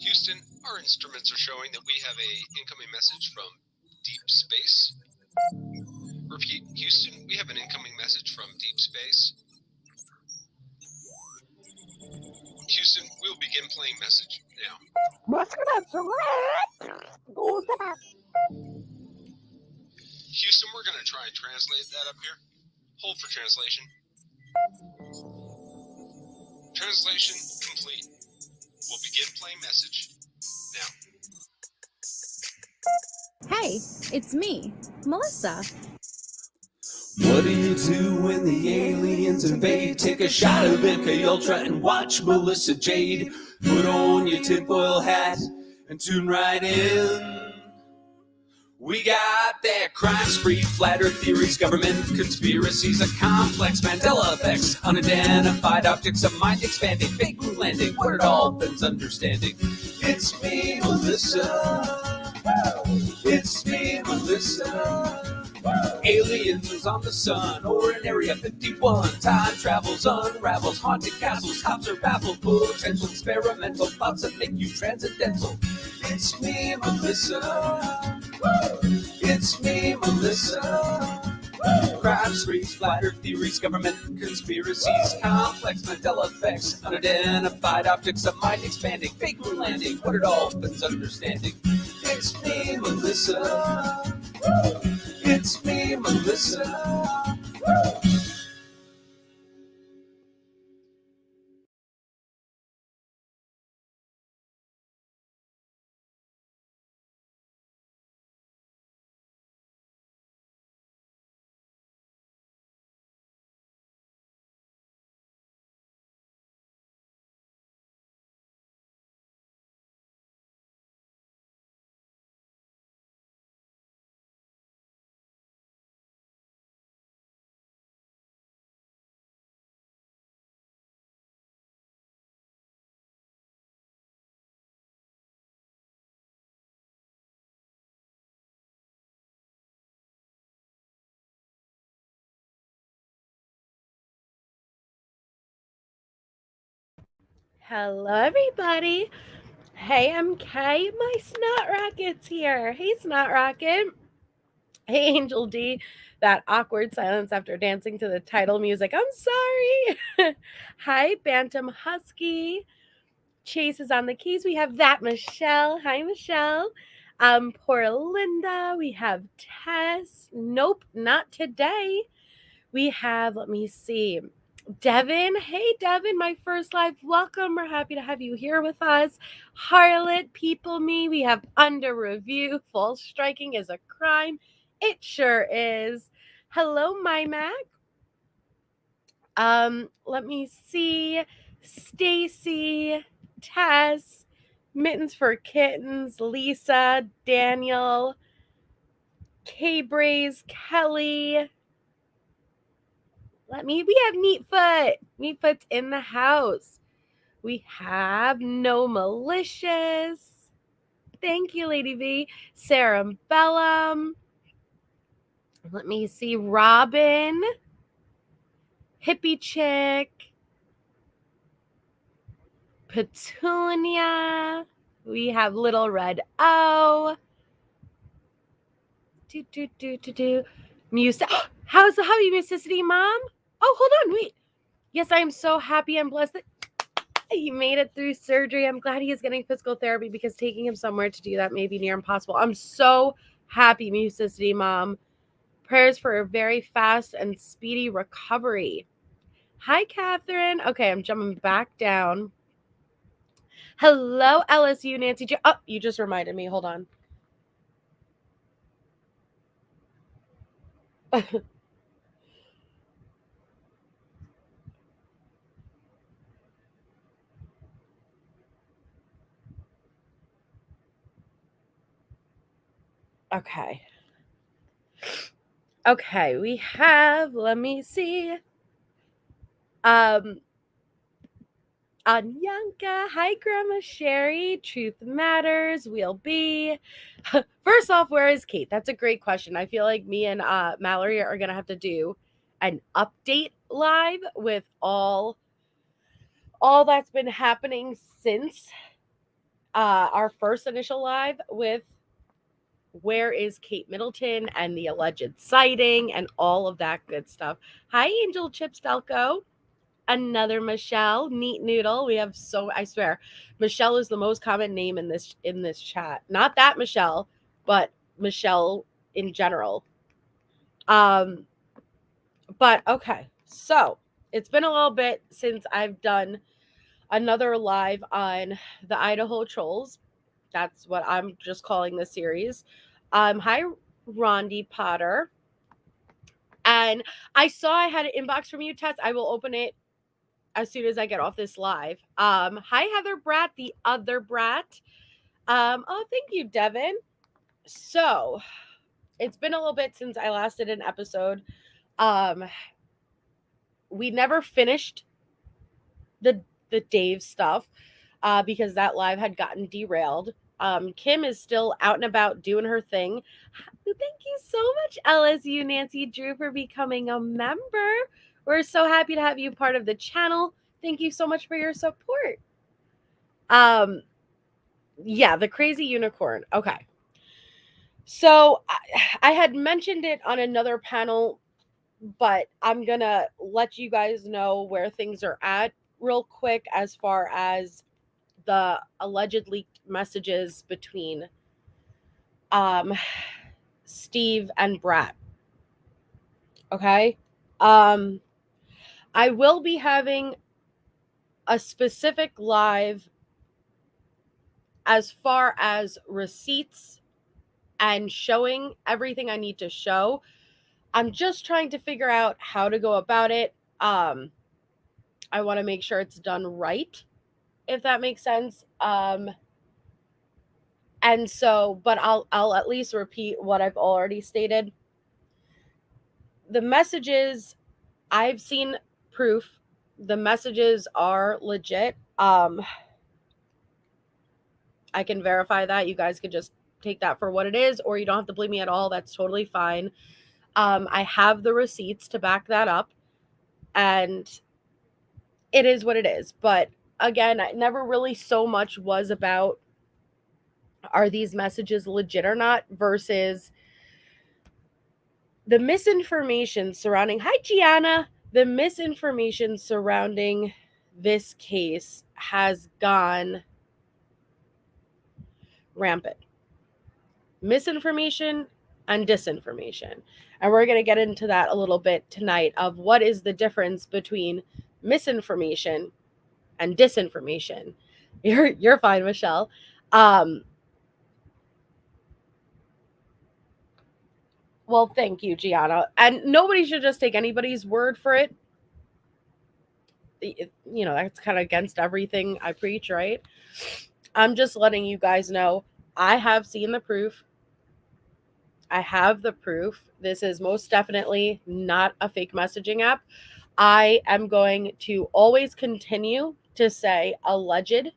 Houston, our instruments are showing that we have a incoming message from deep space. Repeat, Houston, we have an incoming message from deep space. Houston, we'll begin playing message now. Houston, we're going to try and translate that up here. Hold for translation. Translation complete. We'll begin playing message now. Hey, it's me, Melissa. What do you do when the aliens invade? Take a shot of MK Ultra and watch Melissa Jade. Put on your tinfoil hat and tune right in. We got their crime spree, flat earth theories, government conspiracies, a complex Mandela effects, unidentified objects, a mind expanding, fake moon landing, what are dolphins understanding? It's me, Melissa. It's me, Melissa. Aliens is on the sun or in Area 51. Time travels, unravels, haunted castles, cops are baffled, potential experimental thoughts that make you transcendental. It's me, Melissa. It's me, Melissa. Crime sprees, flat earth theories, government conspiracies, complex Mandela effects, unidentified objects, a mind expanding, fake moon landing, what are dolphins understanding? It's me, Melissa. It's me, Melissa. Hello, everybody. Hey, I'm Kay. My Snot Rocket's here. Hey, Snot Rocket. Hey, Angel D. That awkward silence after dancing to the title music. I'm sorry. Hi, Bantam Husky. Chase is on the keys. We have that Michelle. Hi, Michelle. Poor Linda. We have Tess. Nope, not today. We have, let me see, Devin. Hey, Devin, my first live welcome. We're happy to have you here with us. Harlot, People Me. We have Under Review. False striking is a crime. It sure is. Hello, my Mac. Let me see. Stacy, Tess, Mittens for Kittens, Lisa, Daniel, K-Braze, Kelly, we have Neatfoot. Neatfoot's in the house. We have No Malicious. Thank you, Lady V. Sarah Bellum. Let me see. Robin. Hippie Chick. Petunia. We have Little Red O. How are you, Musicity Mom? Oh, hold on, wait. Yes, I am so happy and blessed that he made it through surgery. I'm glad he is getting physical therapy because taking him somewhere to do that may be near impossible. I'm so happy, Musicity Mom. Prayers for a very fast and speedy recovery. Hi, Catherine. Okay, I'm jumping back down. Hello, LSU Nancy J. Oh, you just reminded me. Hold on. Okay. Okay, we have, let me see. Um, Anyanka, hi Grandma Sherry, Truth Matters, We'll Be. First off, where is Kate? That's a great question. I feel like me and Mallory are gonna have to do an update live with all that's been happening since. our first initial live with where is Kate Middleton and the alleged sighting and all of that good stuff. Hi, Angel Chips Delco. Another Michelle, neat noodle. We have I swear, Michelle is the most common name in this chat. Not that Michelle, but Michelle in general. But okay, so it's been a little bit since I've done another live on the Idaho Trolls. That's what I'm just calling the series. Hi, Rondi Potter. And I saw I had an inbox from you, Tess. I will open it as soon as I get off this live. Hi, Heather Brat, the other Brat. Oh, thank you, Devin. So it's been a little bit since I last did an episode. We never finished the Dave stuff because that live had gotten derailed. Kim is still out and about doing her thing. Thank you so much, LSU Nancy Drew, for becoming a member. We're so happy to have you part of the channel. Thank you so much for your support. Yeah, the crazy unicorn. Okay. So I had mentioned it on another panel, but I'm going to let you guys know where things are at real quick as far as the alleged leaked messages between Steve and Brat. Okay? I will be having a specific live as far as receipts and showing everything I need to show. I'm just trying to figure out how to go about it. I want to make sure it's done right, if that makes sense. And so, but I'll at least repeat what I've already stated. The messages, I've seen proof. The messages are legit. I can verify that. You guys could just take that for what it is, or you don't have to believe me at all. That's totally fine. I have the receipts to back that up, and it is what it is. But again, I never really so much was about are these messages legit or not versus the misinformation surrounding. Hi, Gianna. The misinformation surrounding this case has gone rampant. Misinformation and disinformation. And we're going to get into that a little bit tonight of what is the difference between misinformation and disinformation. You're fine, Michelle. Well, thank you, Gianna. And nobody should just take anybody's word for it. You know, that's kind of against everything I preach, right? I'm just letting you guys know I have seen the proof. I have the proof. This is most definitely not a fake messaging app. I am going to always continue to say alleged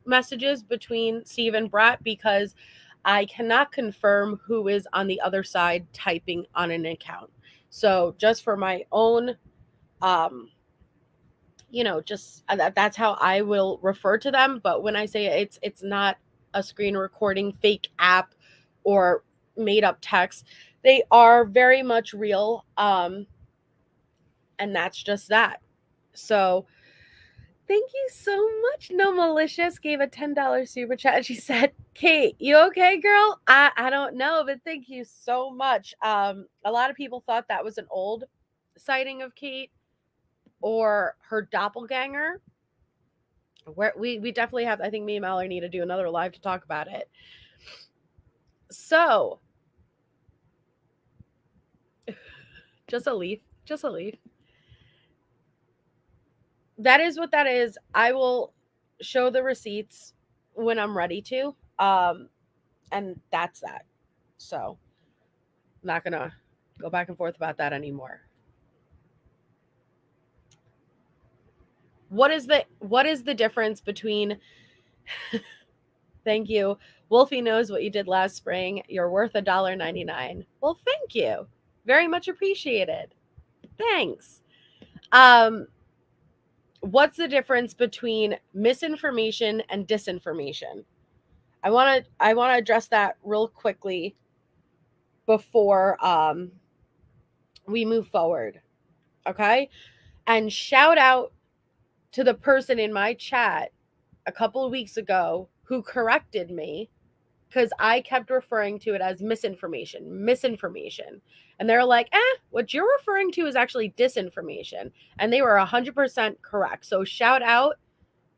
messages between Steve and Brat because I cannot confirm who is on the other side typing on an account. So just for my own, just that's how I will refer to them. But when I say it's not a screen recording fake app or made up text, they are very much real. And that's just that. So thank you so much. No Malicious gave a $10 super chat. She said, Kate, you okay, girl? I don't know, but thank you so much. A lot of people thought that was an old sighting of Kate or her doppelganger. Where we definitely have, I think me and Mallory need to do another live to talk about it. So just a leaf. That is what that is. I will show the receipts when I'm ready to. And that's that. So I'm not gonna go back and forth about that anymore. What is the difference between thank you. Wolfie knows what you did last spring. You're worth $1.99. Well, thank you. Very much appreciated. Thanks. What's the difference between misinformation and disinformation? I want to address that real quickly before we move forward. Okay? And shout out to the person in my chat a couple of weeks ago who corrected me because I kept referring to it as misinformation. And they're like, what you're referring to is actually disinformation. And they were 100% correct. So shout out.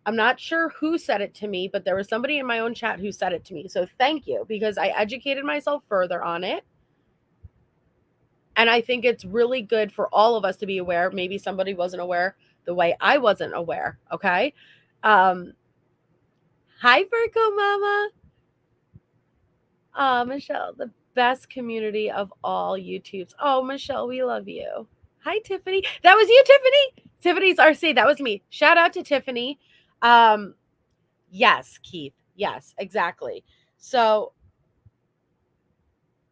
I'm not sure who said it to me, but there was somebody in my own chat who said it to me. So thank you, because I educated myself further on it. And I think it's really good for all of us to be aware. Maybe somebody wasn't aware the way I wasn't aware. Okay. Hi, Virgo Mama. Michelle, the best community of all YouTubes. Oh, Michelle, we love you. Hi, Tiffany. That was you, Tiffany. Tiffany's RC. That was me. Shout out to Tiffany. Yes, Keith. Yes, exactly. So,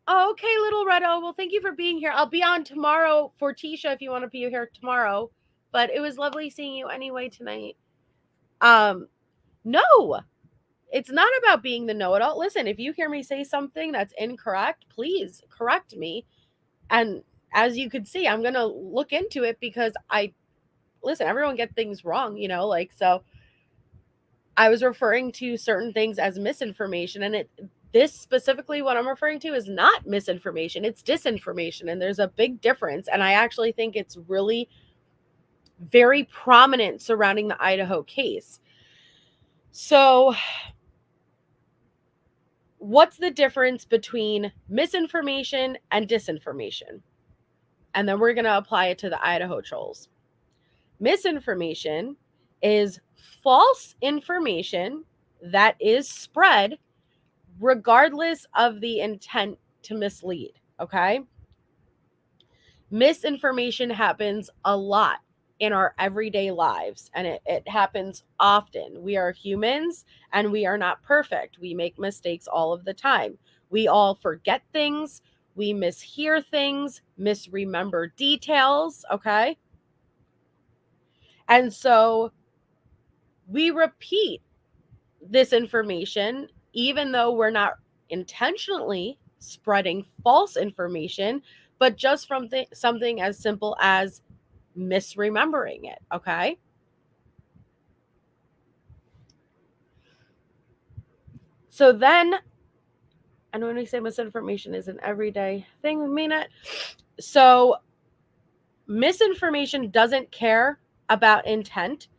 okay, little Redo. Well, thank you for being here. I'll be on tomorrow for Tisha if you want to be here tomorrow. But it was lovely seeing you anyway tonight. No, it's not about being the know-it-all. Listen, if you hear me say something that's incorrect, please correct me. And as you could see, I'm going to look into it because everyone get things wrong, so I was referring to certain things as misinformation, and this specifically what I'm referring to is not misinformation, it's disinformation, and there's a big difference. And I actually think it's really very prominent surrounding the Idaho case. So what's the difference between misinformation and disinformation? And then we're going to apply it to the Idaho trolls. Misinformation is false information that is spread regardless of the intent to mislead. Okay. Misinformation happens a lot in our everyday lives, and it happens often. We are humans and we are not perfect. We make mistakes all of the time. We all forget things. We mishear things, misremember details. Okay. And so we repeat this information, even though we're not intentionally spreading false information, but just from something as simple as misremembering it. Okay. So then, and when we say misinformation is an everyday thing, we mean it. So misinformation doesn't care about intent,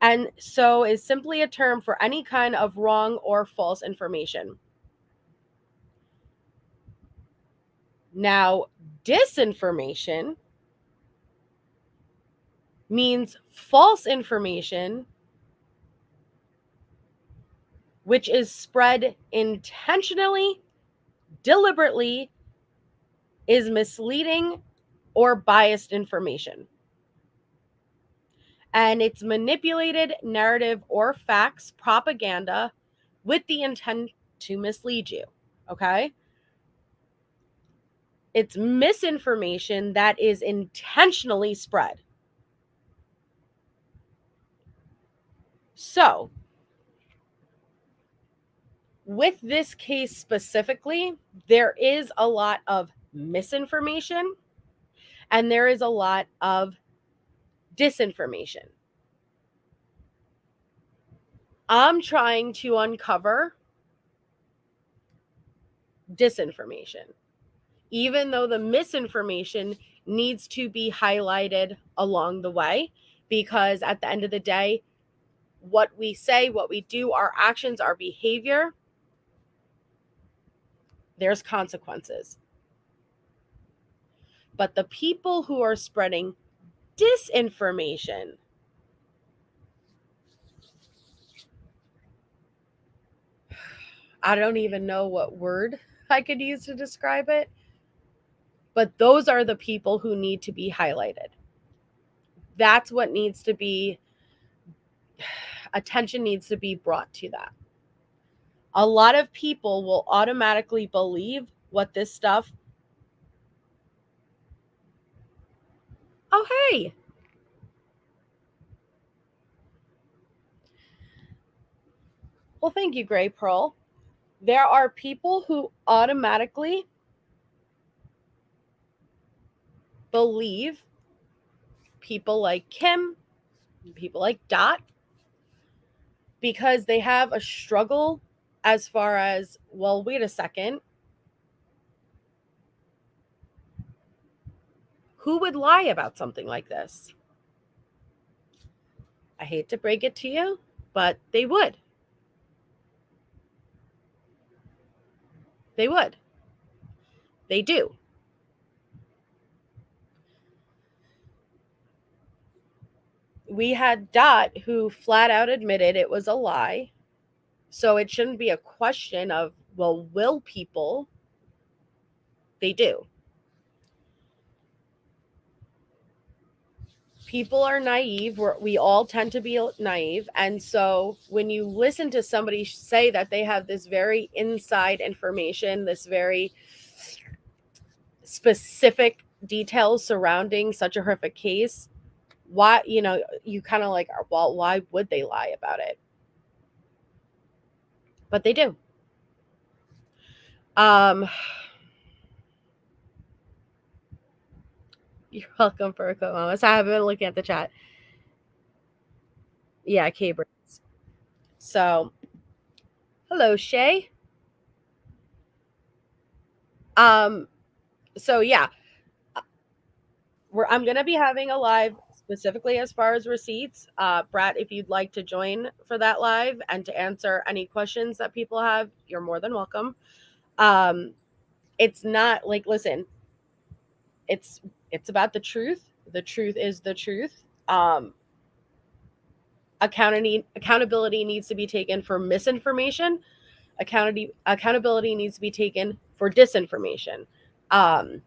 and so is simply a term for any kind of wrong or false information. Now, disinformation means false information which is spread intentionally, deliberately, is misleading or biased information. And it's manipulated narrative or facts, propaganda with the intent to mislead you. Okay? It's misinformation that is intentionally spread. So, with this case specifically, there is a lot of misinformation and there is a lot of disinformation. I'm trying to uncover disinformation, even though the misinformation needs to be highlighted along the way, because at the end of the day, what we say, what we do, our actions, our behavior, there's consequences. But the people who are spreading disinformation, I don't even know what word I could use to describe it, but those are the people who need to be highlighted. That's what needs to be, attention needs to be brought to that. A lot of people will automatically believe what this stuff. Oh, hey. Well, thank you, Gray Pearl. There are people who automatically believe people like Kim, people like Dot, because they have a struggle as far as, well, wait a second, who would lie about something like this? I hate to break it to you, but they would. They would. They do. We had Dot who flat out admitted it was a lie. So it shouldn't be a question of, well, will people? They do. People are naive. We all tend to be naive. And so when you listen to somebody say that they have this very inside information, this very specific details surrounding such a horrific case, why, you kind of like, well, why would they lie about it? But they do. You're welcome for a quote, Mama. So I have been looking at the chat. Yeah, K-Brains. So, hello, Shay. So yeah, I'm gonna be having a live specifically as far as receipts. Brat, if you'd like to join for that live and to answer any questions that people have, you're more than welcome. It's not like, listen, it's about the truth. The truth is the truth. Accountability needs to be taken for misinformation. Accountability needs to be taken for disinformation. And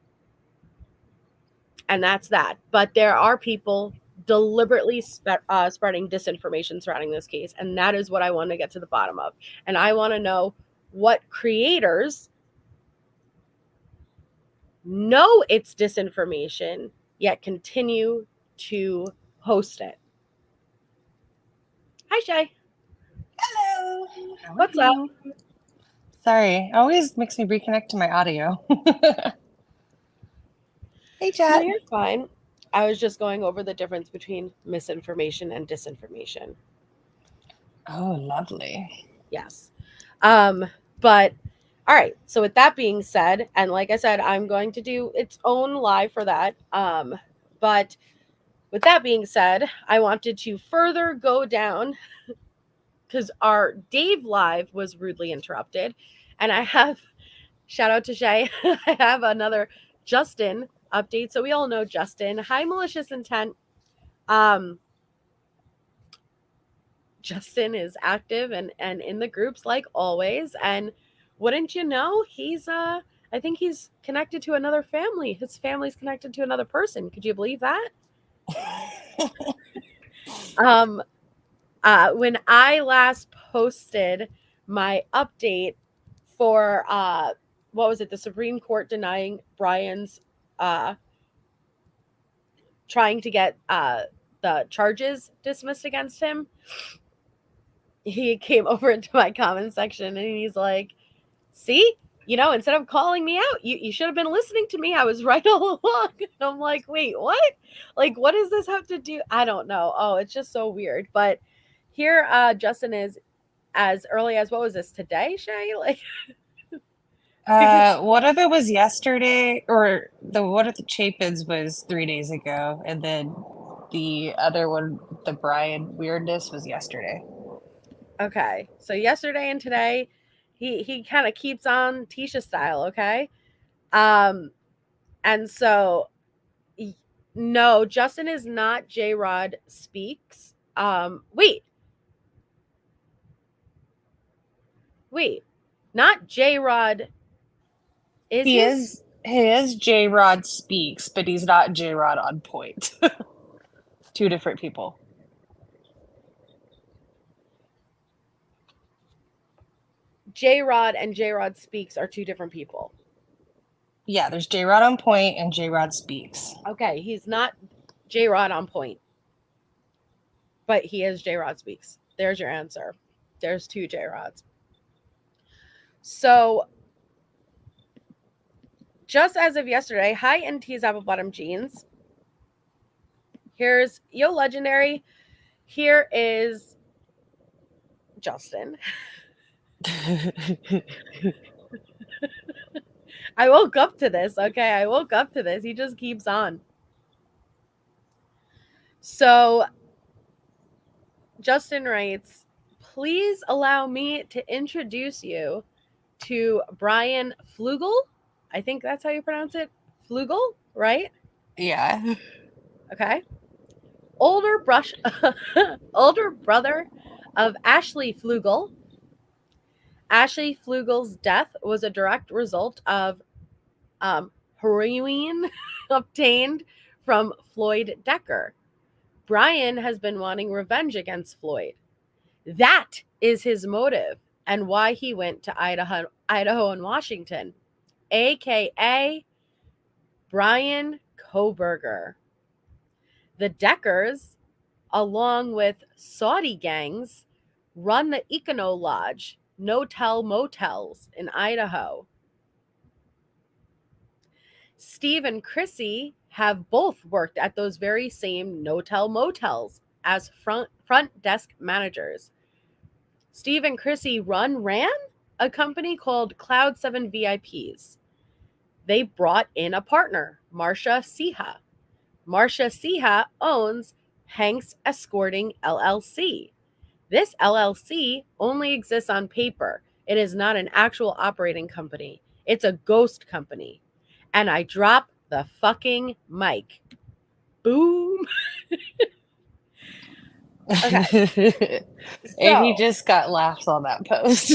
that's that. But there are people deliberately spreading disinformation surrounding this case, and that is what I want to get to the bottom of. And I want to know what creators know it's disinformation yet continue to host it. Hi, Shay. Hello. How are What's up? you? Sorry, it always makes me reconnect to my audio. Hey, No, chat. you're fine. I was just going over the difference between misinformation and disinformation. Oh, lovely. Yes. But all right. So with that being said, and like I said, I'm going to do its own live for that. But with that being said, I wanted to further go down because our Dave live was rudely interrupted. And I have, shout out to Shay, I have another Justin update. So we all know Justin. Hi, malicious intent. Justin is active and in the groups like always. And wouldn't you know, I think he's connected to another family. His family's connected to another person. Could you believe that? When I last posted my update for what was it, the Supreme Court denying Brian's trying to get the charges dismissed against him, he came over into my comment section and he's like, see, instead of calling me out, you should have been listening to me. I was right all along. And I'm like, wait, what? Like, what does this have to do? I don't know. Oh, it's just so weird. But here, Justin is as early as, what was this, today, Shay? Like, What if it was yesterday, or what if the Chapins was 3 days ago, and then the other one, the Brian weirdness, was yesterday? okay. So yesterday and today, he kind of keeps on Tisha style, okay? And so no, Justin is not J Rod Speaks. Wait, not J Rod. He is J Rod Speaks, but he's not J Rod on point. Two different people. J Rod and J Rod Speaks are two different people. Yeah, there's J Rod on point and J Rod Speaks. Okay, he's not J Rod on point, but he is J Rod Speaks. There's your answer. There's two J Rods. So, just as of yesterday, hi NT's apple bottom jeans. Here's Yo Legendary. Here is Justin. I woke up to this, okay? I woke up to this. He just keeps on. So, Justin writes, please allow me to introduce you to Brian Flugel. I think that's how you pronounce it. Flugel, right? Yeah. Okay. Older brother of Ashley Flugel. Ashley Flugel's death was a direct result of heroin obtained from Floyd Decker. Brian has been wanting revenge against Floyd. That is his motive and why he went to Idaho and Washington, aka Brian Kohberger. The Deckers, along with Saudi gangs, run the Econo Lodge, no-tell motels in Idaho. Steve and Chrissy have both worked at those very same no-tell motels as front desk managers. Steve and Chrissy ran a company called Cloud 7 VIPs. They brought in a partner, Marcia Siha. Marcia Siha owns Hanks Escorting LLC. This LLC only exists on paper. It is not an actual operating company. It's a ghost company. And I drop the fucking mic. Boom. Okay. And he So, just got laughs on that post.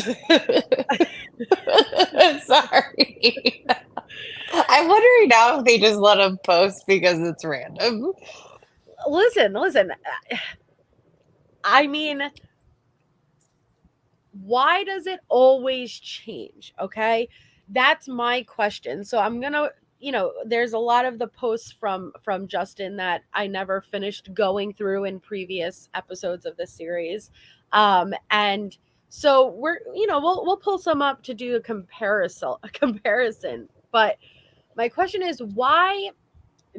Sorry. I'm wondering now if they just let him post because it's random. listen. I mean, why does it always change? Okay. That's my question. So I'm going to, there's a lot of the posts from Justin that I never finished going through in previous episodes of this series. And so we'll pull some up to do a comparison. But my question is, why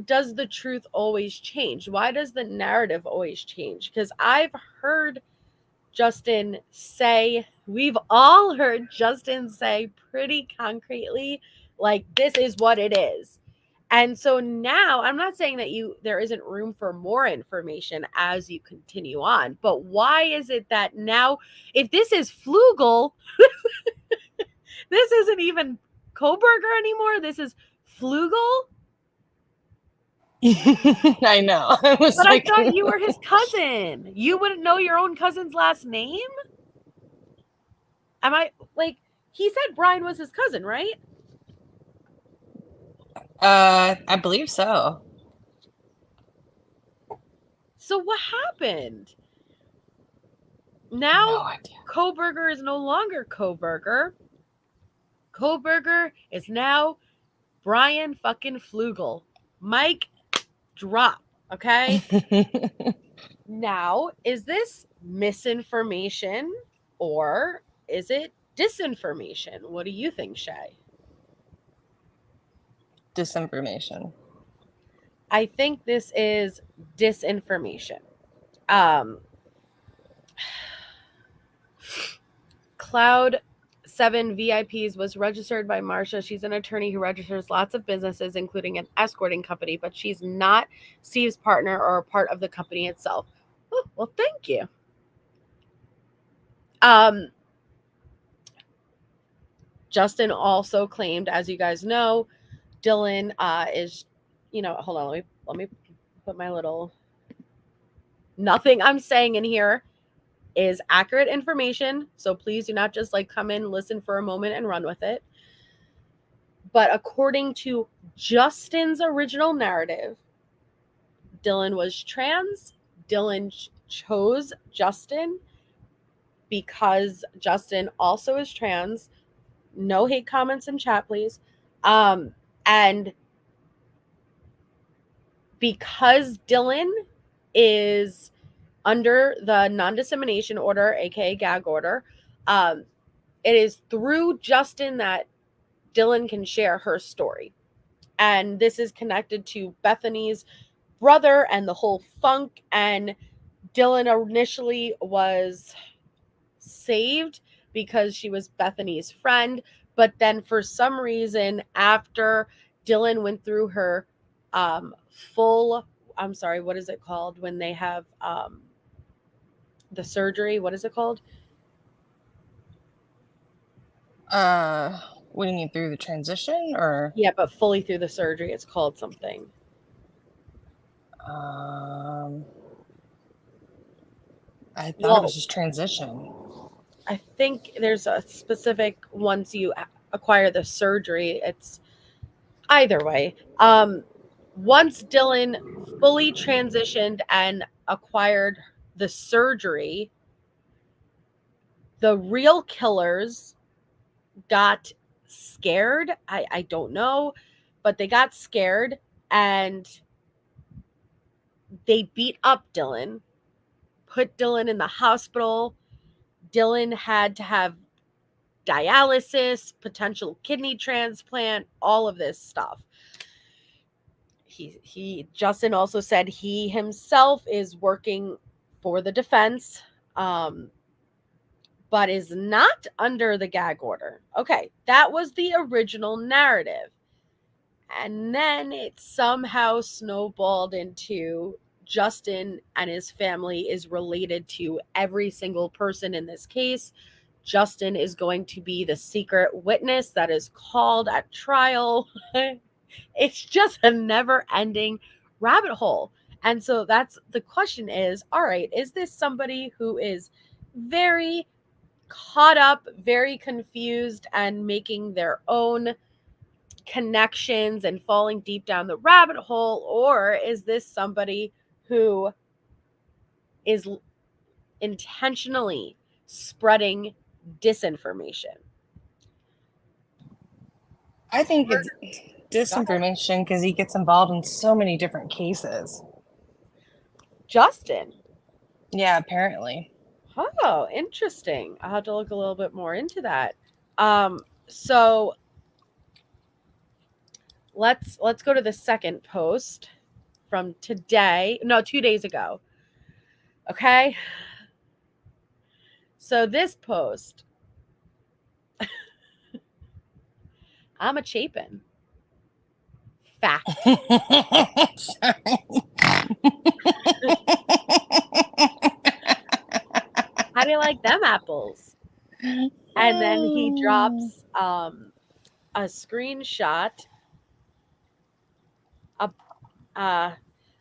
does the truth always change? Why does the narrative always change? Because I've heard Justin say, we've all heard Justin say pretty concretely, like, this is what it is. And so now I'm not saying that there isn't room for more information as you continue on, but why is it that now, if this is Flugel, this isn't even Kohberger anymore, this is Flugel? I know. I was But like, I thought you were his cousin. You wouldn't know your own cousin's last name? Am I like, he said Brian was his cousin, right? I believe so. So what happened? No Now idea. Kohberger is no longer Kohberger. Kohberger is now Brian fucking Flugel. Mic drop. Okay. Now, is this misinformation or is it disinformation? What do you think, Shay? Disinformation. I think this is disinformation. Um, Cloud 7 VIPs was registered by Marcia. She's an attorney who registers lots of businesses, including an escorting company, but she's not Steve's partner or a part of the company itself. Oh, well, thank you. Justin also claimed, as you guys know, Dylan is, hold on, let me put my little, nothing I'm saying in here is accurate information. So please do not just like come in, listen for a moment and run with it. But according to Justin's original narrative, Dylan was trans. Dylan chose Justin because Justin also is trans. No hate comments in chat, please. And because Dylan is under the non-dissemination order, aka gag order, it is through Justin that Dylan can share her story. And this is connected to Bethany's brother and the whole funk. And Dylan initially was saved because she was Bethany's friend. But then for some reason, after Dylan went through her full, I'm sorry, what is it called when they have the surgery? What is it called? What do you mean, through the transition, or? Yeah, but fully through the surgery, it's called something. I thought it was just transition. I think there's a specific, once you acquire the surgery, it's either way. Once Dylan fully transitioned and acquired the surgery, the real killers got scared. I don't know, but they got scared and they beat up Dylan, put Dylan in the hospital. Dylan had to have dialysis, potential kidney transplant, all of this stuff. Justin also said he himself is working for the defense, but is not under the gag order. Okay, that was the original narrative. And then it somehow snowballed into Justin and his family is related to every single person in this case. Justin is going to be the secret witness that is called at trial. It's just a never ending rabbit hole. And so that's the question is, all right, is this somebody who is very caught up, very confused, and making their own connections and falling deep down the rabbit hole? Or is this somebody who is intentionally spreading disinformation? I think it's disinformation because he gets involved in so many different cases. Justin? Yeah, apparently. Oh, interesting. I'll have to look a little bit more into that. So let's go to the second post from today. No, 2 days ago. Okay. So this post, I'm a Chapin. Fact. How do you like them apples? And then he drops a screenshot.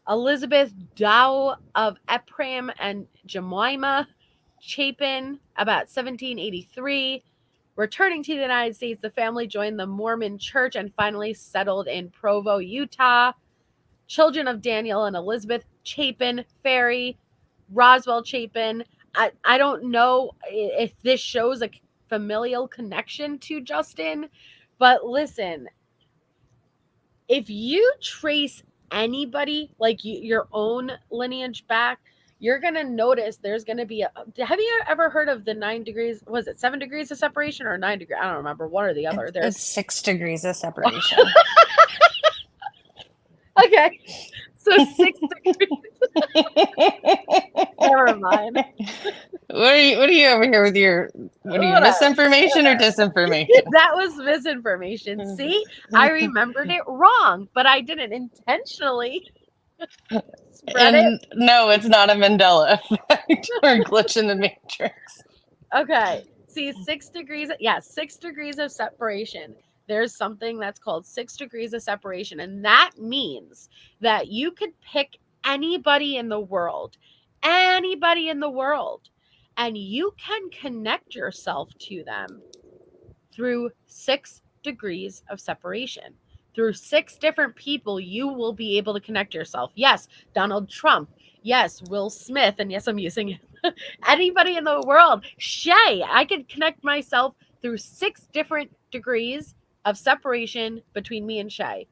Elizabeth Dow of Ephraim and Jemima Chapin, about 1783. Returning to the United States, the family joined the Mormon Church and finally settled in Provo, Utah. Children of Daniel and Elizabeth Chapin, Ferry, Roswell Chapin. I don't know if this shows a familial connection to Justin, but listen, if you trace anybody, like your own lineage back, you're going to notice there's going to be have you ever heard of the 9 degrees, was it 7 degrees of separation or 9 degrees? I don't remember, one or the other. It's 6 degrees of separation. Okay, so 6 degrees. Never mind. What are you over here with your misinformation or disinformation? That was misinformation. See, I remembered it wrong, but I didn't intentionally spread it. No, it's not a Mandela effect or a glitch in the matrix. Okay, see, 6 degrees. Yeah, 6 degrees of separation. There's something that's called 6 degrees of separation, and that means that you could pick anybody in the world, and you can connect yourself to them through 6 degrees of separation. Through 6 different people, you will be able to connect yourself. Yes, Donald Trump. Yes, Will Smith. And yes, I'm using anybody in the world. Shay, I could connect myself through 6 different degrees of separation between me and Shay.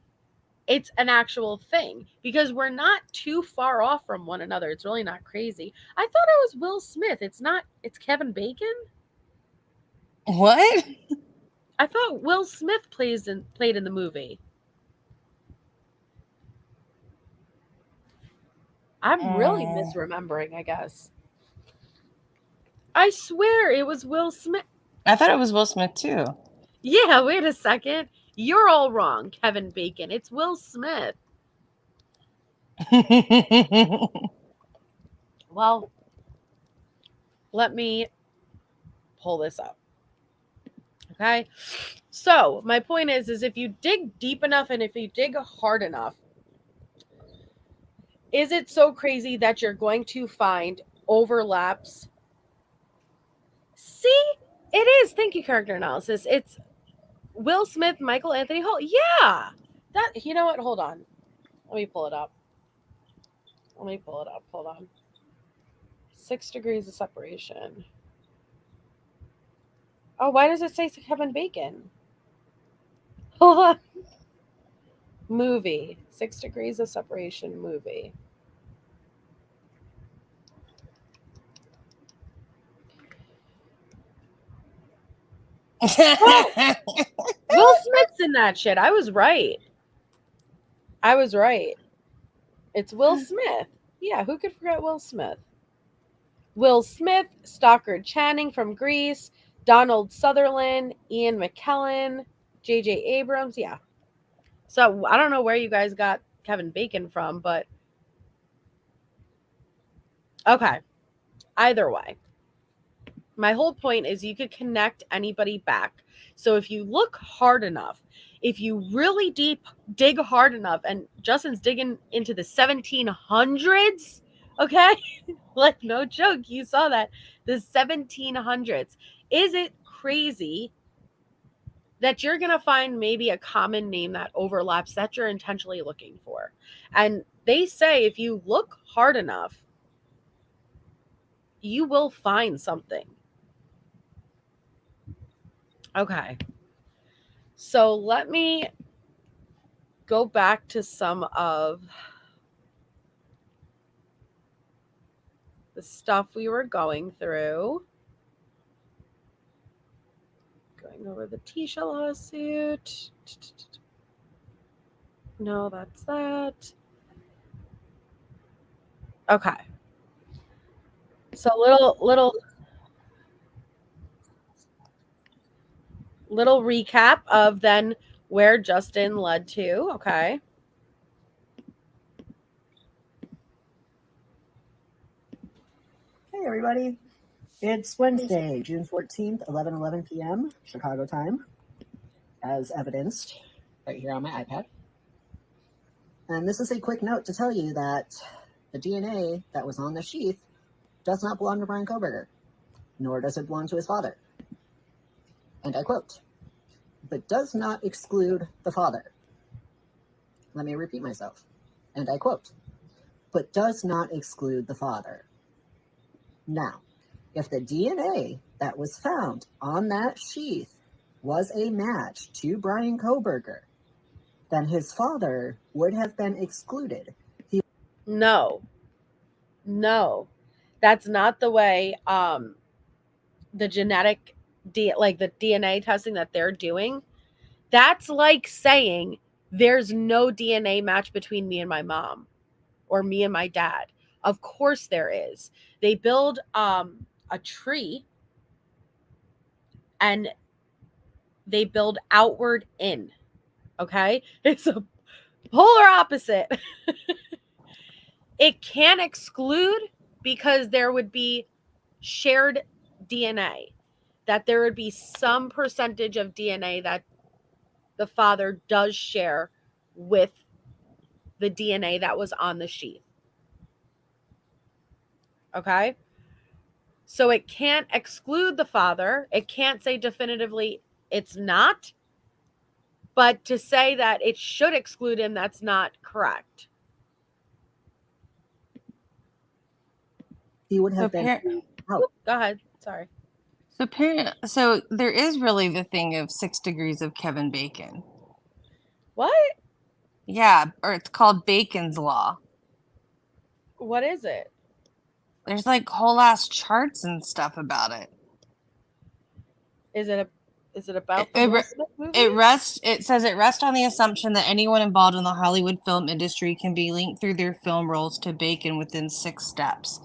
It's an actual thing because we're not too far off from one another. It's really not crazy. I thought it was Will Smith. It's not. It's Kevin Bacon. What? I thought Will Smith played in the movie. I'm really misremembering, I guess. I swear it was Will Smith. I thought it was Will Smith too. Yeah, wait a second. You're all wrong, Kevin Bacon. It's Will Smith. Well, let me pull this up. Okay? So, my point is if you dig deep enough and if you dig hard enough, is it so crazy that you're going to find overlaps? See? It is. Thank you, character analysis. It's Will Smith, Michael Anthony Hall. Yeah. That, you know what? Hold on. Let me pull it up. Hold on. 6 degrees of separation. Oh, why does it say Kevin Bacon? Hold on. Movie. 6 degrees of separation movie. Oh, Will Smith's in that shit. I was right. It's Will Smith. Yeah, who could forget Will Smith? Will Smith, Stockard Channing from Grease, Donald Sutherland, Ian McKellen, J.J. Abrams. Yeah. So I don't know where you guys got Kevin Bacon from, but okay. Either way, my whole point is you could connect anybody back. So if you look hard enough, if you really dig hard enough, and Justin's digging into the 1700s, okay? Like, no joke, you saw that. The 1700s. Is it crazy that you're going to find maybe a common name that overlaps that you're intentionally looking for? And they say if you look hard enough, you will find something. Okay. So let me go back to some of the stuff we were going through. Going over the Tisha lawsuit. No, that's that. Okay. So little recap of then where Justin led to. Okay. Hey, everybody. It's Wednesday, June 14th, 11:11 p.m. Chicago time, as evidenced right here on my iPad. And this is a quick note to tell you that the DNA that was on the sheath does not belong to Brian Koberger, nor does it belong to his father. And I quote, but does not exclude the father. Let me repeat myself. And I quote, but does not exclude the father. Now, if the DNA that was found on that sheath was a match to Brian Koberger, then his father would have been excluded. No, that's not the way the genetic like the DNA testing that they're doing. That's like saying there's no DNA match between me and my mom or me and my dad. Of course there is. They build a tree and they build outward in. Okay? It's a polar opposite. It can exclude because there would be shared DNA, that there would be some percentage of DNA that the father does share with the DNA that was on the sheath. Okay? So it can't exclude the father. It can't say definitively it's not. But to say that it should exclude him, that's not correct. He would have been out. Go ahead. Sorry. So there is really the thing of 6 degrees of Kevin Bacon. What? Yeah, or it's called Bacon's Law. What is it? There's like whole ass charts and stuff about it. Is it about the It, Will it, Smith movie? it says it rests on the assumption that anyone involved in the Hollywood film industry can be linked through their film roles to Bacon within 6 steps.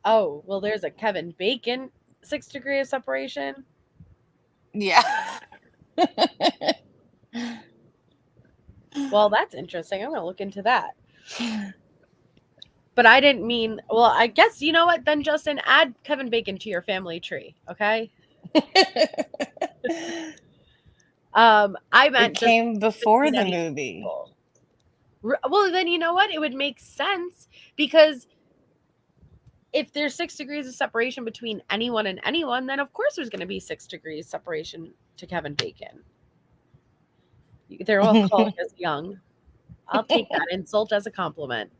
Oh, well, there's a Kevin Bacon 6 Degree of Separation. Yeah. Well, that's interesting. I'm going to look into that. But I didn't mean, well, I guess, you know what? Then, Justin, add Kevin Bacon to your family tree, okay? I meant It came before the any movie. people. Well, then you know what? It would make sense because if there's 6 degrees of separation between anyone and anyone, then of course there's going to be 6 degrees separation to Kevin Bacon. They're all calling us young. I'll take that insult as a compliment.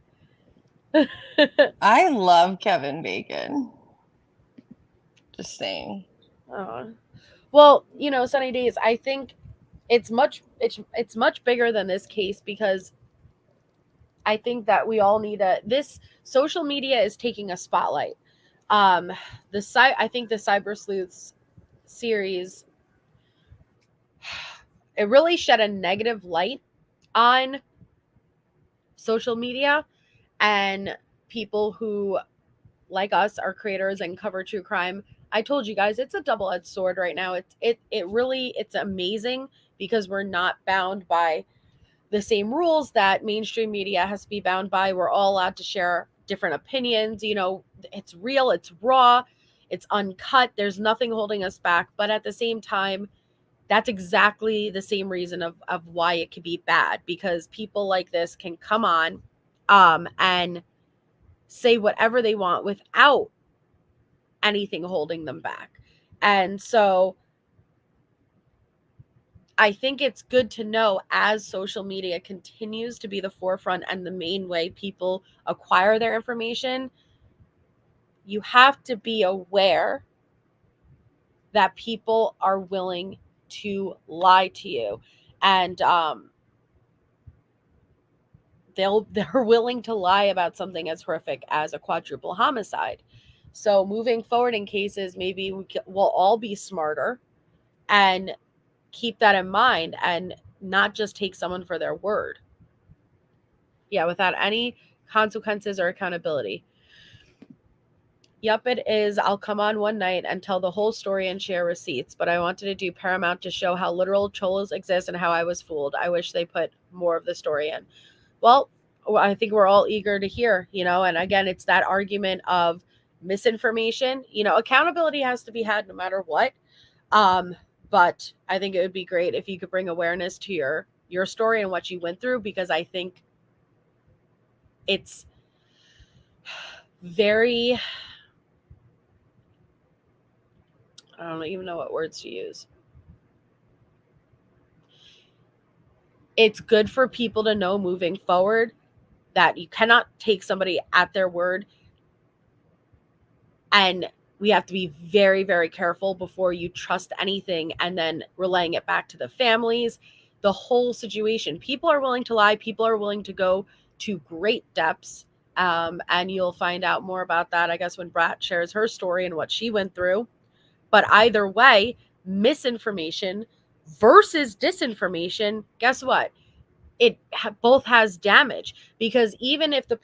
I love Kevin Bacon. Just saying. Well, you know, Sunny Days, I think it's much bigger than this case because I think that we all need this social media is taking a spotlight. I think the Cyber Sleuths series, it really shed a negative light on social media and people who, like us, are creators and cover true crime. I told you guys it's a double-edged sword right now. It's amazing because we're not bound by the same rules that mainstream media has to be bound by. We're all allowed to share different opinions. You know, it's real, it's raw, it's uncut. There's nothing holding us back. But at the same time, that's exactly the same reason of why it could be bad, because people like this can come on and say whatever they want without anything holding them back. And so I think it's good to know, as social media continues to be the forefront and the main way people acquire their information, you have to be aware that people are willing to lie to you, and they're willing to lie about something as horrific as a quadruple homicide. So moving forward in cases, maybe we'll all be smarter and keep that in mind and not just take someone for their word. Yeah, without any consequences or accountability. Yep, it is. I'll come on one night and tell the whole story and share receipts, but I wanted to do Paramount to show how literal cholos exist and how I was fooled. I wish they put more of the story in. Well, I think we're all eager to hear, you know, and again, it's that argument of misinformation. You know, accountability has to be had no matter what. But I think it would be great if you could bring awareness to your story and what you went through, because I think it's very, I don't even know what words to use. It's good for people to know moving forward that you cannot take somebody at their word, and we have to be very, very careful before you trust anything and then relaying it back to the families. The whole situation, people are willing to lie, people are willing to go to great depths, and you'll find out more about that, I guess, when Brat shares her story and what she went through. But either way, misinformation versus disinformation, guess what? It both has damage, because even if the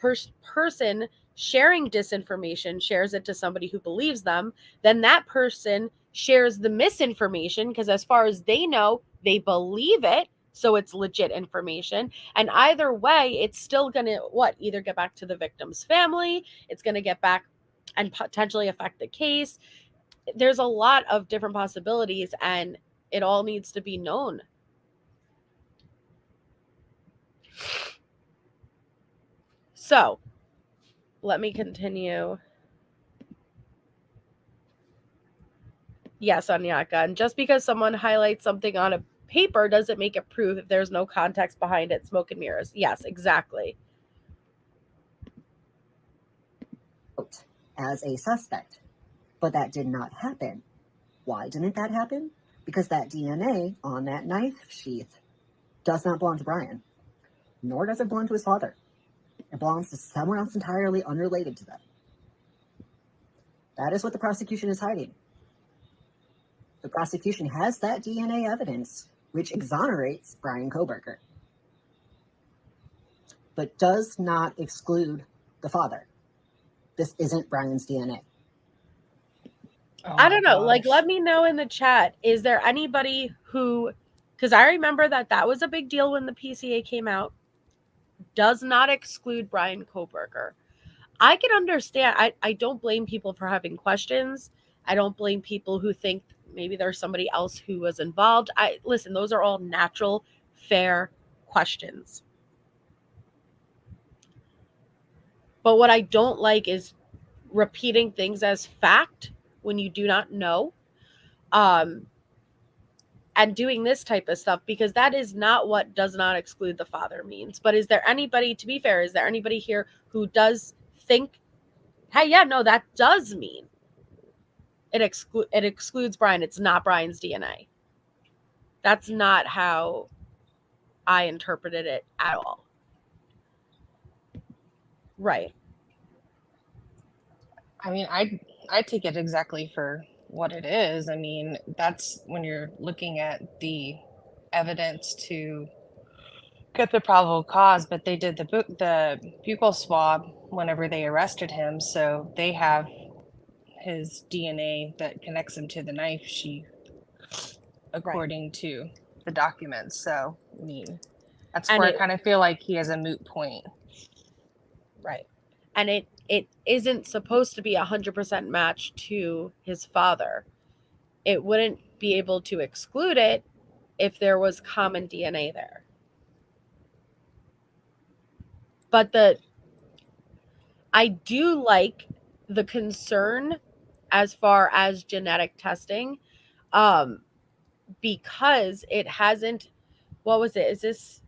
person sharing disinformation shares it to somebody who believes them, then that person shares the misinformation because, as far as they know, they believe it. So it's legit information. And either way, it's still going to either get back to the victim's family, it's going to get back and potentially affect the case. There's a lot of different possibilities, and it all needs to be known. So let me continue. Yes, Anyaka. And just because someone highlights something on a paper doesn't make it proof if there's no context behind it. Smoke and mirrors. Yes, exactly. As a suspect, but that did not happen. Why didn't that happen? Because that DNA on that knife sheath does not belong to Brian, nor does it belong to his father. It belongs to someone else entirely unrelated to them. That is what the prosecution is hiding. The prosecution has that DNA evidence, which exonerates Brian Koberger, but does not exclude the father. This isn't Brian's DNA. Oh I my don't know. Like, gosh. let me know in the chat. Is there anybody who, because I remember that was a big deal when the PCA came out, does not exclude Brian Koberger. I can understand. I don't blame people for having questions. I don't blame people who think maybe there's somebody else who was involved. Listen, those are all natural, fair questions. But what I don't like is repeating things as fact when you do not know. And doing this type of stuff, because that is not what does not exclude the father means. But is there anybody, to be fair, is there anybody here who does think, hey, yeah, no, that does mean it excludes Brian. It's not Brian's DNA. That's not how I interpreted it at all. Right. I mean, I take it exactly for what it is. I mean, that's when you're looking at the evidence to get the probable cause, but they did the buccal swab whenever they arrested him, so they have his DNA that connects him to the knife sheath, according to the documents. So, I mean, that's And where I kind of feel like he has a moot point. Right. And it isn't supposed to be 100% match to his father. It wouldn't be able to exclude it if there was common DNA there. But I do like the concern as far as genetic testing, because it hasn't, what was it? Is this,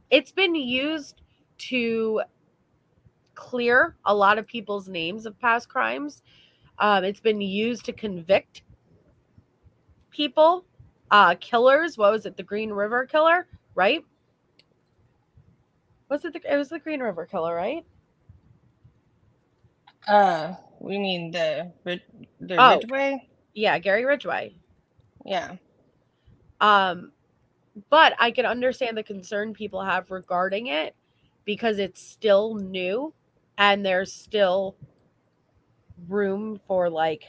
it's been used to clear a lot of people's names of past crimes. It's been used to convict people, killers. What was it? The Green River Killer, right? It was the Green River Killer, right? We mean the Ridgeway? Yeah, Gary Ridgway. Yeah. But I can understand the concern people have regarding it because it's still new and there's still room for like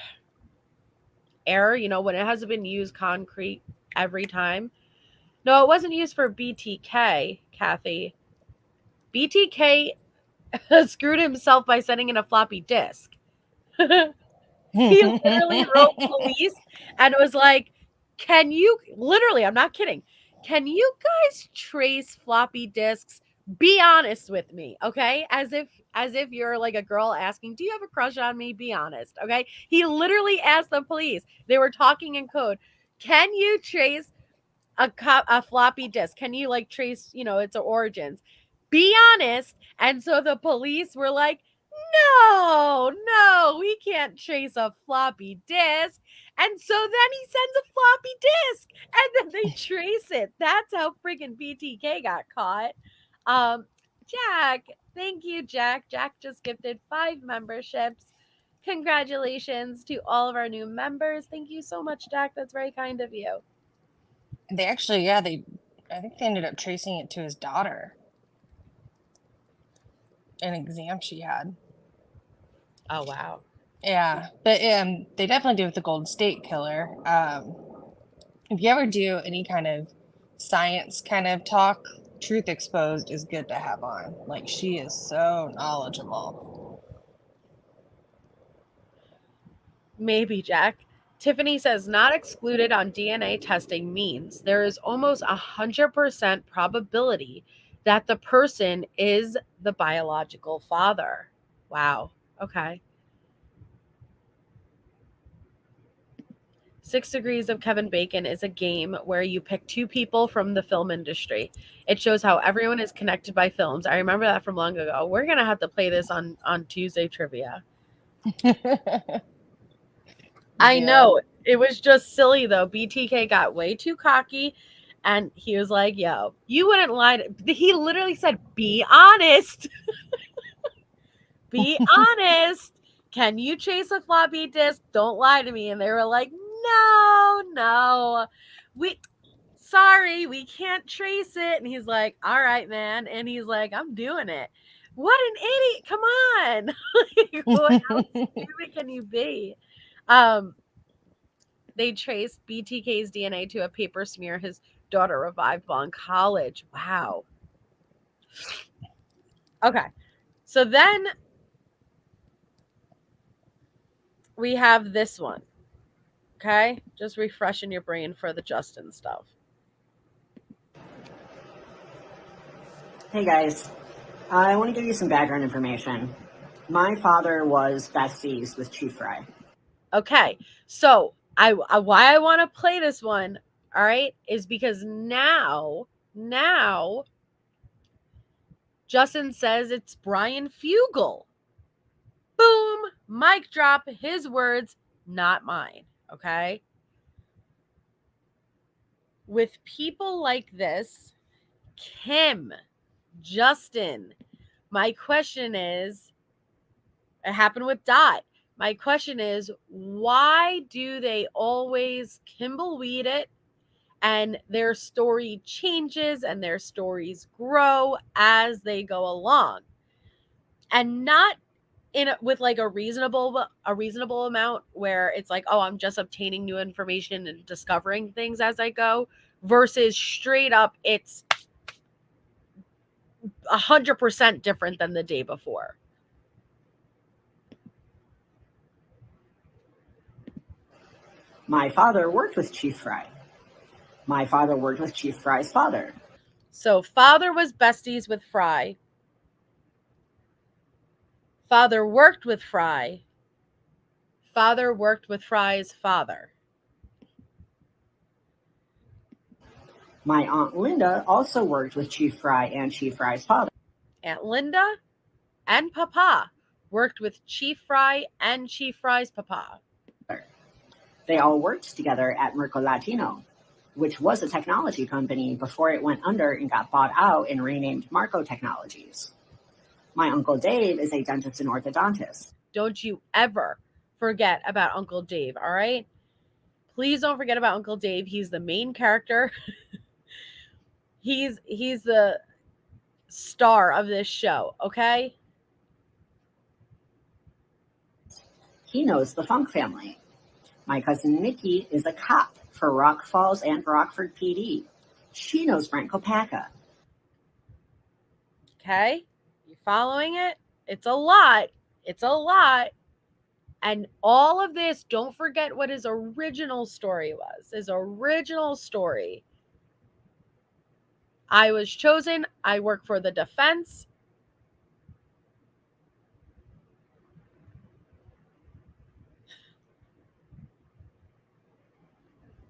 error, when it hasn't been used concrete every time. No, it wasn't used for BTK, Kathy. BTK screwed himself by sending in a floppy disk. He literally wrote police and was like, can you, literally, I'm not kidding, can you guys trace floppy disks? Be honest with me, okay? As if you're like a girl asking, do you have a crush on me? Be honest, okay? He literally asked the police. They were talking in code. Can you trace a floppy disk? Can you like trace, its origins? Be honest. And so the police were like, no, we can't trace a floppy disk. And so then he sends a floppy disk and then they trace it. That's how freaking BTK got caught. Jack, thank you, Jack. Jack just gifted 5 memberships. Congratulations to all of our new members. Thank you so much, Jack. That's very kind of you. They actually, I think they ended up tracing it to his daughter. An exam she had. Oh, wow. Yeah, but they definitely do with the Golden State Killer. If you ever do any kind of science kind of talk, Truth Exposed is good to have on. Like, she is so knowledgeable. Maybe, Jack. Tiffany says not excluded on DNA testing means there is almost 100% probability that the person is the biological father. Wow. Okay. 6 Degrees of Kevin Bacon is a game where you pick 2 people from the film industry. It shows how everyone is connected by films. I remember that from long ago. We're going to have to play this on Tuesday Trivia. I know. It was just silly, though. BTK got way too cocky, and he was like, yo, you wouldn't lie. He literally said, be honest. Be honest. can you trace a floppy disk? Don't lie to me. And they were like, no, sorry, we can't trace it. And he's like, all right, man. And he's like, I'm doing it. What an idiot. Come on. Like, what else stupid can you be? They traced BTK's DNA to a paper smear his daughter revived while in college. Wow. Okay. So then we have this one. Okay? Just refreshing your brain for the Justin stuff. Hey guys, I want to give you some background information. My father was besties with Chief Fry. Okay, so why I want to play this one, all right, is because now Justin says it's Brian Fugel. Boom, mic drop, his words, not mine, okay? With people like this, Kim, Justin, my question is, it happened with Dot. My question is, why do they always Kimbleweed it and their story changes and their stories grow as they go along? And not with like a reasonable amount where it's like, oh, I'm just obtaining new information and discovering things as I go, versus straight up it's 100% different than the day before. My father worked with Chief Fry. My father worked with Chief Fry's father. So father was besties with Fry. Father worked with Fry. Father worked with Fry's father. My Aunt Linda also worked with Chief Fry and Chief Fry's father. Aunt Linda and Papa worked with Chief Fry and Chief Fry's papa. They all worked together at Merco Latino, which was a technology company before it went under and got bought out and renamed Marco Technologies. My Uncle Dave is a dentist and orthodontist. Don't you ever forget about Uncle Dave, all right? Please don't forget about Uncle Dave. He's the main character. He's the star of this show, okay? He knows the Funk family. My cousin Nikki is a cop for Rock Falls and Rockford PD. She knows Brent Kopacka. Okay? You following it? It's a lot. It's a lot. And all of this, don't forget what his original story was. His original story. I was chosen. I work for the defense.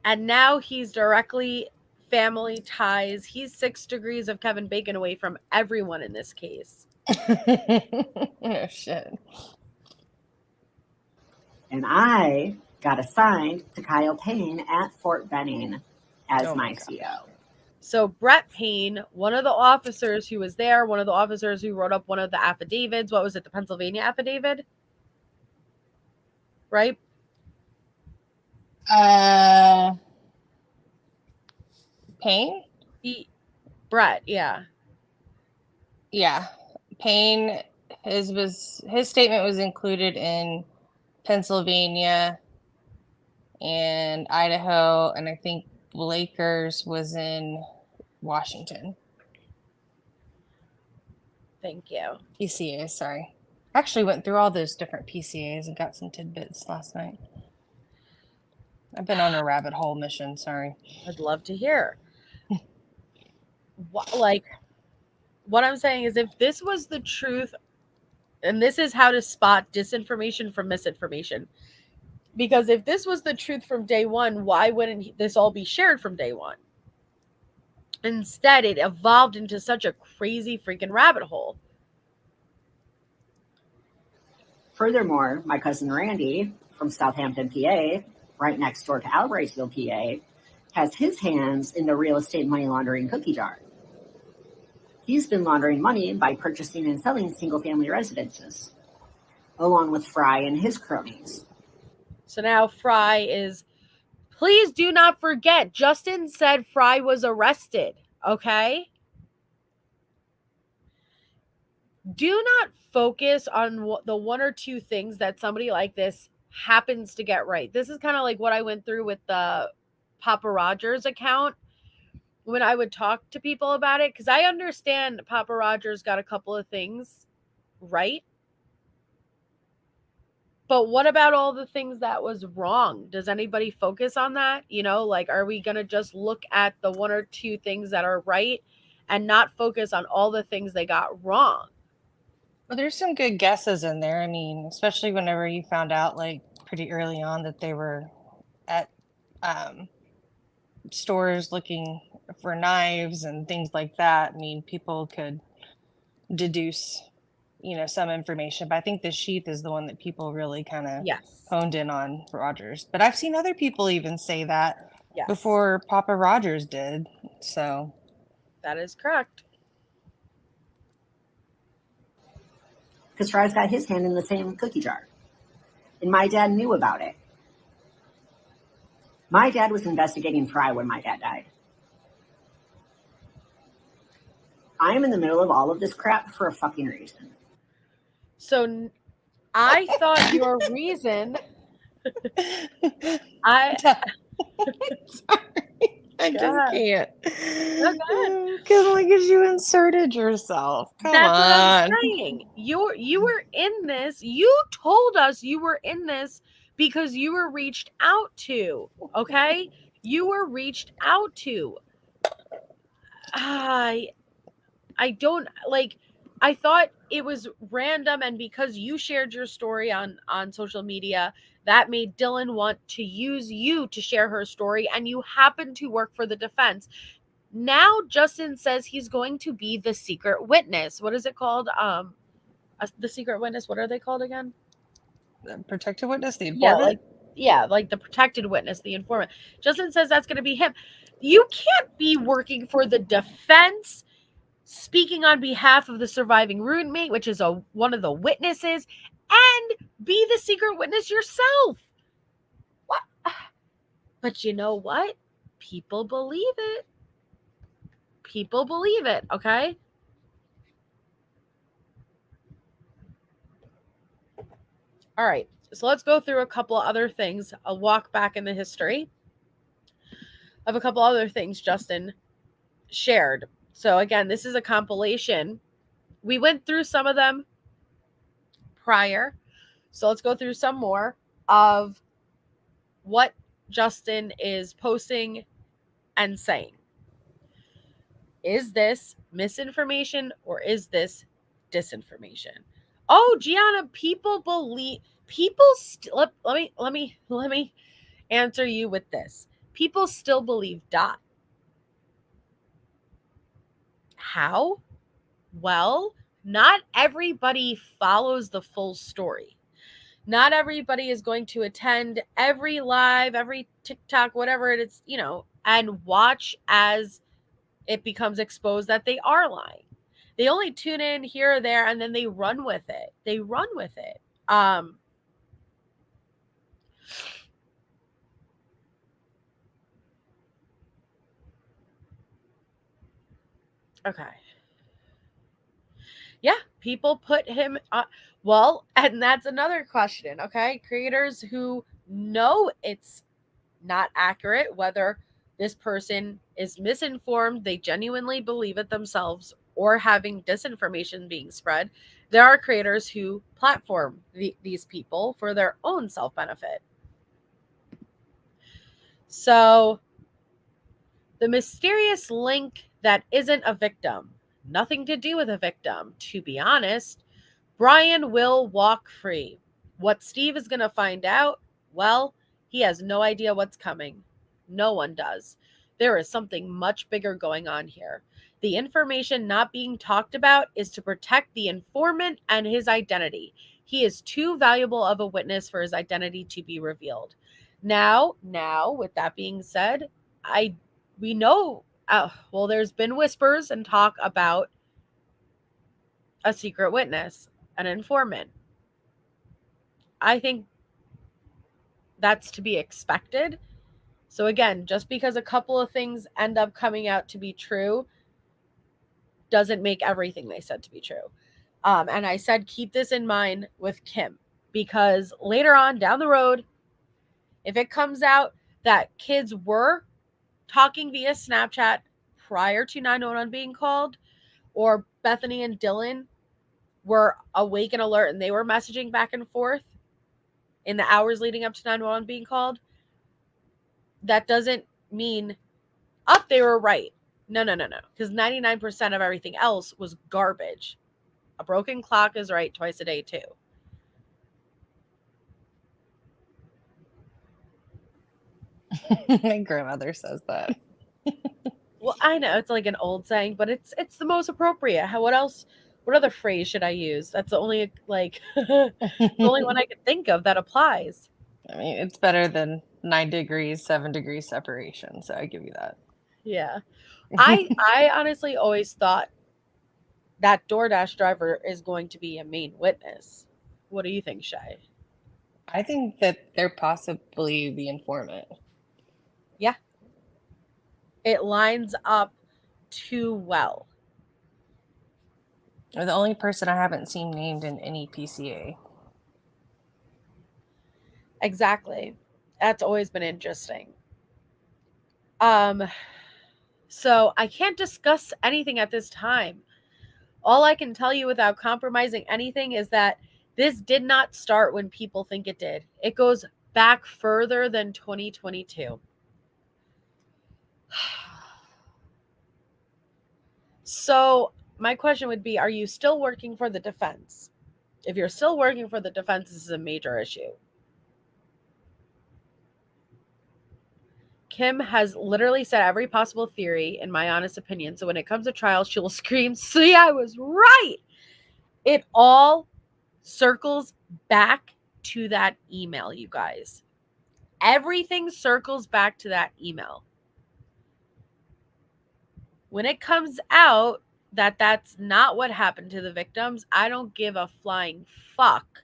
And now he's directly family ties. He's 6 degrees of Kevin Bacon away from everyone in this case. Oh, shit. And I got assigned to Kyle Payne at Fort Benning as my CO. So Brett Payne, one of the officers who was there, one of the officers who wrote up one of the affidavits. What was it? The Pennsylvania affidavit? Right? Payne? Brett, yeah. Yeah. Payne, his statement was included in Pennsylvania and Idaho, and I think Blaker's was in Washington. Thank you. PCA, sorry. Actually went through all those different PCAs and got some tidbits last night. I've been on a rabbit hole mission, sorry. I'd love to hear. What I'm saying is, if this was the truth, and this is how to spot disinformation from misinformation, because if this was the truth from day one, why wouldn't this all be shared from day one? Instead, it evolved into such a crazy freaking rabbit hole. Furthermore, my cousin Randy from Southampton, PA, right next door to Albrightsville, PA, has his hands in the real estate money laundering cookie jar. He's been laundering money by purchasing and selling single-family residences. along with Fry and his cronies. So now Fry is, please do not forget, Justin said Fry was arrested, okay? Do not focus on the one or two things that somebody like this happens to get right. This is kind of like what I went through with the Papa Rogers account when I would talk to people about it, because I understand Papa Rogers got a couple of things right. But what about all the things that was wrong? Does anybody focus on that? You know, like, are we going to just look at the one or two things that are right and not focus on all the things they got wrong? Well, there's some good guesses in there. I mean, especially whenever you found out, like, pretty early on that they were at stores looking for knives and things like that. I mean, people could deduce, some information. But I think the sheath is the one that people really kind of Yes. honed in on Rogers. But I've seen other people even say that Yes. before Papa Rogers did. So that is correct. Because Fry's got his hand in the same cookie jar. And my dad knew about it. My dad was investigating Fry when my dad died. I am in the middle of all of this crap for a fucking reason. So I thought your reason. Sorry, I just can't. No, go ahead. Because you inserted yourself. Come That's on. what I'm saying. You were in this. You told us you were in this because you were reached out to. Okay, you were reached out to. I don't like. I thought it was random, and because you shared your story on social media, that made Dylan want to use you to share her story, and you happen to work for the defense. Now Justin says he's going to be the secret witness. What is it called? The secret witness. What are they called again? The protected witness, the informant? Like the protected witness, the informant. Justin says that's going to be him. You can't be working for the defense, speaking on behalf of the surviving roommate, which is one of the witnesses, and be the secret witness yourself. What? But you know what? People believe it. People believe it, okay? All right, so let's go through a couple of other things. I'll walk back in the history of a couple other things Justin shared. So again, this is a compilation. We went through some of them prior, so let's go through some more of what Justin is posting and saying. Is this misinformation or is this disinformation? Oh, Gianna, people believe let me answer you with this. People still believe Dot. How? Well, not everybody follows the full story. Not everybody is going to attend every live, every TikTok, whatever it is, and watch as it becomes exposed that they are lying. They only tune in here or there and then they run with it. Okay. Yeah, people put him well, and that's another question, okay? Creators who know it's not accurate, whether this person is misinformed, they genuinely believe it themselves, or having disinformation being spread, there are creators who platform these people for their own self-benefit. So, the mysterious link that isn't a victim, nothing to do with a victim, to be honest. Brian will walk free. What Steve is going to find out, well, he has no idea what's coming. No one does. There is something much bigger going on here. The information not being talked about is to protect the informant and his identity. He is too valuable of a witness for his identity to be revealed. Now, with that being said, we know, well, there's been whispers and talk about a secret witness, an informant. I think that's to be expected. So again, just because a couple of things end up coming out to be true doesn't make everything they said to be true. And I said, keep this in mind with Kim, because later on down the road, if it comes out that kids were talking via Snapchat prior to 911 being called, or Bethany and Dylan were awake and alert and they were messaging back and forth in the hours leading up to 911 being called, that doesn't mean they were right. No. Because 99% of everything else was garbage. A broken clock is right twice a day too. My grandmother says that. Well, I know it's like an old saying, but it's the most appropriate. What other phrase should I use? That's the only the only one I could think of that applies. I mean, it's better than 9 degrees, 7 degrees separation. So I give you that. Yeah. I honestly always thought that DoorDash driver is going to be a main witness. What do you think, Shay? I think that they're possibly the informant. Yeah. It lines up too well. They're the only person I haven't seen named in any PCA. Exactly. That's always been interesting. So I can't discuss anything at this time. All I can tell you without compromising anything is that this did not start when people think it did. It goes back further than 2022. So my question would be, are you still working for the defense? If you're still working for the defense, this is a major issue. Kim has literally said every possible theory, in my honest opinion. So when it comes to trial, she will scream, "See, I was right." It all circles back to that email, you guys. Everything circles back to that email. When it comes out that that's not what happened to the victims, I don't give a flying fuck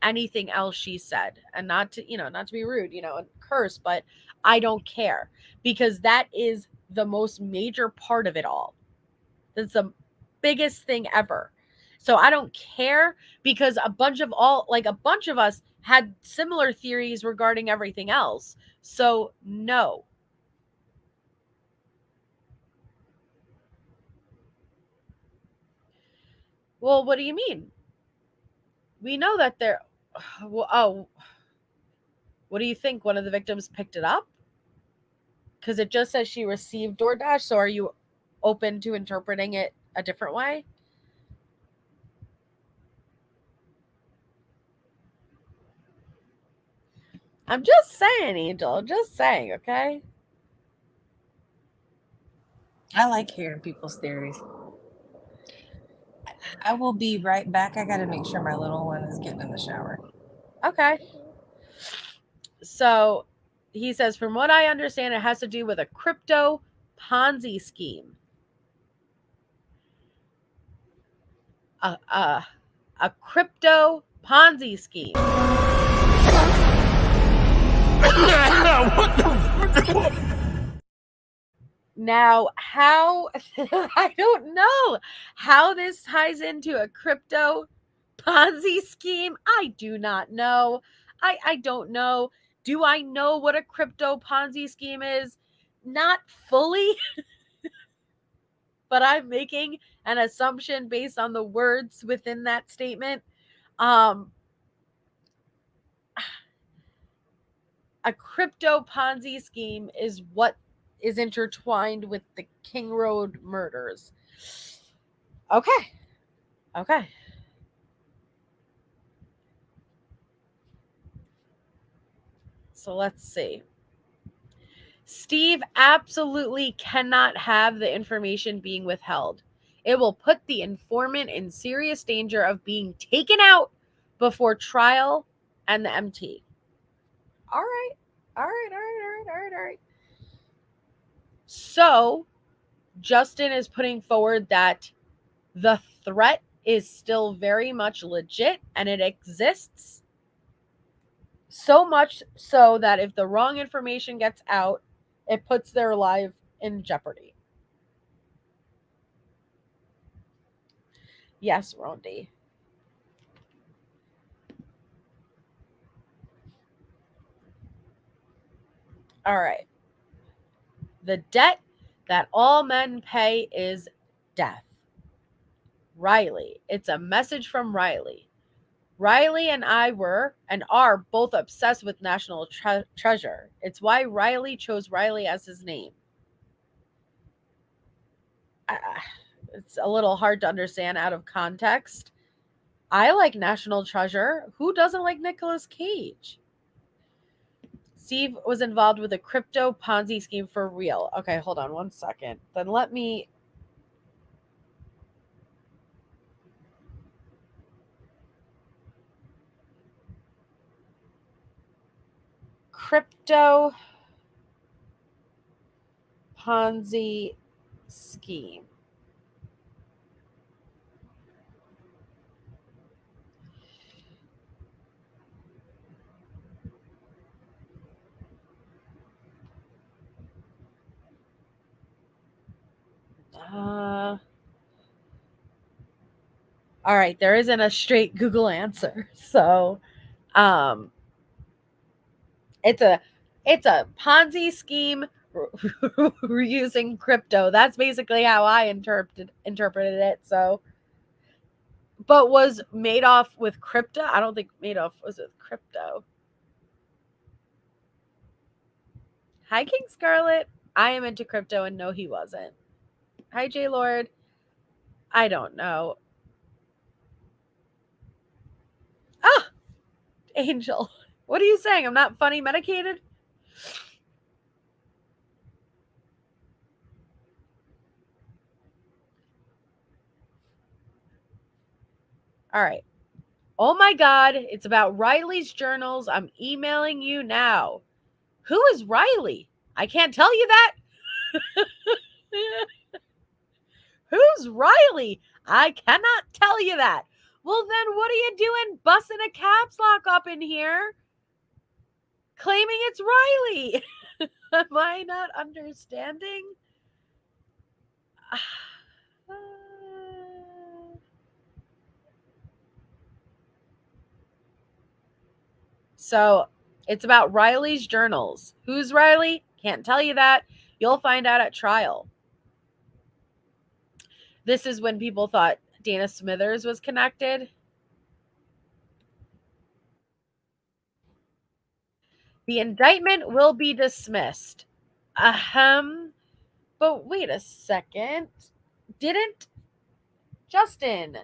anything else she said. And not to be rude, and curse, but I don't care, because that is the most major part of it all. That's the biggest thing ever. So I don't care, because a bunch of us had similar theories regarding everything else. So no. Well, what do you mean? We know that they're what do you think? One of the victims picked it up? Because it just says she received DoorDash. So are you open to interpreting it a different way? I'm just saying, Angel. I'm just saying, okay? I like hearing people's theories. I will be right back. I got to make sure my little one is getting in the shower. Okay. So he says, from what I understand, it has to do with a crypto Ponzi scheme. A crypto Ponzi scheme. Now, how I don't know how this ties into a crypto Ponzi scheme. I do not know. I don't know. Do I know what a crypto Ponzi scheme is? Not fully, but I'm making an assumption based on the words within that statement. A crypto Ponzi scheme is what is intertwined with the King Road murders. Okay. So let's see. Steve absolutely cannot have the information being withheld. It will put the informant in serious danger of being taken out before trial and the MT. All right. So Justin is putting forward that the threat is still very much legit and it exists. So much so that if the wrong information gets out, it puts their life in jeopardy. Yes, Rondi. All right. The debt that all men pay is death. Riley. It's a message from Riley. Riley and I were and are both obsessed with National Treasure. It's why Riley chose Riley as his name. It's a little hard to understand out of context. I like National Treasure. Who doesn't like Nicolas Cage? Steve was involved with a crypto Ponzi scheme for real. Okay, hold on one second. Then let me. Crypto Ponzi scheme. All right, there isn't a straight Google answer. So, it's a Ponzi scheme using crypto. That's basically how I interpreted it. So, but was Madoff with crypto? I don't think Madoff was with crypto. Hi, King Scarlet. I am into crypto, and no, he wasn't. Hi, J Lord. I don't know. Ah, Angel. What are you saying? I'm not funny medicated? All right. Oh my God, it's about Riley's journals. I'm emailing you now. Who is Riley? I can't tell you that. Who's Riley? I cannot tell you that. Well, then what are you doing busting a caps lock up in here? Claiming it's Riley. Am I not understanding? So it's about Riley's journals. Who's Riley? Can't tell you that. You'll find out at trial. This is when people thought Dana Smithers was connected. The indictment will be dismissed. But wait a second. Justin,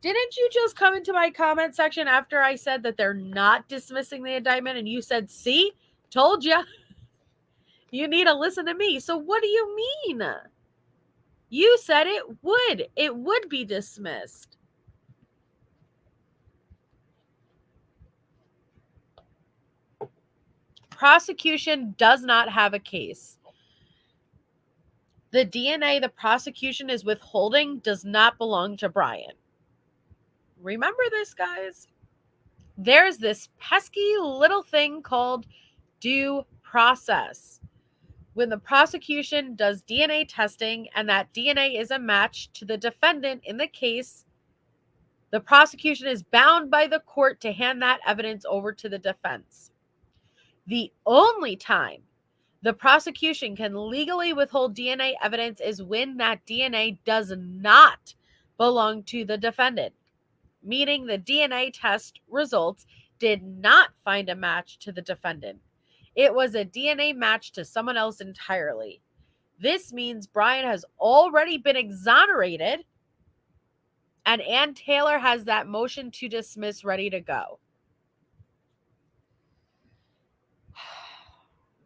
didn't you just come into my comment section after I said that they're not dismissing the indictment and you said, see, told you. You need to listen to me. So what do you mean? You said it would be dismissed. Prosecution does not have a case. The DNA the prosecution is withholding does not belong to Brian. Remember this, guys. There's this pesky little thing called due process. When the prosecution does DNA testing and that DNA is a match to the defendant in the case, the prosecution is bound by the court to hand that evidence over to the defense. The only time the prosecution can legally withhold DNA evidence is when that DNA does not belong to the defendant, meaning the DNA test results did not find a match to the defendant. It was a DNA match to someone else entirely. This means Brian has already been exonerated, and Ann Taylor has that motion to dismiss ready to go.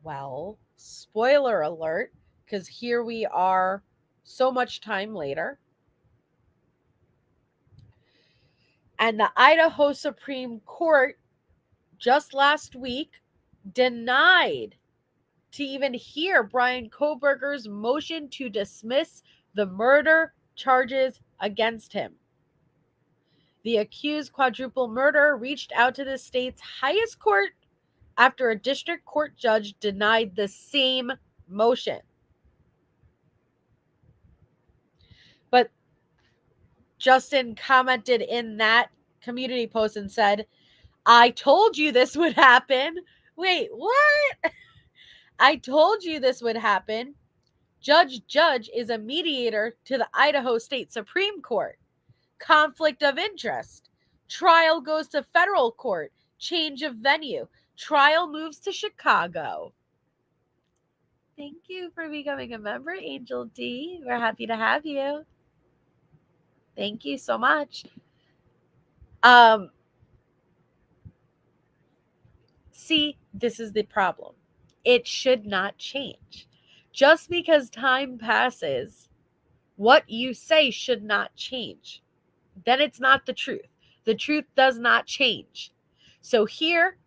Well, spoiler alert, because here we are so much time later. And the Idaho Supreme Court just last week denied to even hear Brian Kohberger's motion to dismiss the murder charges against him. The accused quadruple murderer reached out to the state's highest court after a district court judge denied the same motion. But Justin commented in that community post and said, I told you this would happen. Wait, what? I told you this would happen. Judge is a mediator to the Idaho State Supreme Court. Conflict of interest. Trial goes to federal court. Change of venue. Trial moves to Chicago. Thank you for becoming a member, Angel D. We're happy to have you. Thank you so much. See, this is the problem. It should not change. Just because time passes, what you say should not change. Then it's not the truth. The truth does not change. So here,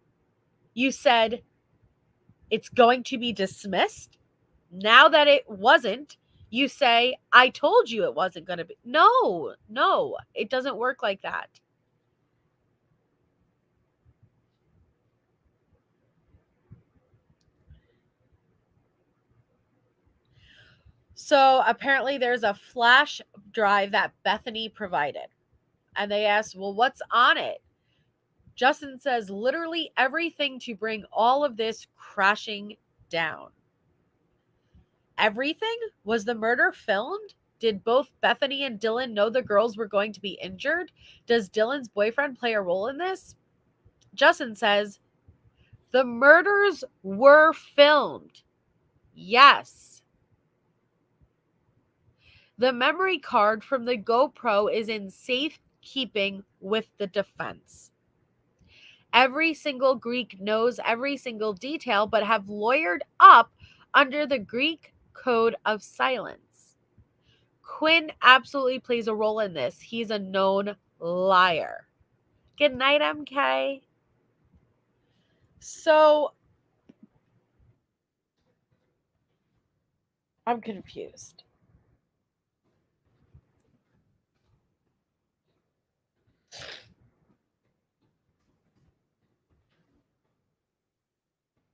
you said it's going to be dismissed. Now that it wasn't, you say, I told you it wasn't going to be. No, it doesn't work like that. So apparently there's a flash drive that Bethany provided. And they asked, well, what's on it? Justin says, literally everything to bring all of this crashing down. Everything? Was the murder filmed? Did both Bethany and Dylan know the girls were going to be injured? Does Dylan's boyfriend play a role in this? Justin says, the murders were filmed. Yes. The memory card from the GoPro is in safekeeping with the defense. Every single Greek knows every single detail, but have lawyered up under the Greek code of silence. Quinn absolutely plays a role in this. He's a known liar. Good night, MK. So, I'm confused.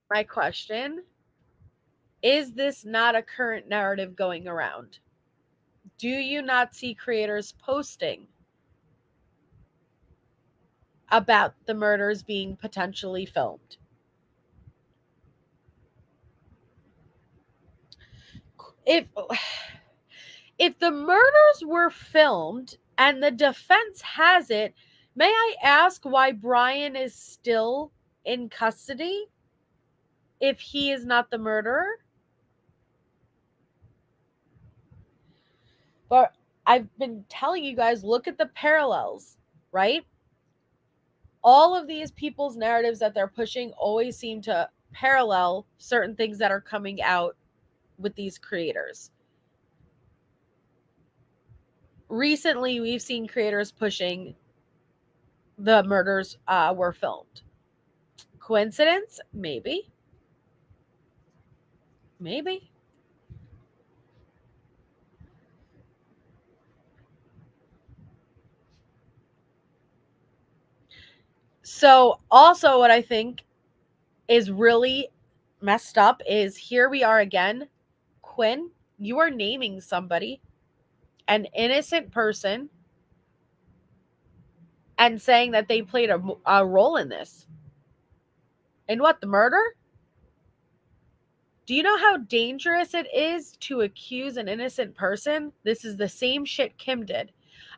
My question, is this not a current narrative going around? Do you not see creators posting about the murders being potentially filmed? If the murders were filmed and the defense has it, may I ask why Brian is still in custody if he is not the murderer? But I've been telling you guys, look at the parallels, right? All of these people's narratives that they're pushing always seem to parallel certain things that are coming out with these creators. Recently, we've seen creators pushing the murders were filmed. Coincidence? Maybe. Maybe. So also what I think is really messed up is here we are again. Quinn, you are naming somebody, an innocent person, and saying that they played a role in this. In what, the murder? Do you know how dangerous it is to accuse an innocent person? This is the same shit Kim did.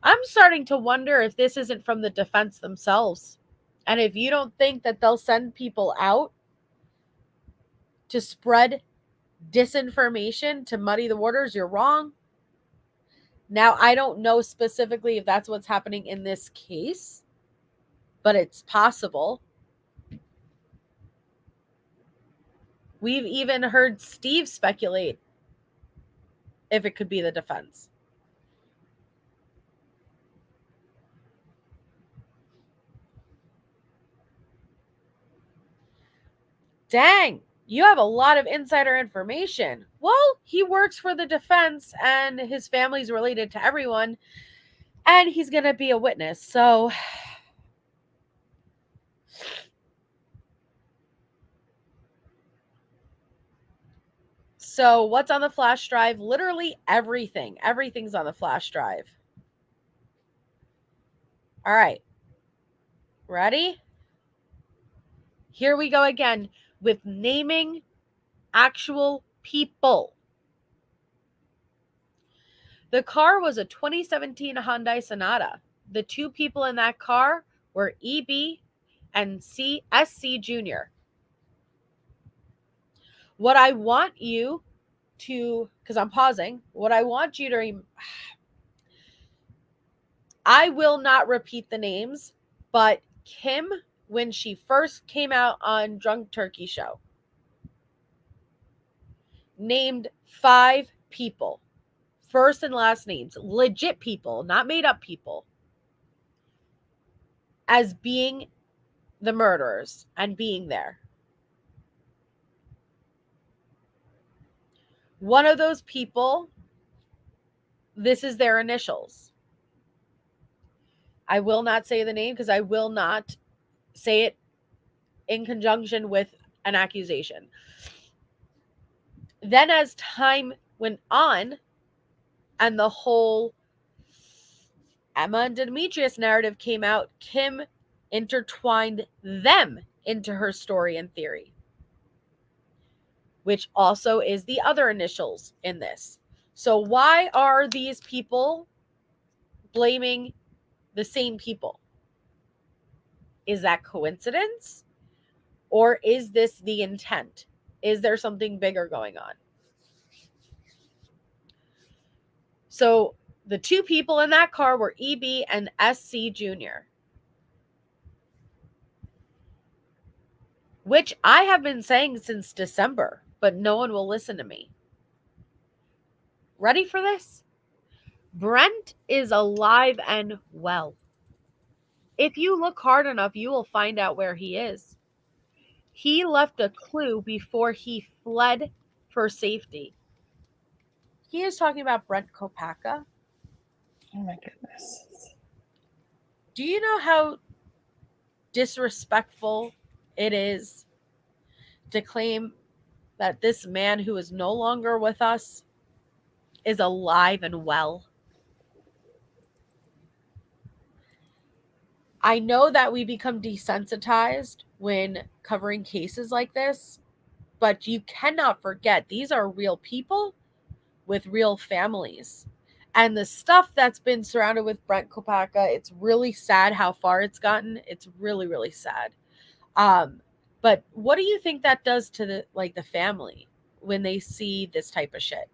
I'm starting to wonder if this isn't from the defense themselves. And if you don't think that they'll send people out to spread disinformation to muddy the waters, you're wrong. Now, I don't know specifically if that's what's happening in this case, but it's possible. We've even heard Steve speculate if it could be the defense. Dang, you have a lot of insider information. Well, he works for the defense and his family's related to everyone, and he's going to be a witness. So So what's on the flash drive? Literally everything. Everything's on the flash drive. All right. Ready? Here we go again with naming actual people. The car was a 2017 Hyundai Sonata. The two people in that car were EB and SC Jr. What I want you to, because I'm pausing, what I want you to, I will not repeat the names, but Kim, when she first came out on Drunk Turkey Show, named 5 people, first and last names, legit people, not made up people, as being the murderers and being there. One of those people, this is their initials. I will not say the name because I will not say it in conjunction with an accusation. Then as time went on and the whole Emma and Demetrius narrative came out, Kim intertwined them into her story and theory, which also is the other initials in this. So why are these people blaming the same people? Is that coincidence? Or is this the intent? Is there something bigger going on? So the two people in that car were EB and SC Jr., which I have been saying since December, but no one will listen to me. Ready for this? Brent is alive and well. If you look hard enough, you will find out where he is. He left a clue before he fled for safety. He is talking about Brent Kopaka. Oh my goodness. Do you know how disrespectful it is to claim that this man who is no longer with us is alive and well? I know that we become desensitized when covering cases like this, but you cannot forget these are real people with real families. And the stuff that's been surrounded with Brent Kopaka, it's really sad how far it's gotten. It's really, really sad. But what do you think that does to the family when they see this type of shit?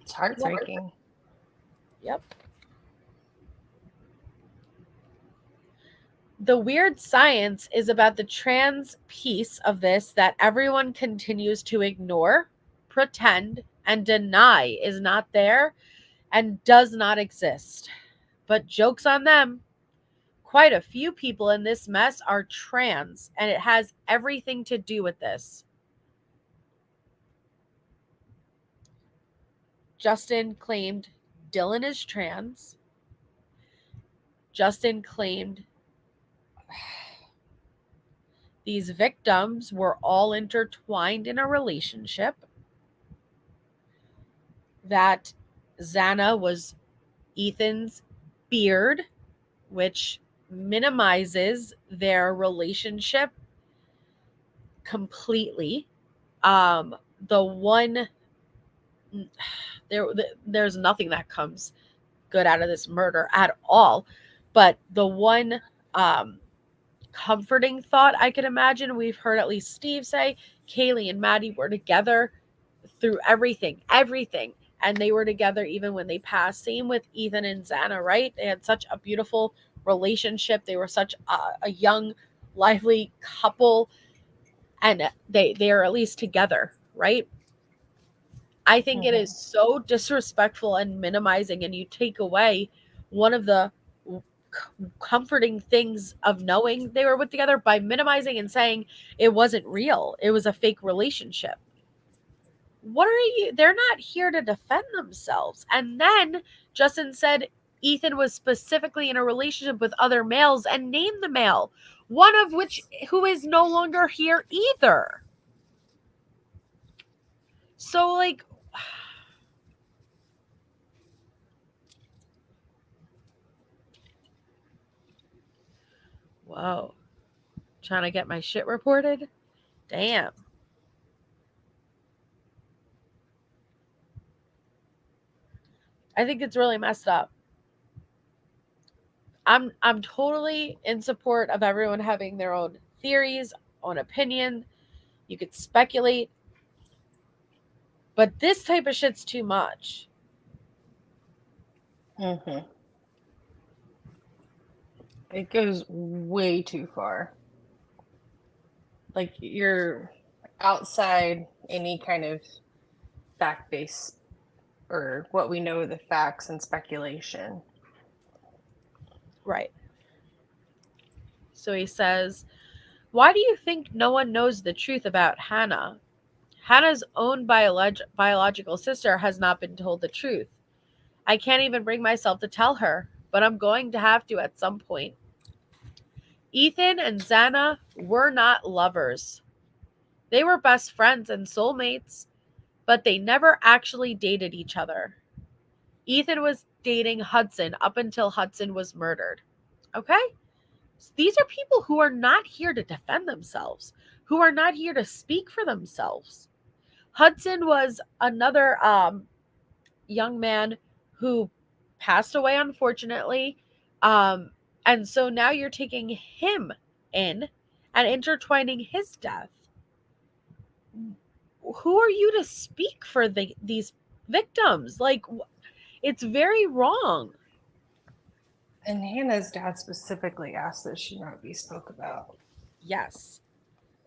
It's heartbreaking. Yep. The weird science is about the trans piece of this that everyone continues to ignore, pretend, and deny is not there and does not exist. But joke's on them. Quite a few people in this mess are trans, and it has everything to do with this. Justin claimed Dylan is trans. Justin claimed these victims were all intertwined in a relationship. That Xana was Ethan's beard, which minimizes their relationship completely. There's nothing that comes good out of this murder at all. But the one comforting thought I could imagine, we've heard at least Steve say, Kaylee and Maddie were together through everything, and they were together even when they passed. Same with Ethan and Xana, right? They had such a beautiful relationship. They were such a young, lively couple, and they are at least together, right? I think it is so disrespectful and minimizing, and you take away one of the comforting things of knowing they were together by minimizing and saying it wasn't real. It was a fake relationship. What are you? They're not here to defend themselves. And then Justin said Ethan was specifically in a relationship with other males and named the male, one of which who is no longer here either. So, like, whoa. Trying to get my shit reported? Damn. I think it's really messed up. I'm totally in support of everyone having their own theories, own opinion. You could speculate. But this type of shit's too much. Mm-hmm. It goes way too far. Like, you're outside any kind of fact base or what we know the facts and speculation. Right. So he says, why do you think no one knows the truth about Hannah? Hannah's own biological sister has not been told the truth. I can't even bring myself to tell her, but I'm going to have to at some point. Ethan and Xana were not lovers. They were best friends and soulmates, but they never actually dated each other. Ethan was dating Hudson up until Hudson was murdered. Okay? These are people who are not here to defend themselves, who are not here to speak for themselves. Hudson was another young man who passed away, unfortunately. And so now you're taking him in and intertwining his death. Who are you to speak for these victims? Like, it's very wrong. And Hannah's dad specifically asked that she not be spoke about. Yes.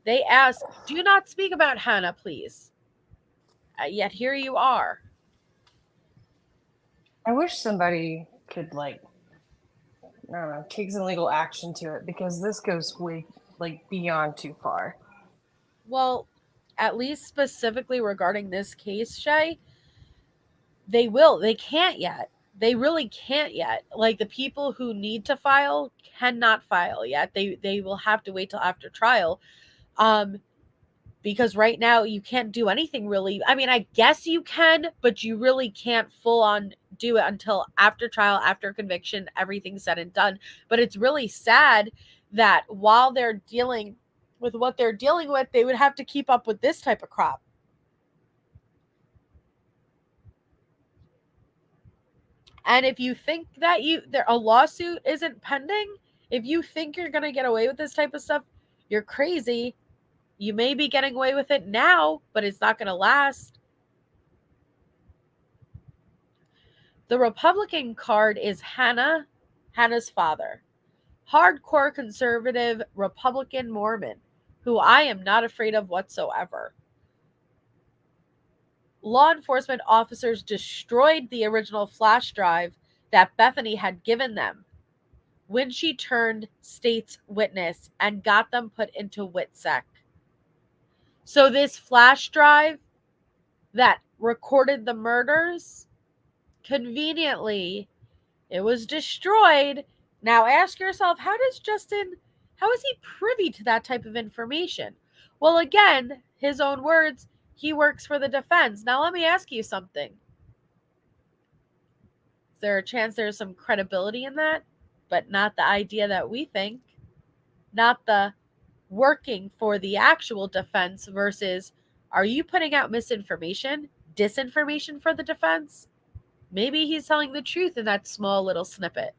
They asked, do not speak about Hannah, please. Yet here you are. I wish somebody could, like, I don't know, take some legal action to it, because this goes way, like, beyond too far. Well, at least specifically regarding this case, Shay, they will. They can't yet. They really can't yet. Like, the people who need to file cannot file yet. They will have to wait till after trial. Because right now you can't do anything really. I mean, I guess you can, but you really can't full on do it until after trial, after conviction, everything's said and done. But it's really sad that while they're dealing with what they're dealing with, they would have to keep up with this type of crap. And if you think that a lawsuit isn't pending, if you think you're going to get away with this type of stuff, you're crazy. You may be getting away with it now, but it's not going to last. The Republican card is Hannah's father. Hardcore conservative Republican Mormon, who I am not afraid of whatsoever. Law enforcement officers destroyed the original flash drive that Bethany had given them when she turned state's witness and got them put into WITSEC. So this flash drive that recorded the murders, conveniently, it was destroyed. Now ask yourself, how is he privy to that type of information? Well, again, his own words, he works for the defense. Now let me ask you something. Is there a chance there's some credibility in that? But not the idea that we think. Not the working for the actual defense versus, are you putting out misinformation, disinformation for the defense? Maybe he's telling the truth in that small little snippet.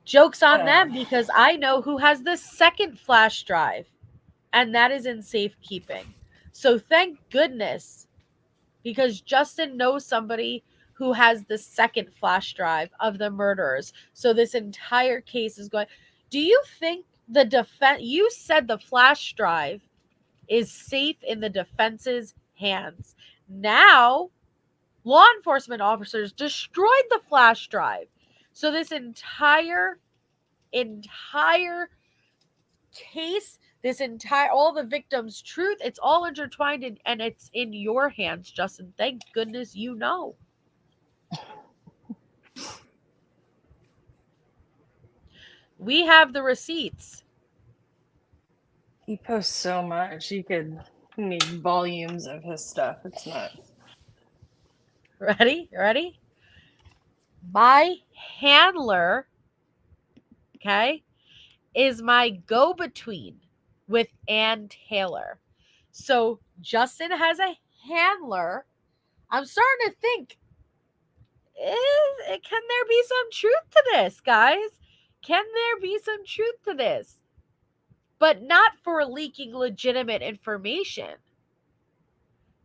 Joke's on them, because I know who has the second flash drive, and that is in safekeeping. So thank goodness, because Justin knows somebody who has the second flash drive of the murderers. So this entire case is going. Do you think the defense? You said the flash drive is safe in the defense's hands. Now, law enforcement officers destroyed the flash drive. So this entire case all the victims' truth, it's all intertwined and it's in your hands, Justin. Thank goodness you know. We have the receipts. He posts so much. You could make volumes of his stuff. It's nuts. Ready? Ready? My handler, okay, is my go-between with Ann Taylor. So Justin has a handler. I'm starting to think, can there be some truth to this, guys? Can there be some truth to this? But not for leaking legitimate information.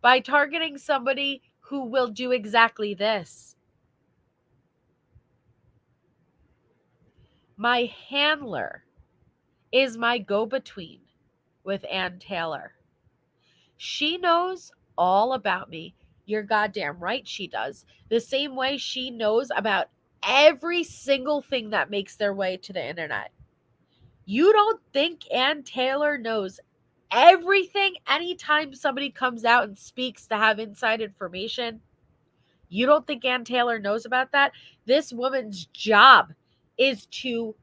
By targeting somebody who will do exactly this. My handler is my go-between with Ann Taylor. She knows all about me. You're goddamn right she does. The same way she knows about every single thing that makes their way to the internet. You don't think Ann Taylor knows everything anytime somebody comes out and speaks to have inside information? You don't think Ann Taylor knows about that? This woman's job is to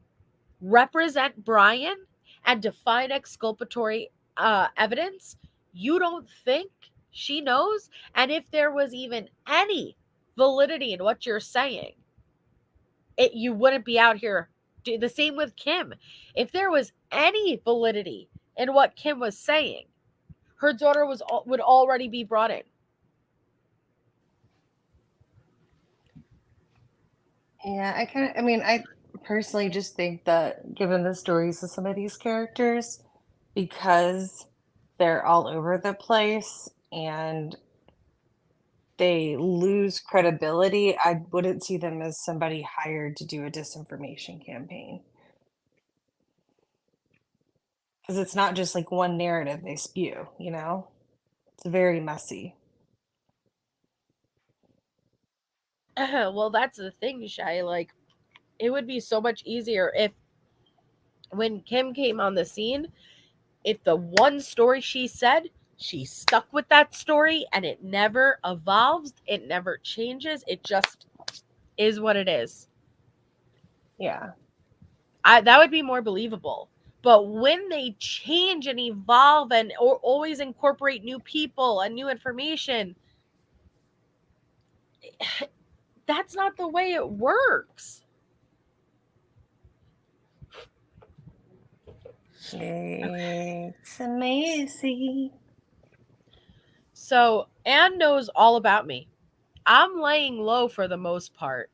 represent Brian and to find exculpatory evidence. You don't think she knows? And if there was even any validity in what you're saying, you wouldn't be out here. The same with Kim. If there was any validity in what Kim was saying, her daughter would already be brought in. Yeah, I personally just think that given the stories of some of these characters, because they're all over the place and they lose credibility, I wouldn't see them as somebody hired to do a disinformation campaign. Because it's not just like one narrative they spew, you know? It's very messy. Well, that's the thing, Shay. Like, it would be so much easier if, when Kim came on the scene, if the one story she said, she stuck with that story and it never evolves, it never changes, it just is what it is. Yeah. That would be more believable. But when they change and evolve and or always incorporate new people and new information, that's not the way it works. It's amazing. So Anne knows all about me. I'm laying low for the most part.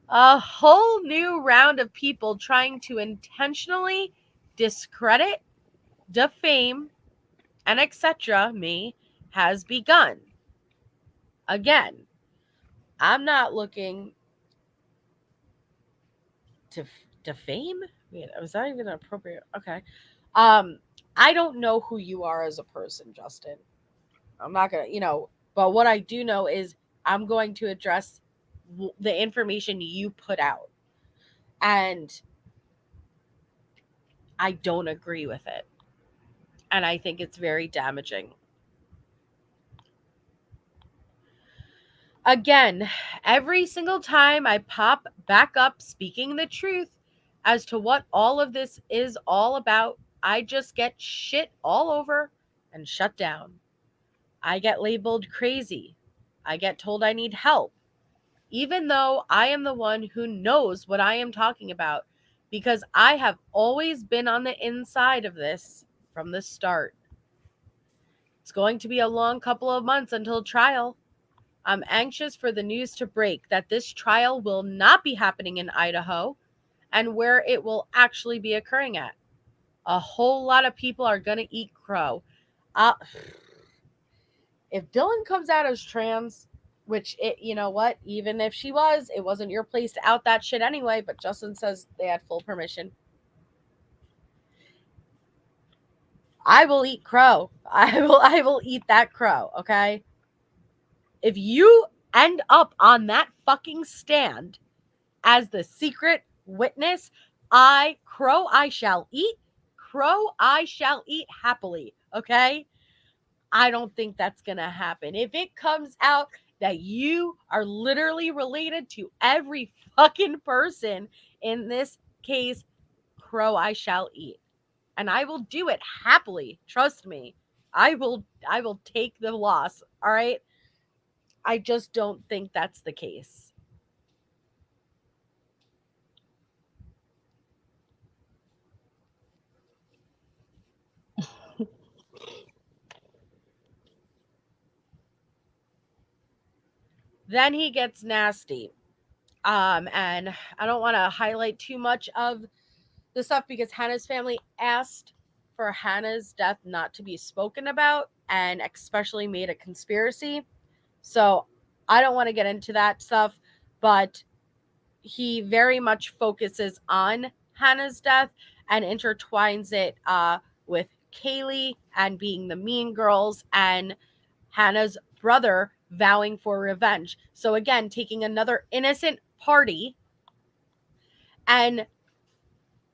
A whole new round of people trying to intentionally discredit, defame, and etc. me has begun. Again, I'm not looking to defame. Was that even appropriate? Okay. I don't know who you are as a person, Justin. I'm not gonna, but what I do know is I'm going to address the information you put out, and I don't agree with it, and I think it's very damaging. Again, every single time I pop back up speaking the truth as to what all of this is all about, I just get shit all over and shut down. I get labeled crazy. I get told I need help, even though I am the one who knows what I am talking about, because I have always been on the inside of this from the start. It's going to be a long couple of months until trial. I'm anxious for the news to break that this trial will not be happening in Idaho and where it will actually be occurring at. A whole lot of people are going to eat crow. If Dylan comes out as trans, which you know what, even if she was, it wasn't your place to out that shit anyway, but Justin says they had full permission. I will eat crow. I will eat that crow, okay? If you end up on that fucking stand as the secret witness. Crow I shall eat. Crow I shall eat happily. Okay? I don't think that's going to happen. If it comes out that you are literally related to every fucking person in this case, crow I shall eat. And I will do it happily. Trust me. I will take the loss. All right? I just don't think that's the case. Then he gets nasty. And I don't want to highlight too much of the stuff because Hannah's family asked for Hannah's death not to be spoken about and especially made a conspiracy. So I don't want to get into that stuff, but he very much focuses on Hannah's death and intertwines it with Kaylee and being the mean girls and Hannah's brother vowing for revenge. So again, taking another innocent party and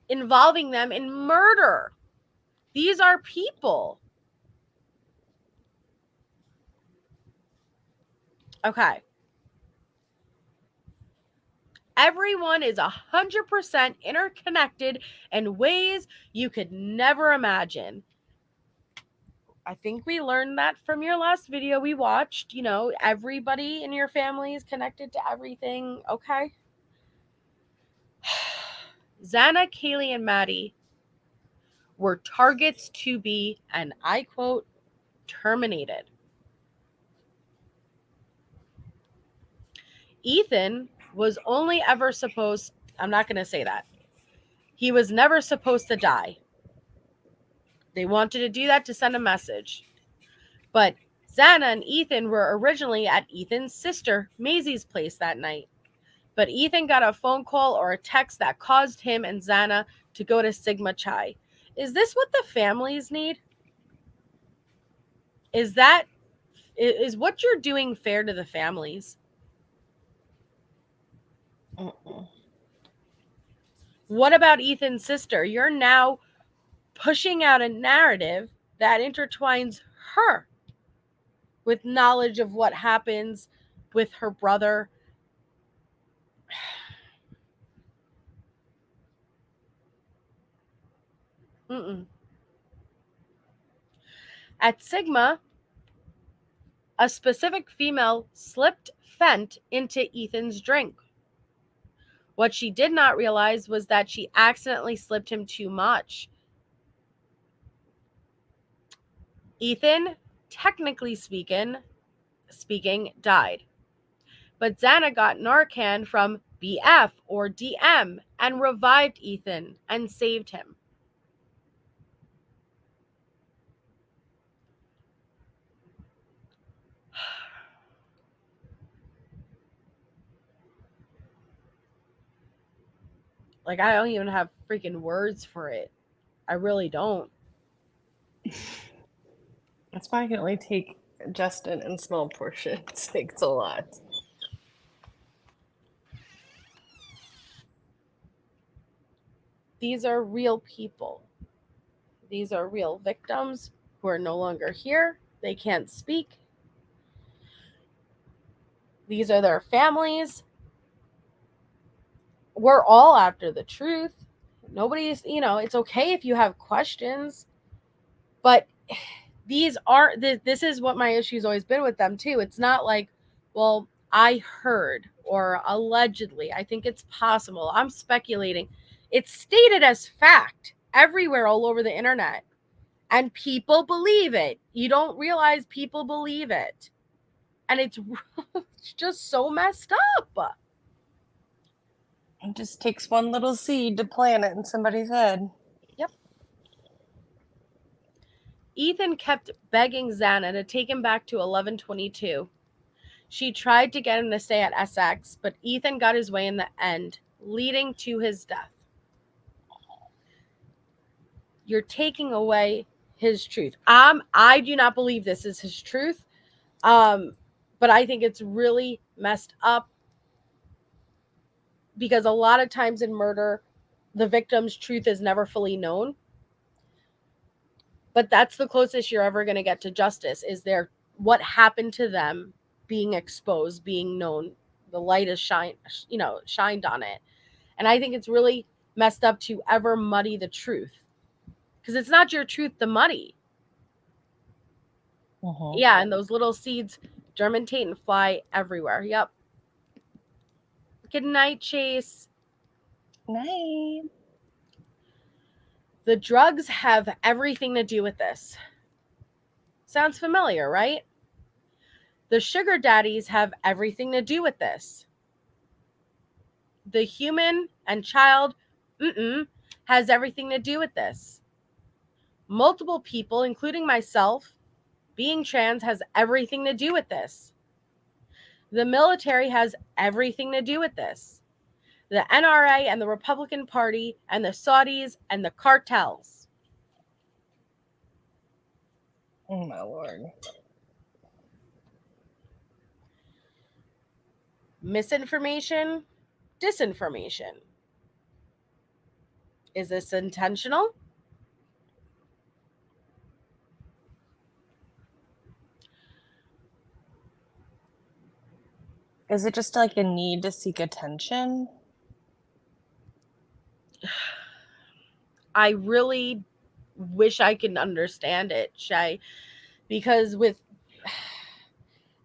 involving them in murder. These are people. Okay. Everyone is 100% interconnected in ways you could never imagine. I think we learned that from your last video we watched. You know, everybody in your family is connected to everything. Okay. Xana, Kaylee, and Maddie were targets to be, and I quote, terminated. Ethan was only ever supposed, I'm not going to say that. He was never supposed to die. They wanted to do that to send a message. But Xana and Ethan were originally at Ethan's sister, Maisie's place that night. But Ethan got a phone call or a text that caused him and Xana to go to Sigma Chi. Is this what the families need? Is what you're doing fair to the families? What about Ethan's sister? You're now pushing out a narrative that intertwines her with knowledge of what happens with her brother. Mm-mm. At Sigma, a specific female slipped Fent into Ethan's drink. What she did not realize was that she accidentally slipped him too much. Ethan, technically speaking, died. But Xana got Narcan from BF or DM and revived Ethan and saved him. Like, I don't even have freaking words for it. I really don't. That's why I can only take Justin in small portions. It's a lot. These are real people. These are real victims who are no longer here. They can't speak. These are their families. We're all after the truth. Nobody's, it's okay if you have questions, but this is what my issue's always been with them too. It's not like, well, I heard or allegedly, I think it's possible, I'm speculating. It's stated as fact everywhere all over the internet. And people believe it. You don't realize people believe it. And it's just so messed up. It just takes one little seed to plant it in somebody's head. Yep. Ethan kept begging Xana to take him back to 1122. She tried to get him to stay at SX, but Ethan got his way in the end, leading to his death. You're taking away his truth. I do not believe this is his truth. But I think it's really messed up because a lot of times in murder, the victim's truth is never fully known. But that's the closest you're ever going to get to justice, is what happened to them being exposed, being known. The light is shined on it. And I think it's really messed up to ever muddy the truth, because it's not your truth to muddy. Yeah, and those little seeds germinate and fly everywhere. Yep. Good night, Chase. Night. The drugs have everything to do with this. Sounds familiar, right? The sugar daddies have everything to do with this. The human and child has everything to do with this. Multiple people, including myself, being trans has everything to do with this. The military has everything to do with this. The NRA and the Republican Party and the Saudis and the cartels. Oh, my Lord. Misinformation, disinformation. Is this intentional? Is it just like a need to seek attention? I really wish I could understand it, Shay, because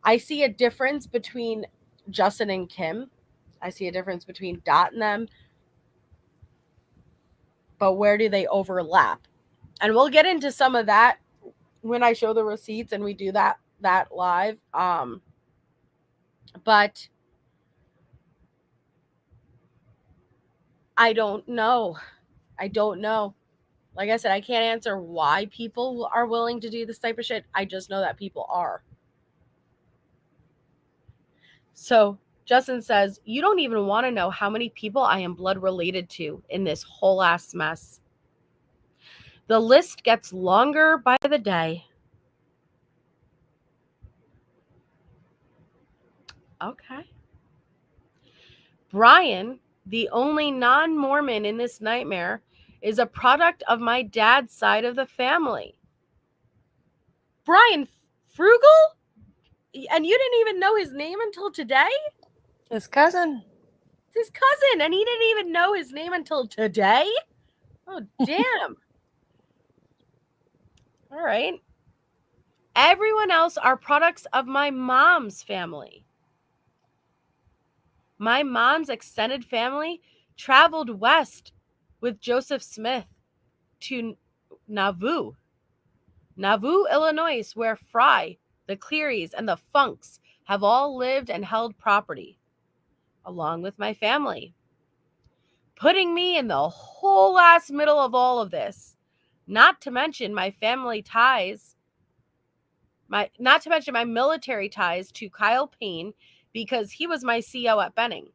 I see a difference between Justin and Kim. I see a difference between Dot and them. But where do they overlap? And we'll get into some of that when I show the receipts and we do that live. But I don't know. Like I said, I can't answer why people are willing to do this type of shit. I just know that people are. So Justin says, you don't even want to know how many people I am blood related to in this whole ass mess. The list gets longer by the day. Okay. Brian, the only non-Mormon in this nightmare, is a product of my dad's side of the family. Brian Frugal? And you didn't even know his name until today? His cousin. It's his cousin, and he didn't even know his name until today? Oh, damn. All right. Everyone else are products of my mom's family. My mom's extended family traveled west with Joseph Smith to Nauvoo, Illinois, where Fry, the Clearys, and the Funks have all lived and held property, along with my family, putting me in the whole ass middle of all of this. Not to mention my family ties, not to mention my military ties to Kyle Payne, because he was my CO at Benning.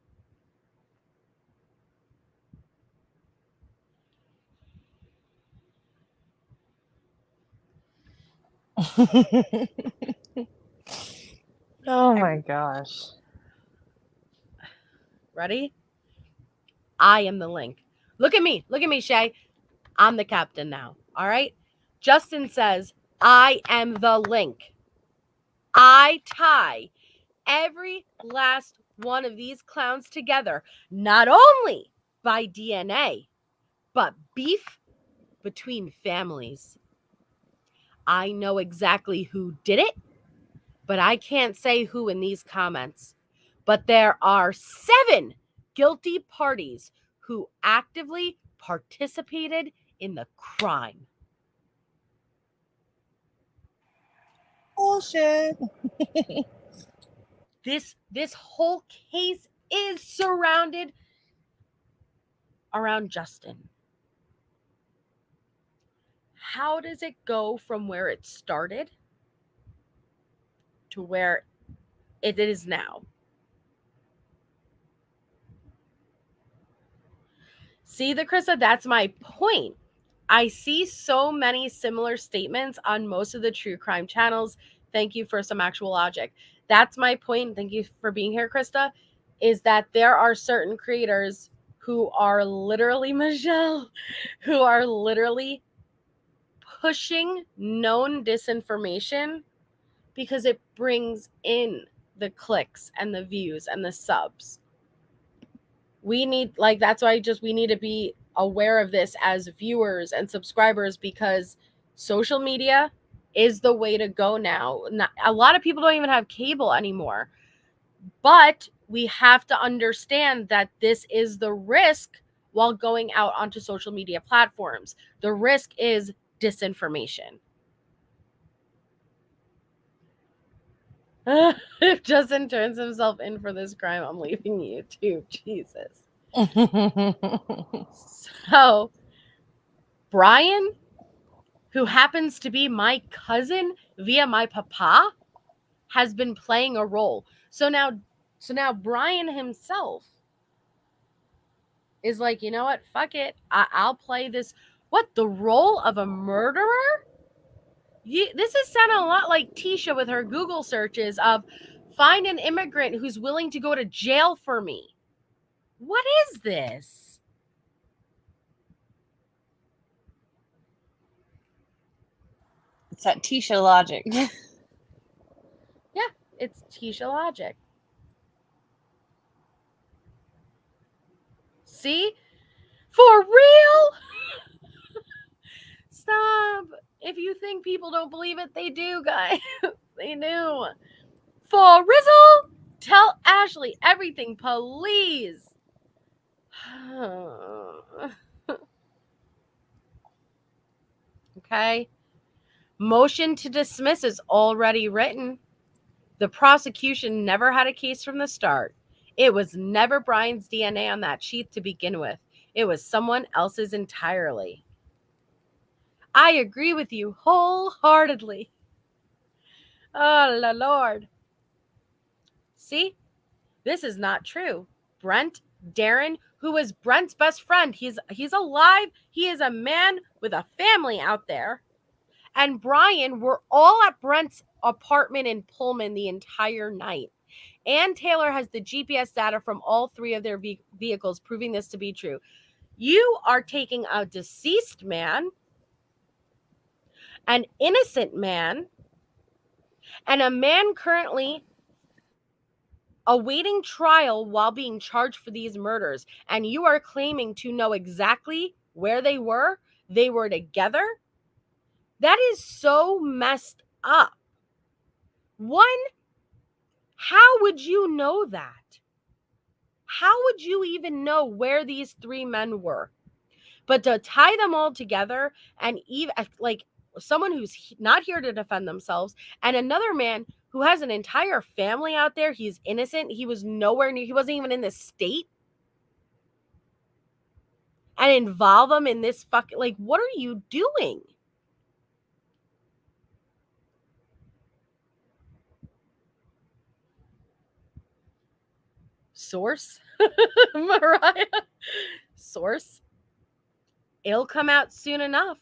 Oh my gosh. Ready? I am the link. Look at me, Shay. I'm the captain now. All right. Justin says, I am the link. I tie every last one of these clowns together, not only by DNA, but beef between families. I know exactly who did it, but I can't say who in these comments. But there are 7 guilty parties who actively participated in the crime. Bullshit. This whole case is surrounded around Justin. How does it go from where it started to where it is now? See, Krista, that's my point. I see so many similar statements on most of the true crime channels. Thank you for some actual logic. That's my point. Thank you for being here, Krista. is that there are certain creators who are literally, Michelle, who are literally pushing known disinformation because it brings in the clicks and the views and the subs. We need, like, that's why we need to be aware of this as viewers and subscribers, because social media is the way to go now. A lot of people don't even have cable anymore, but we have to understand that this is the risk while going out onto social media platforms. The risk is disinformation. If Justin turns himself in for this crime, I'm leaving YouTube. Jesus. So, Brian, who happens to be my cousin via my papa, has been playing a role. So now Brian himself is like, you know what? Fuck it. I'll play this. What, the role of a murderer? This is sounding a lot like Tisha with her Google searches of find an immigrant who's willing to go to jail for me. What is this? It's that Tisha logic. Yeah, it's Tisha logic. See? For real? Stop. If you think people don't believe it, they do, guys. They do. For Rizzle, tell Ashley everything, please. Okay. Motion to dismiss is already written. The prosecution never had a case from the start. It was never Brian's DNA on that sheath to begin with. It was someone else's entirely. I agree with you wholeheartedly. Oh, la Lord. See? This is not true. Brent, Darren, who is Brent's best friend, he's alive. He is a man with a family out there. And Brian were all at Brent's apartment in Pullman the entire night. Ann Taylor has the GPS data from all three of their vehicles proving this to be true. You are taking a deceased man, an innocent man, and a man currently awaiting trial while being charged for these murders, and you are claiming to know exactly where they were together. That is so messed up. One, how would you know that? How would you even know where these three men were? But to tie them all together, and even like someone who's not here to defend themselves, and another man who has an entire family out there, he's innocent, he was nowhere near, he wasn't even in the state, and involve them in this fucking, like, what are you doing? Source? Mariah? Source? It'll come out soon enough.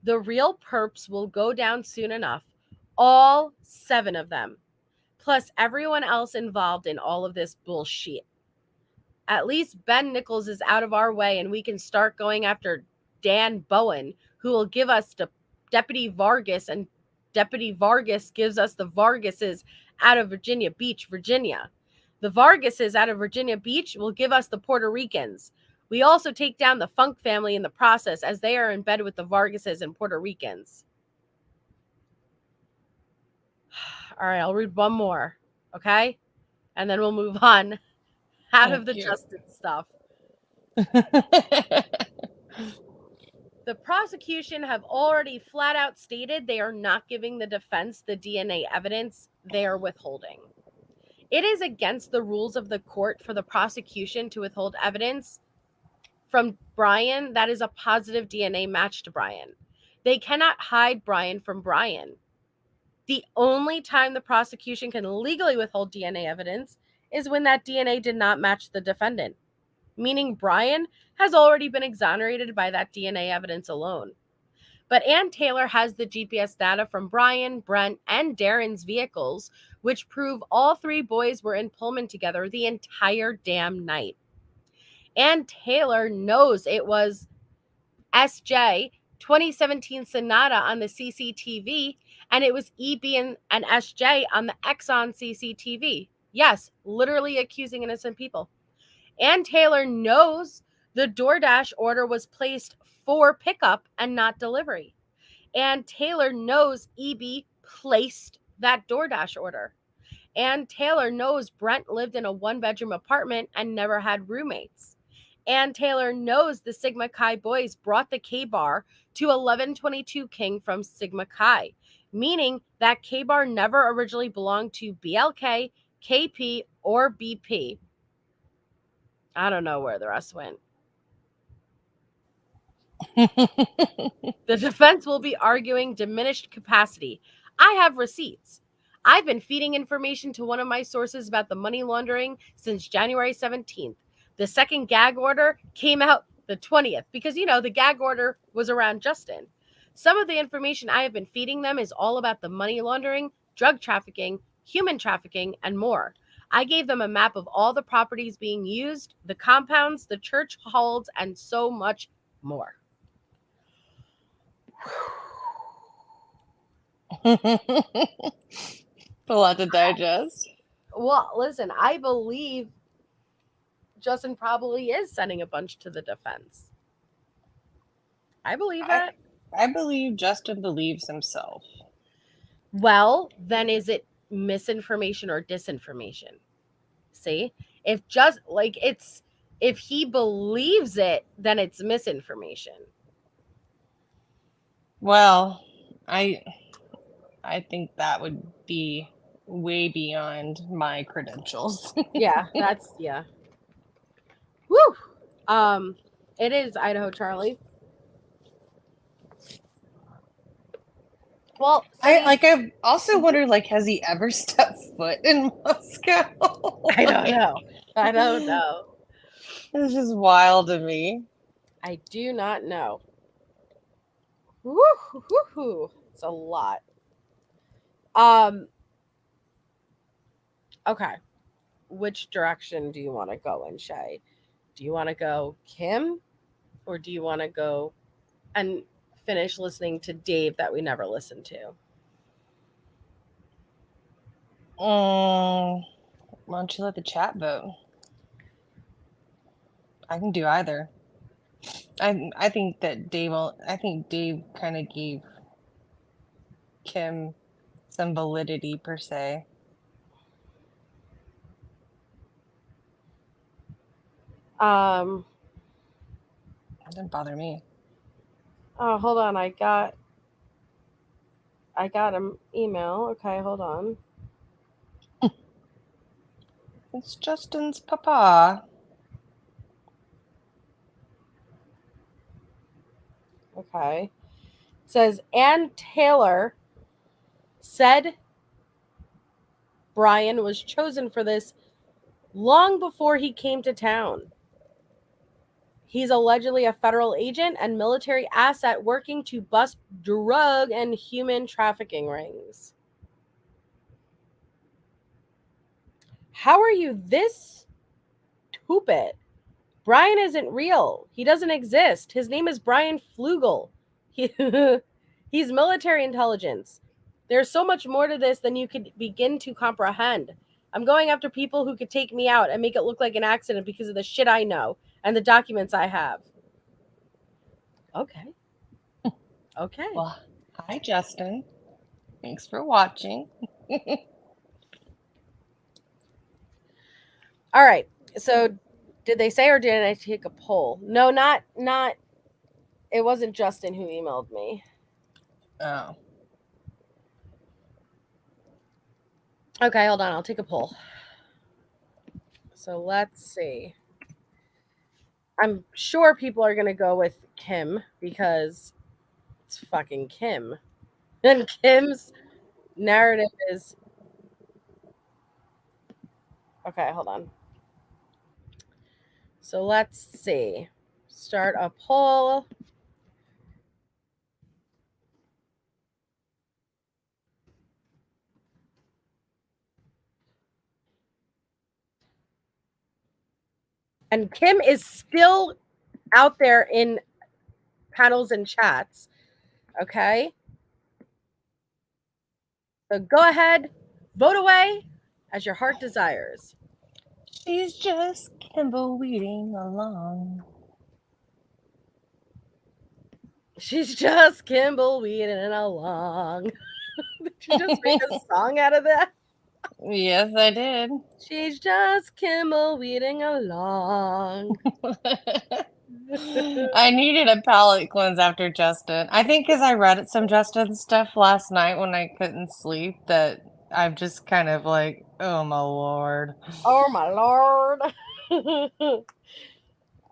The real perps will go down soon enough. All 7 of them. Plus everyone else involved in all of this bullshit. At least Ben Nichols is out of our way, and we can start going after Dan Bowen, who will give us the Deputy Vargas, and Deputy Vargas gives us the Vargases out of Virginia Beach, Virginia. The Vargases out of Virginia Beach will give us the Puerto Ricans. We also take down the Funk family in the process, as they are in bed with the Vargases and Puerto Ricans. All right, I'll read one more, okay? And then we'll move on out of the Justin stuff. The prosecution have already flat out stated they are not giving the defense the DNA evidence they are withholding. It is against the rules of the court for the prosecution to withhold evidence from Brian that is a positive DNA match to Brian. They cannot hide Brian from Brian. The only time the prosecution can legally withhold DNA evidence is when that DNA did not match the defendant, meaning Brian has already been exonerated by that DNA evidence alone. But Ann Taylor has the GPS data from Brian, Brent, and Darren's vehicles, which prove all three boys were in Pullman together the entire damn night. Ann Taylor knows it was SJ 2017 Sonata on the CCTV, and it was EB and SJ on the Exxon CCTV. Yes, literally accusing innocent people. Ann Taylor knows the DoorDash order was placed for pickup and not delivery. Ann Taylor knows EB placed that DoorDash order. Ann Taylor knows Brent lived in a one-bedroom apartment and never had roommates. Ann Taylor knows the Sigma Chi boys brought the K-bar to 1122 King from Sigma Chi, meaning that K-bar never originally belonged to BLK, KP, or BP. I don't know where the rest went. The defense will be arguing diminished capacity. I have receipts. I've been feeding information to one of my sources about the money laundering since January 17th. The second gag order came out the 20th because, the gag order was around Justin. Some of the information I have been feeding them is all about the money laundering, drug trafficking, human trafficking, and more. I gave them a map of all the properties being used, the compounds, the church holds, and so much more. A lot to digest. Well, listen, I believe Justin probably is sending a bunch to the defense. I believe that. I believe Justin believes himself. Well, then is it misinformation or disinformation? See? If he believes it, then it's misinformation. Well, I think that would be way beyond my credentials. Yeah. Woo! It is Idaho Charlie. Well, I've also wondered, has he ever stepped foot in Moscow? I don't know. It's just wild to me. I do not know. Woo! It's a lot. Okay. Which direction do you want to go in, Shay? Do you want to go Kim, or do you want to go and finish listening to Dave that we never listened to? Why don't you let the chat vote? I can do either. I think that Dave kind of gave Kim some validity per se. That didn't bother me. Oh, hold on. I got an email. Okay, hold on. It's Justin's papa. Okay. It says Ann Taylor said Brian was chosen for this long before he came to town. He's allegedly a federal agent and military asset working to bust drug and human trafficking rings. How are you this stupid? Brian isn't real. He doesn't exist. His name is Brian Flugel. He's military intelligence. There's so much more to this than you could begin to comprehend. I'm going after people who could take me out and make it look like an accident because of the shit I know and the documents I have. Okay. Okay. Well, hi, Justin. Thanks for watching. All right. So did they say, or did I take a poll? No, not. It wasn't Justin who emailed me. Oh. Okay, hold on. I'll take a poll. So let's see. I'm sure people are going to go with Kim because it's fucking Kim. And Kim's narrative is... Okay, hold on. So let's see. Start a poll. And Kim is still out there in panels and chats. Okay. So go ahead, vote away as your heart desires. She's just Kimbleweeding along. She's just Kimball weeding along. Did you just make a song out of that? Yes, I did. She's just Kimball weeding along. I needed a palate cleanse after Justin. I think because I read some Justin stuff last night when I couldn't sleep that I'm just kind of like, oh my lord. Oh my lord.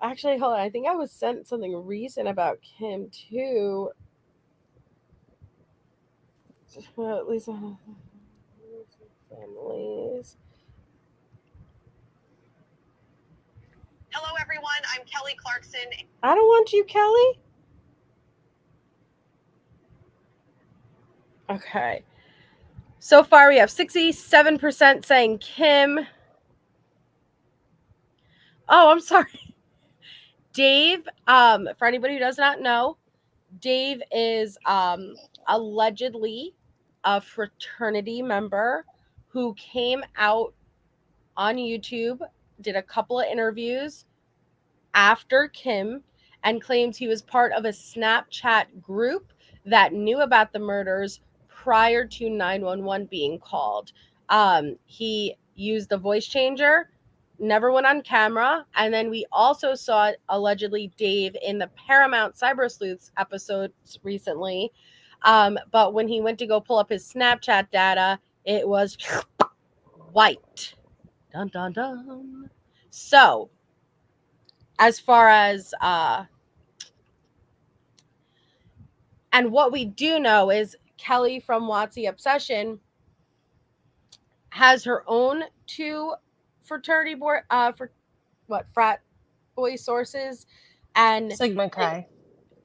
Actually, hold on. I think I was sent something recent about Kim too. At least families. Hello, everyone. I'm Kelly Clarkson. I don't want you, Kelly. Okay. So far, we have 67% saying Kim. Oh, I'm sorry. Dave, for anybody who does not know, Dave is allegedly a fraternity member who came out on YouTube, did a couple of interviews after Kim, and claims he was part of a Snapchat group that knew about the murders prior to 911 being called. He used the voice changer, never went on camera, and then we also saw allegedly Dave in the Paramount Cyber Sleuths episodes recently. But when he went to go pull up his Snapchat data, it was white. Dun dun dun. So, as far as and what we do know is Kelly from Watsy Obsession has her own two fraternity board for what frat boy sources, and Sigma Chi.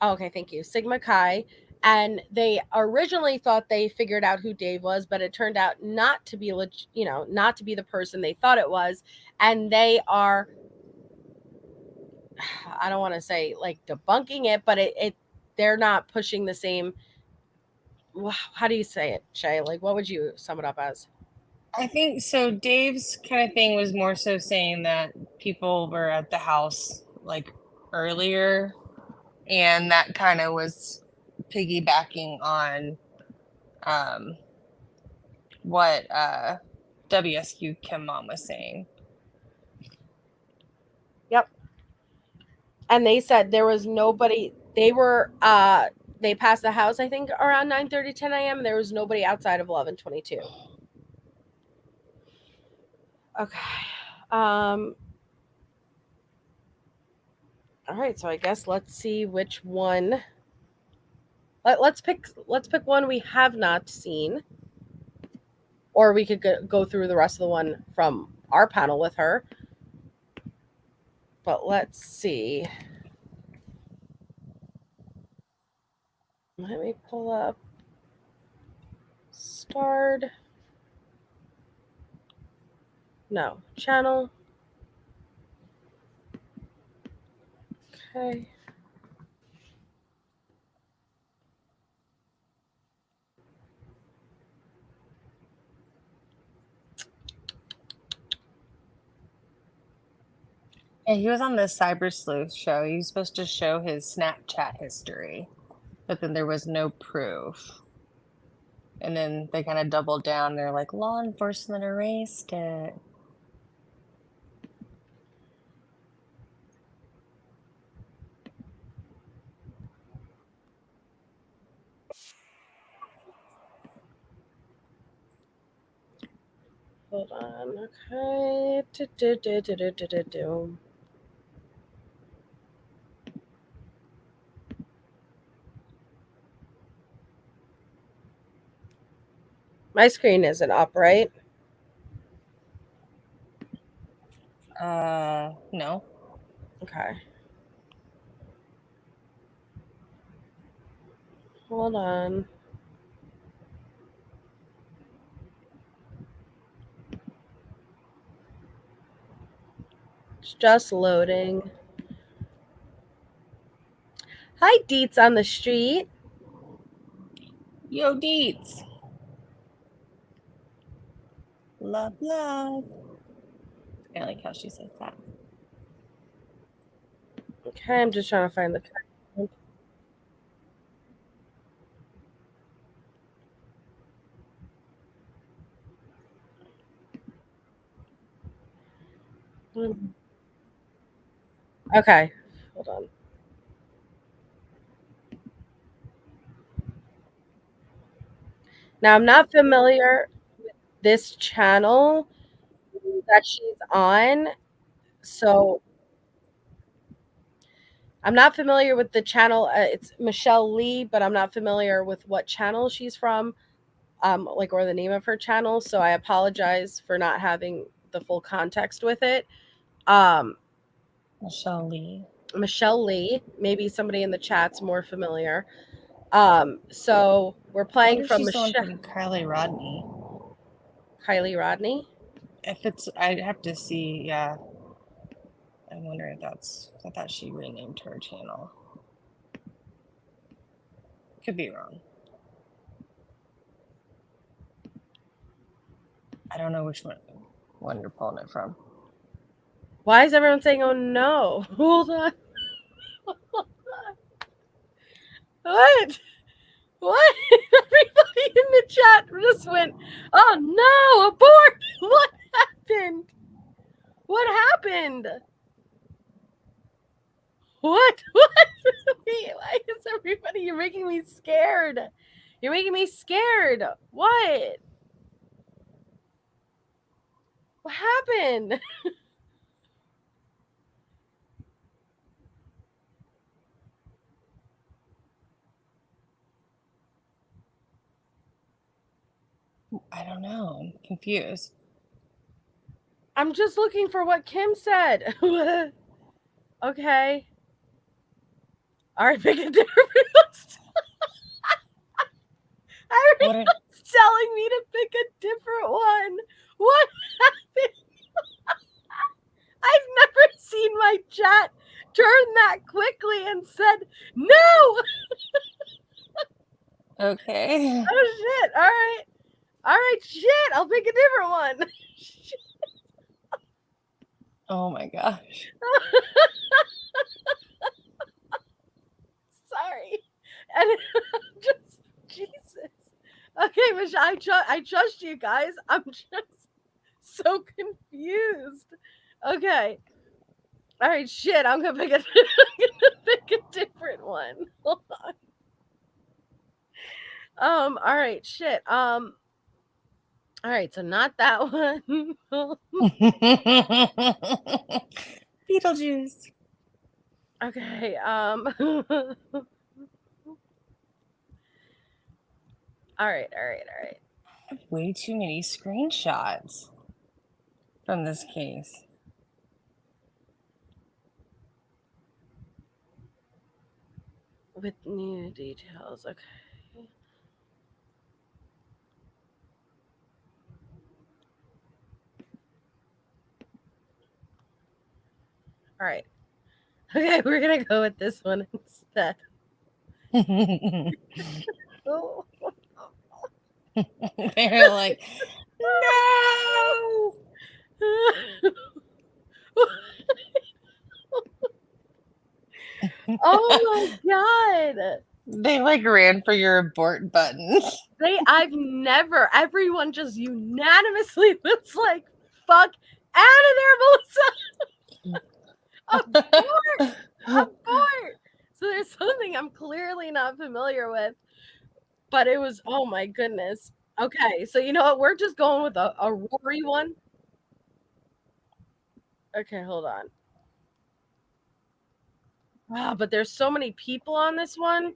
okay, thank you, Sigma Chi. And they originally thought they figured out who Dave was, but it turned out not to be not to be the person they thought it was. And they are, I don't want to say like debunking it, but it they're not pushing the same. How do you say it, Shay? Like, what would you sum it up as? I think so. Dave's kind of thing was more so saying that people were at the house like earlier, and that kind of was piggybacking on what WSQ Kim Mom was saying. Yep. And they said there was nobody. They passed the house, I think, around 9:30, 10 a.m. And there was nobody outside of 11:22. Okay. All right. So I guess let's see which one. Let's pick one we have not seen, or we could go through the rest of the one from our panel with her. But let's see. Let me pull up starred. No, channel. Okay. Yeah, he was on the Cyber Sleuth show. He was supposed to show his Snapchat history, but then there was no proof. And then they kind of doubled down. They're like, law enforcement erased it. Hold on. Okay. Do. My screen isn't up, right? No. Okay. Hold on. It's just loading. Hi, Deets on the street. Yo, Deets. Love, love. I like how she says that. Okay, I'm just trying to find the. Okay, hold on. Now, I'm not familiar with this channel that she's on, so I'm not familiar with the channel. It's Michelle Lee, but I'm not familiar with what channel she's from, like, or the name of her channel. So I apologize for not having the full context with it. Michelle Lee. Michelle Lee, maybe somebody in the chat's more familiar. So we're I playing wonder if from she's the one Michelle. from Kylie Rodney. Kylie Rodney. If it's, I'd have to see. Yeah, I wonder if that's. I thought she renamed her channel. Could be wrong. I don't know which one you're pulling it from. Why is everyone saying, "Oh no"? Hold on. What? What? Everybody in the chat just went, "Oh no, abort!" What happened? What happened? What? Wait, why is everybody? You're making me scared. You're making me scared. What? What happened? I don't know. I'm confused. I'm just looking for what Kim said. Okay. All right, pick a different. Everyone's telling me to pick a different one. What happened? I've never seen my chat turn that quickly and said no. Okay. Oh shit! All right, shit. I'll pick a different one. Oh my gosh. Sorry, and just Jesus. Okay, Michelle, I trust you guys. I'm just so confused. Okay. All right, shit. I'm gonna pick pick a different one. Hold on. All right, shit. All right, so not that one. Beetlejuice. Okay. All right. I have way too many screenshots from this case. With new details. Okay. All right. Okay, we're gonna go with this one instead. Oh. They're like, no. Oh my god. They like ran for your abort button. I've never, everyone just unanimously was like, fuck out of there, Melissa. Abort! Abort! So there's something I'm clearly not familiar with, but it was, oh my goodness. Okay, so you know what? We're just going with a Rory one. Okay, hold on. Ah, but there's so many people on this one.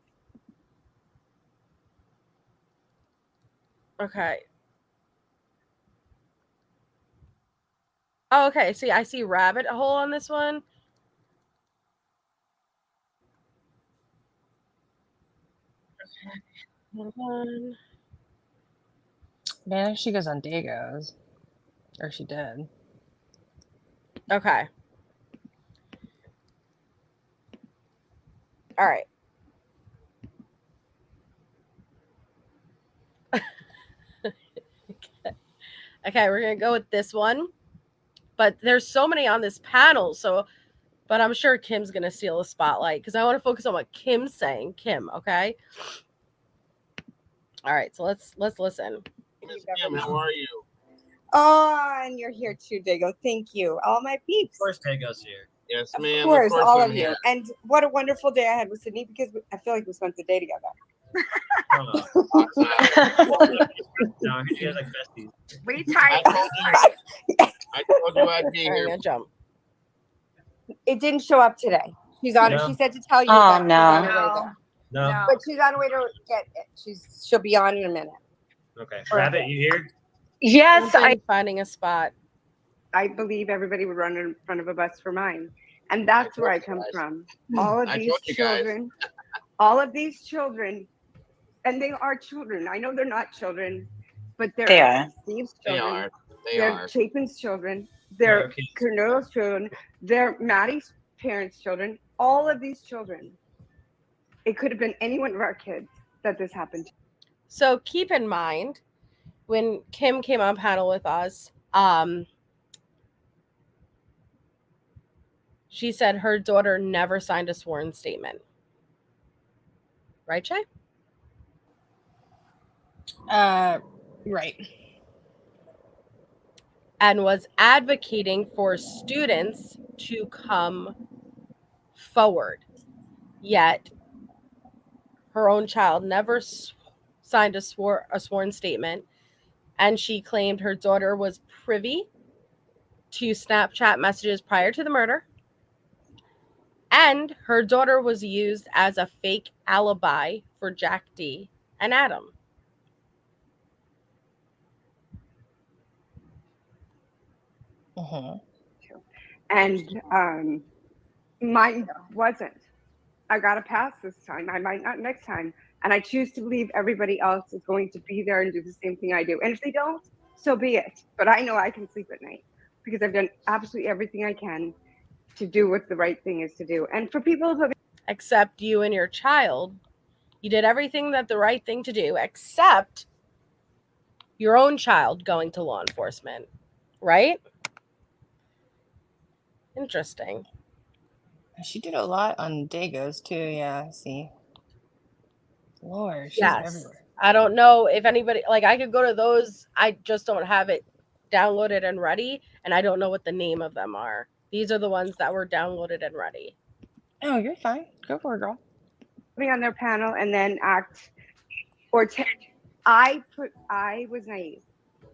Okay. Oh, okay. See, I see rabbit hole on this one. Okay. Hold on. Man, she goes on Dagos. Or she did. Okay. All right. Okay, we're going to go with this one. But there's so many on this panel, but I'm sure Kim's going to steal the spotlight because I want to focus on what Kim's saying. Kim, okay? All right, so let's listen. Kim, how are you? Oh, and you're here too, Dago. Thank you. All my peeps. Of course, Dago's here. Yes, ma'am. Of course, all I'm of here. you. And what a wonderful day I had with Sydney because I feel like we spent the day together. No, you guys like besties. I told you I'd be All right, I'm here. going to jump. It didn't show up today. She's on. No. She said to tell you Oh, that she's no. on her way there. No. But she's on her way to get it. She'll be on in a minute. Okay. Rabbit, you here? Yes, I'm finding a spot. I believe everybody would run in front of a bus for mine. And that's where I come from. All of these children, and they are children. I know they're not children, but They they're are. Steve's They children. are. They're Chapin's children. They're Okay. Cornell's children. They're Maddie's parents' children. All of these children. It could have been any one of our kids that this happened to. So keep in mind, when Kim came on panel with us, she said her daughter never signed a sworn statement. Right, Jay? Right. And was advocating for students to come forward. Yet her own child never signed a sworn statement, and she claimed her daughter was privy to Snapchat messages prior to the murder, and her daughter was used as a fake alibi for Jack D. and Adam. And mine wasn't. I got a pass this time. I might not next time. And I choose to believe everybody else is going to be there and do the same thing I do. And if they don't, so be it. But I know I can sleep at night because I've done absolutely everything I can to do what the right thing is to do. And for people who except you and your child, you did everything that the right thing to do, except your own child going to law enforcement, right? Interesting. She did a lot on Dago's too. Yeah, see. Lord, she's Yes. everywhere. I don't know if anybody, like, I could go to those. I just don't have it downloaded and ready, and I don't know what the name of them are. These are the ones that were downloaded and ready. Oh, you're fine. Go for it, girl. be on their panel and then act or I was naive.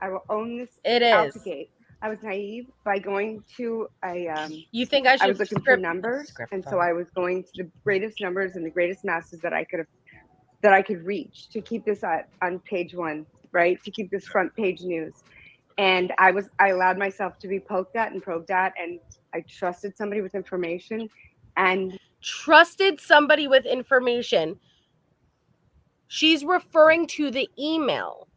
I will own this. It out is. the gate. I was naive by going to a. You think I should? I was looking for numbers, and so I was going to the greatest numbers and the greatest masses that I could reach to keep this on page one, right? To keep this front page news. And I allowed myself to be poked at and probed at, and I trusted somebody with information. And trusted somebody with information. She's referring to the email.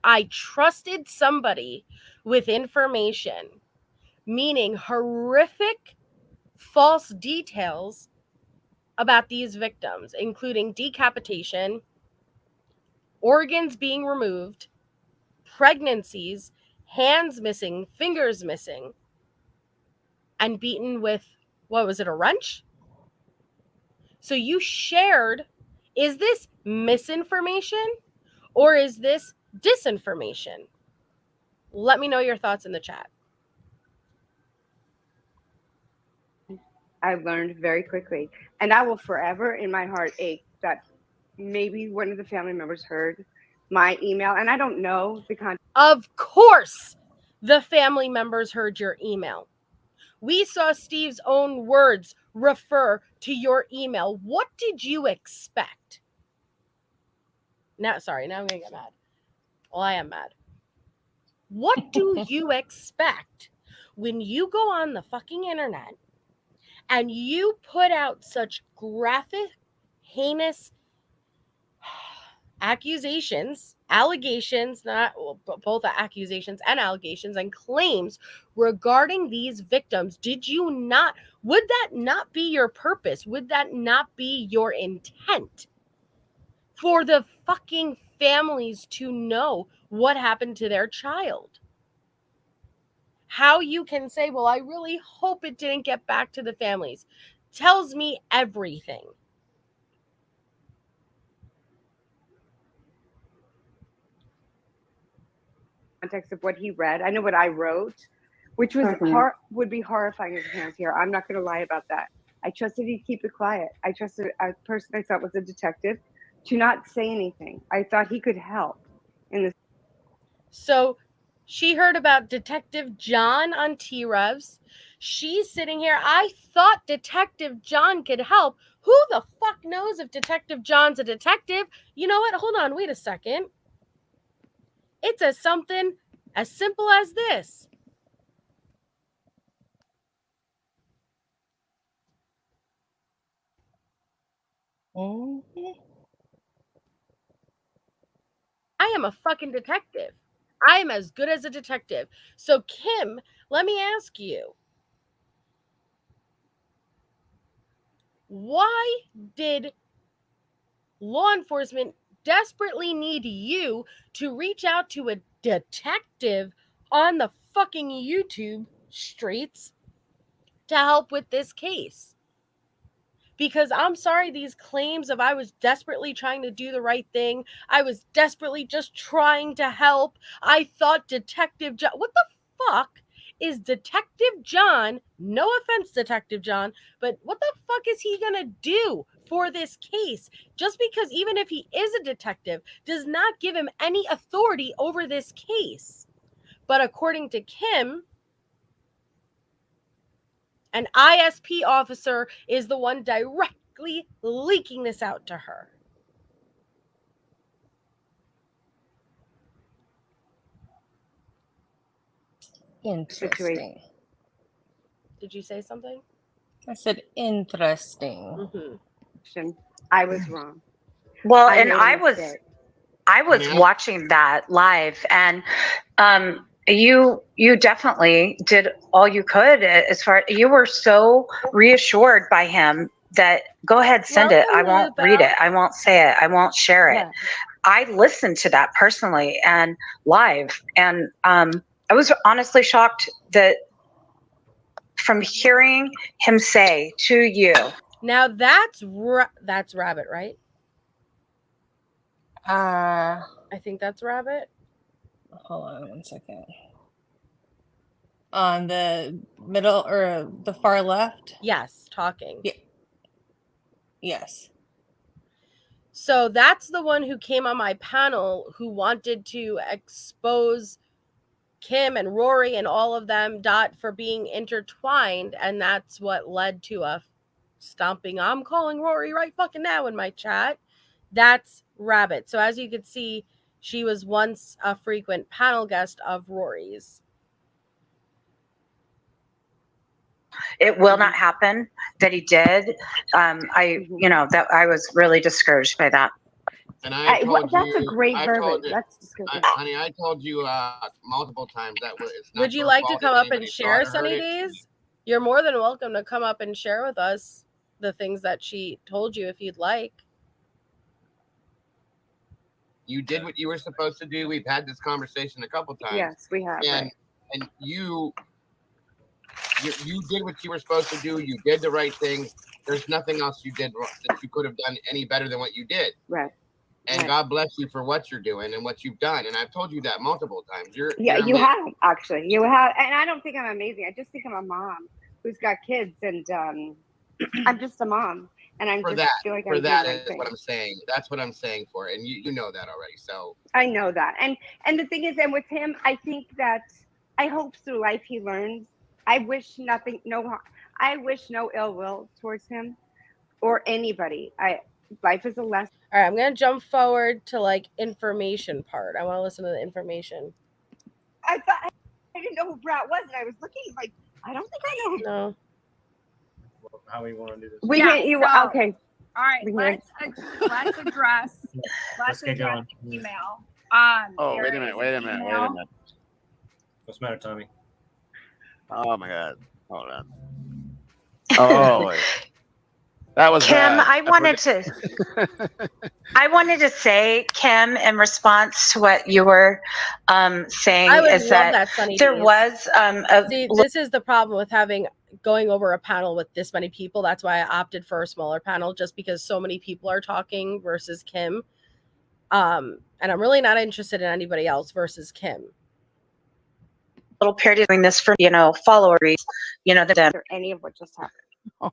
I trusted somebody with information, meaning horrific false details about these victims, including decapitation, organs being removed, pregnancies, hands missing, fingers missing, and beaten with, what was it, a wrench? So you shared, is this misinformation or is this disinformation? Let me know your thoughts in the chat. I learned very quickly, and I will forever in my heart ache that maybe one of the family members heard my email, and I don't know the content. Of course, the family members heard your email. We saw Steve's own words refer to your email. What did you expect? Now I'm going to get mad. Well, I am mad. What do you expect when you go on the fucking internet and you put out such graphic, heinous accusations allegations, both accusations and allegations and claims regarding these victims. Would that not be your purpose? Would that not be your intent? For the fucking families to know what happened to their child. How you can say, well, I really hope it didn't get back to the families, tells me everything. Context of what he read. I know what I wrote, which was would be horrifying as a parent here. I'm not going to lie about that. I trusted he'd keep it quiet. I trusted a person I thought was a detective to not say anything. I thought he could help in this. So she heard about Detective John on T-Revs. She's sitting here. I thought Detective John could help. Who the fuck knows if Detective John's a detective? You know what? Hold on. Wait a second. It's something as simple as this. I am a fucking detective. I am as good as a detective. So, Kim, let me ask you. Why did law enforcement desperately need you to reach out to a detective on the fucking YouTube streets to help with this case? Because I'm sorry, these claims of I was desperately trying to do the right thing, I was desperately just trying to help, I thought Detective John, what the fuck is Detective John, no offense Detective John, but what the fuck is he gonna do for this case? Just because even if he is a detective does not give him any authority over this case. But according to Kim, an ISP officer is the one directly leaking this out to her. Interesting. Did you say something? I said interesting. Mm-hmm. I was wrong. Well, and I was watching that live, and you definitely did all you could as far. You were so reassured by him that go ahead, send it. I won't read it. I won't say it. I won't share it. Yeah. I listened to that personally and live, and I was honestly shocked that from hearing him say to you. Now that's Rabbit, right? I think that's Rabbit. Hold on 1 second. On the middle or the far left? Yes, talking. Yeah. Yes. So that's the one who came on my panel who wanted to expose Kim and Rory and all of them for being intertwined, and that's what led to a stomping. I'm calling Rory right fucking now in my chat. That's Rabbit. So as you can see, she was once a frequent panel guest of Rory's. It will not happen that he did. That I was really discouraged by that. And I told that's you, a great I verbiage. told you, That's disgusting. honey, I told you multiple times that it's not. Would you like to come up and share, Sunny Days? You're more than welcome to come up and share with us the things that she told you if you'd like. You did what you were supposed to do. We've had this conversation a couple times. Yes, we have. And you did what you were supposed to do. You did the right thing. There's nothing else you did that you could have done any better than what you did. Right. And God bless you for what you're doing and what you've done. And I've told you that multiple times. You have, actually. You have. And I don't think I'm amazing. I just think I'm a mom who's got kids. And I'm just a mom. And I'm feel like I'm doing the right thing. What I'm saying. That's what I'm saying for it. And you know that already. So I know that. And the thing is, and with him, I think that I hope through life he learns. I wish no ill will towards him or anybody. Life is a lesson. All right, I'm going to jump forward to information part. I want to listen to the information. I didn't know who Brat was, and I was looking I don't think I know who. No. Well, how we want to do this? Okay. All right, let's address Let's get going. the email. Oh, wait a minute. What's the matter, Tommy? Oh my God. Hold on. Oh, wait. That was Kim, bad. I wanted to say, Kim, in response to what you were saying, I would is love that Sunny there Days. was See, this is the problem with going over a panel with this many people. That's why I opted for a smaller panel, just because so many people are talking versus Kim. And I'm really not interested in anybody else versus Kim. little period doing this for followers, or any of what just happened.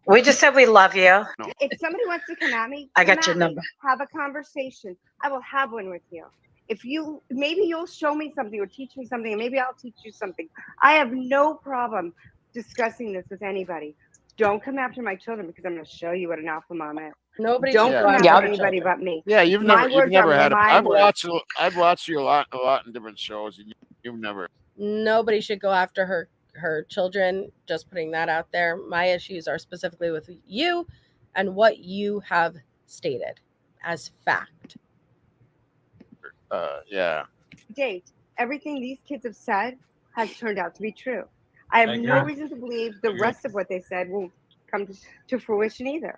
We just said we love you. If somebody wants to come at me, I got your number. Have a conversation. I will have one with you. Maybe you'll show me something or teach me something, and maybe I'll teach you something. I have no problem discussing this with anybody. Don't come after my children, because I'm going to show you what an alpha mom is. Nobody don't should come go after after anybody but me. Yeah, you've My never words are had. my I've words. watched you a lot in different shows, and you've never. Nobody should go after her children. Just putting that out there. My issues are specifically with you and what you have stated as fact. Yeah. Jade, everything these kids have said has turned out to be true. I have no reason to believe the rest of what they said will come to fruition either.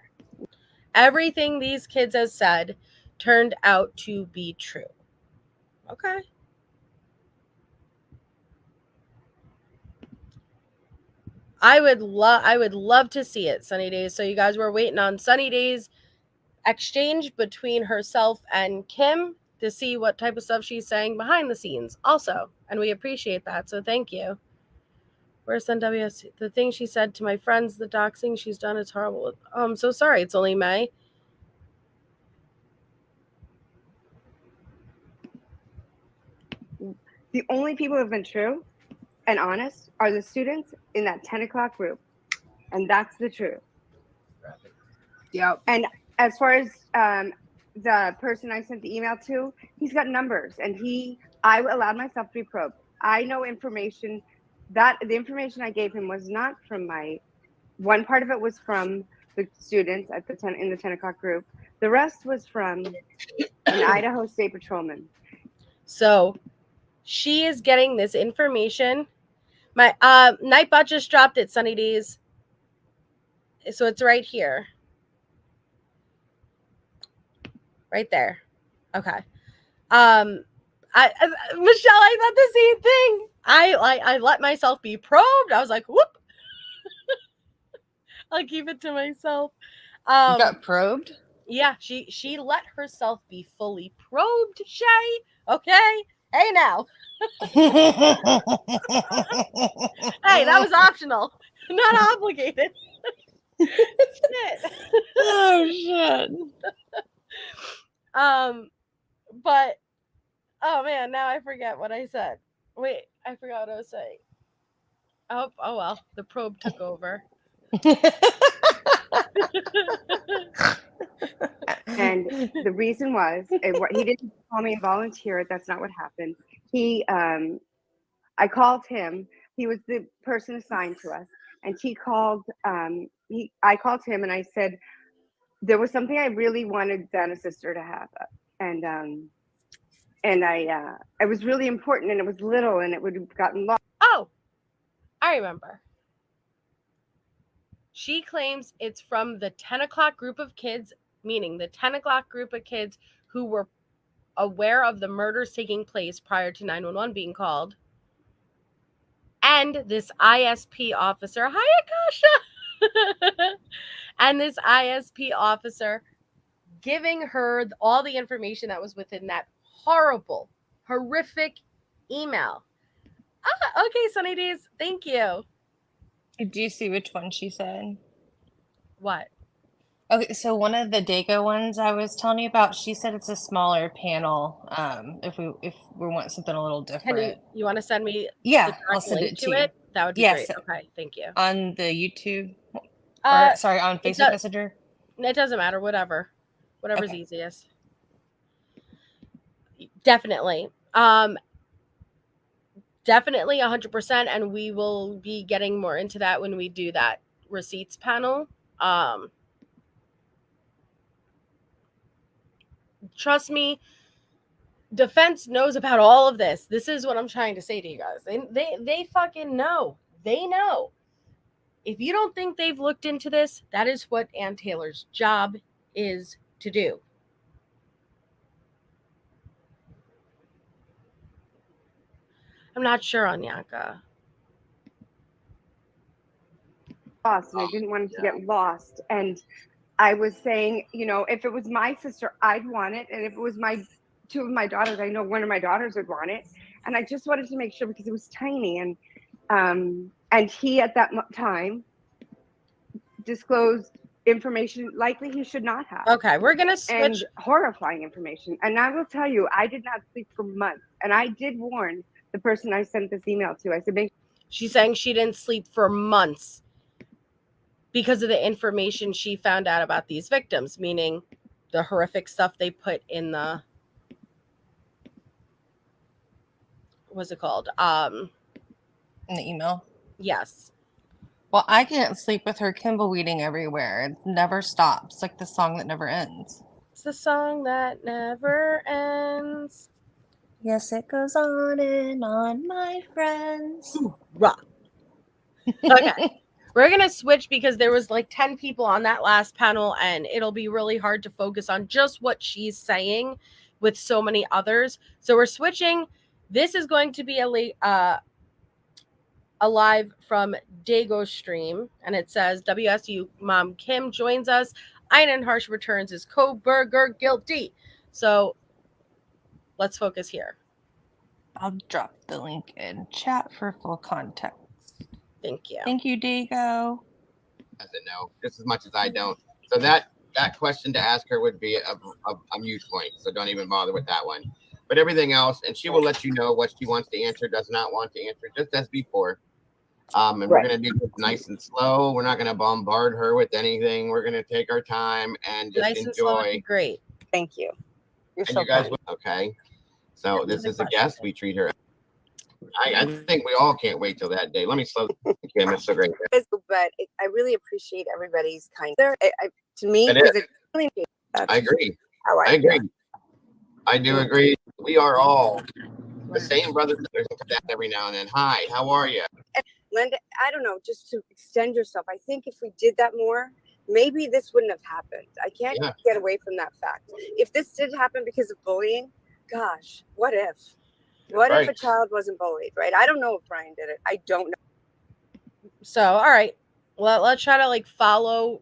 Everything these kids have said turned out to be true. Okay. I would love to see it, Sunny Days. So you guys were waiting on Sunny Days exchange between herself and Kim to see what type of stuff she's saying behind the scenes also. And we appreciate that. So thank you. Where's NWS? The thing she said to my friends, the doxing she's done is horrible. Oh, I'm so sorry. It's only May. The only people who have been true and honest are the students in that 10 o'clock group. And that's the truth. Yep. And as far as the person I sent the email to, he's got numbers, and I allowed myself to be probed. I know information that the information I gave him was not from one part of it was from the students at in the 10 o'clock group. The rest was from an Idaho State Patrolman. So she is getting this information. My Nightbot just dropped it, Sunny Days. So it's right here. Right there. Okay. Michelle, I thought the same thing. I let myself be probed. I was like, whoop. I'll keep it to myself. You got probed? Yeah, she let herself be fully probed, Shay. Okay. Hey now. Hey, that was optional, not obligated. Shit. Oh shit. But oh man, now I forget what I said. Wait, I forgot what I was saying. Oh well, the probe took over. And the reason was, he didn't call me and volunteer. That's not what happened. I called him. He was the person assigned to us, and he called. I called him, and I said there was something I really wanted Dana's sister to have, and it was really important, and it was little, and it would have gotten lost. Oh, I remember. She claims it's from the 10 o'clock group of kids, meaning the 10 o'clock group of kids who were aware of the murders taking place prior to 911 being called. And this ISP officer, hi Akasha, and this ISP officer giving her all the information that was within that horrible, horrific email. Okay, Sunny Days, thank you. Did you see which one she said? What? Okay, so one of the Dago ones I was telling you about, she said it's a smaller panel. If we want something a little different. You want to send me? Yeah, I'll send it to you. That would be great. Okay, thank you. On the YouTube, on Facebook Messenger. It doesn't matter. Whatever's okay. Easiest. Definitely. Definitely 100%, and we will be getting more into that when we do that receipts panel. Trust me, defense knows about all of this. This is what I'm trying to say to you guys. They fucking know. They know. If you don't think they've looked into this, that is what Ann Taylor's job is to do. I'm not sure on Yanka. Lost, and I didn't want it to get lost. And I was saying, you know, if it was my sister, I'd want it. And if it was my two of my daughters, I know one of my daughters would want it. And I just wanted to make sure because it was tiny. And he at that time disclosed information likely he should not have. Okay, we're going to switch. And horrifying information. And I will tell you, I did not sleep for months. And I did warn the person I sent this email to. I said, she's saying she didn't sleep for months because of the information she found out about these victims, meaning the horrific stuff they put in the, what's it called? In the email. Yes. Well, I can't sleep with her Kimbleweeding everywhere. It never stops, like the song that never ends. It's the song that never ends. Yes, it goes on and on, my friends. Rock. Okay. We're going to switch because there was like 10 people on that last panel, and it'll be really hard to focus on just what she's saying with so many others. So we're switching. This is going to be a live from Dago's stream, and it says WSU Mom Kim joins us. Einen Harsh returns as co-burger guilty. So let's focus here. I'll drop the link in chat for full context. Thank you. Thank you, Dago. Doesn't know just as much as I don't. So that question to ask her would be a mute point. So don't even bother with that one. But everything else, and she will let you know what she wants to answer, does not want to answer, just as before. And we're going to do this nice and slow. We're not going to bombard her with anything. We're going to take our time and just nice enjoy. And slow would be great. Thank you. You're and so you guys, okay. So this is a guest. We treat her. I think we all can't wait till that day. Let me slow. Kim, it's so great. But I really appreciate everybody's kindness. To me, I agree. I agree. I do agree. We are all the same brothers and sisters that every now and then. Hi, how are you? Linda, I don't know, just to extend yourself. I think if we did that more, maybe this wouldn't have happened. I can't get away from that fact. If this did happen because of bullying, gosh, what if? What if a child wasn't bullied, right? I don't know if Brian did it. I don't know. So, all right. Well, let's try to like follow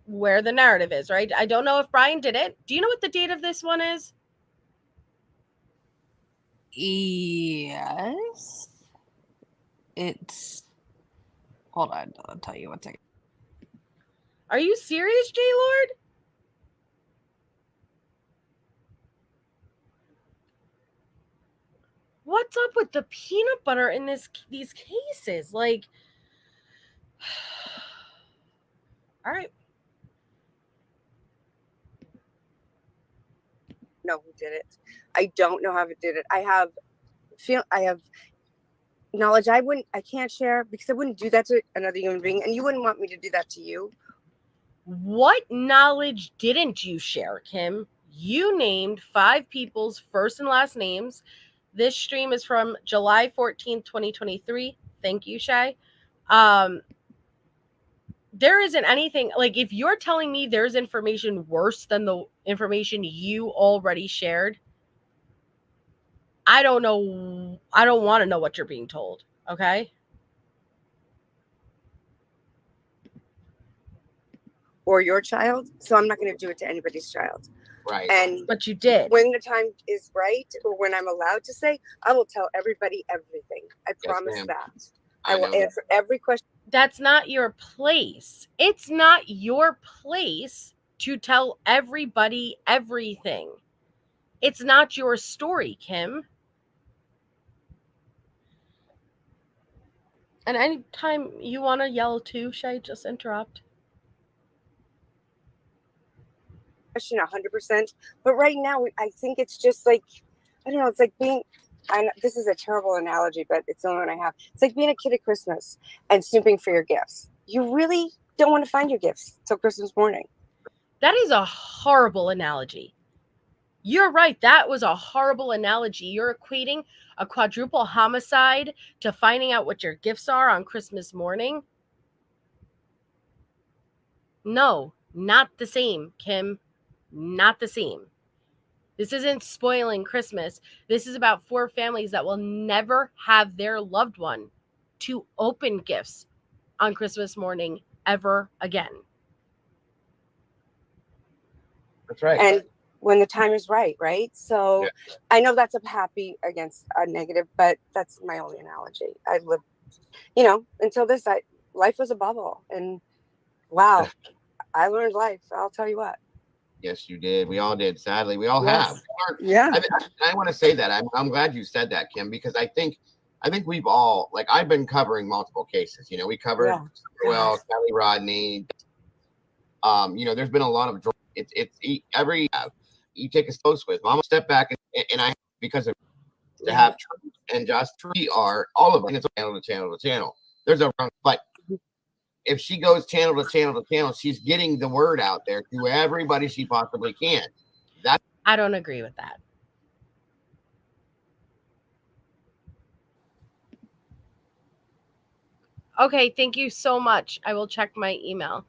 where the narrative is, right? I don't know if Brian did it. Do you know what the date of this one is? Yes. It's, hold on, I'll tell you 1 second. Are you serious, J-Lord? What's up with the peanut butter in these cases? Like, all right. Know who did it. I don't know how it did it. I have knowledge I can't share because I wouldn't do that to another human being, and you wouldn't want me to do that to you. What knowledge didn't you share, Kim? You named 5 people's first and last names. This stream is from July 14th, 2023. Thank you, Shay. There isn't anything, like, if you're telling me there's information worse than the information you already shared, I don't know. I don't want to know what you're being told. Okay. Or your child. So I'm not going to do it to anybody's child. Right. But you did. When the time is right, or when I'm allowed to say, I will tell everybody everything. I promise that. I will answer every question. That's not your place. It's not your place to tell everybody everything. It's not your story, Kim. And anytime you want to yell too, Shay, just interrupt. Question 100%. But right now, I think it's just like, I don't know, it's like being, this is a terrible analogy, but it's the only one I have. It's like being a kid at Christmas and snooping for your gifts. You really don't want to find your gifts till Christmas morning. That is a horrible analogy. You're right. That was a horrible analogy. You're equating a quadruple homicide to finding out what your gifts are on Christmas morning. No, not the same, Kim. Not the same. This isn't spoiling Christmas. This is about 4 families that will never have their loved one to open gifts on Christmas morning ever again. That's right. And when the time is right, right? So I know that's a happy against a negative, but that's my only analogy. I lived, until this, life was a bubble, and wow, I learned life. I'll tell you what. Yes, you did. We all did. Sadly, we all Yes. have. Yeah. I want to say that. I'm glad you said that, Kim, because I think we've all, like, I've been covering multiple cases. We covered Kelly Rodney. There's been a lot of every you take a post with. Mama, step back and I, because of to have truth and just we are all of it. It's channel to channel to channel. There's a but if she goes channel to channel to channel, she's getting the word out there to everybody she possibly can. I don't agree with that. Okay, thank you so much. I will check my email.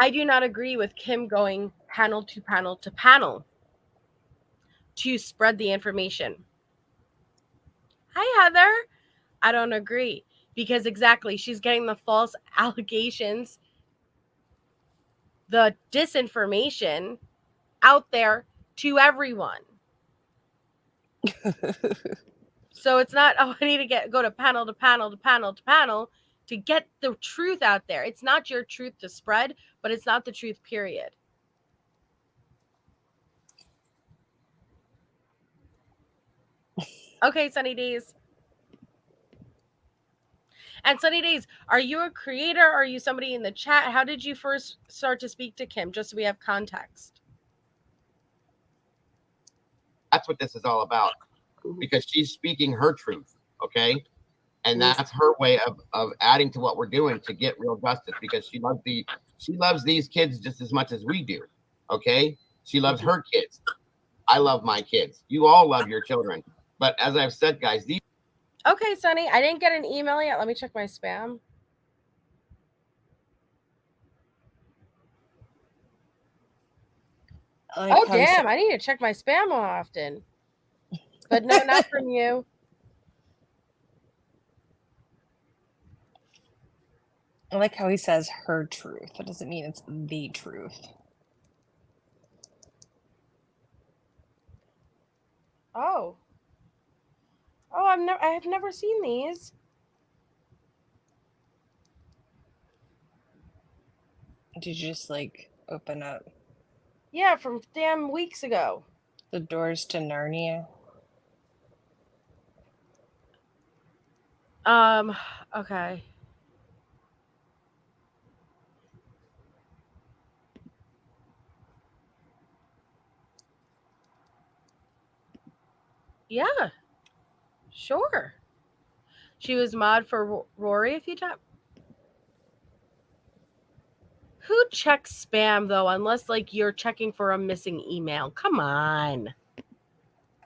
I do not agree with Kim going panel to panel to panel to spread the information. Hi, Heather. I don't agree because exactly she's getting the false allegations, the disinformation out there to everyone. So it's not, I need to go to panel to panel to panel to panel to get the truth out there. It's not your truth to spread, but it's not the truth, period. Okay, Sunny Days. And Sunny Days, are you a creator? Are you somebody in the chat? How did you first start to speak to Kim? Just so we have context. That's what this is all about, because she's speaking her truth, okay? And that's her way of adding to what we're doing to get real justice, because she loves these kids just as much as we do, okay? She loves her kids. I love my kids. You all love your children. But as I've said, guys, Okay, Sunny, I didn't get an email yet. Let me check my spam. Oh, damn, I need to check my spam more often. But no, not from you. I like how he says her truth. That doesn't mean it's the truth. Oh. Oh, I have never seen these. Did you just like open up? Yeah, from damn weeks ago. The doors to Narnia. Okay. Yeah. Sure. She was mod for Rory a few times. Who checks spam though, unless like you're checking for a missing email? Come on.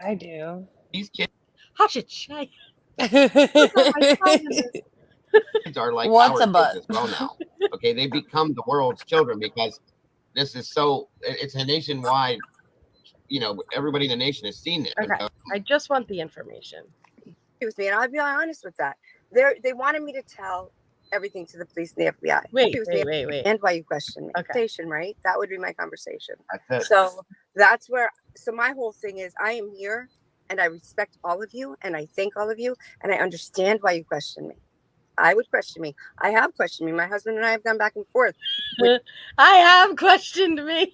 I do. These kids. I should check. Kids are like What's our a butt? kids as well now. Okay, they become the world's children because this is it's a nationwide, everybody in the nation has seen it. Okay. I just want the information. With me, and I'll be honest with that. They wanted me to tell everything to the police and the FBI. Wait. And why you question me. Okay. Right? That would be my conversation. That's it. So that's where, my whole thing is I am here and I respect all of you and I thank all of you and I understand why you question me. I would question me. I have questioned me. My husband and I have gone back and forth. I have questioned me.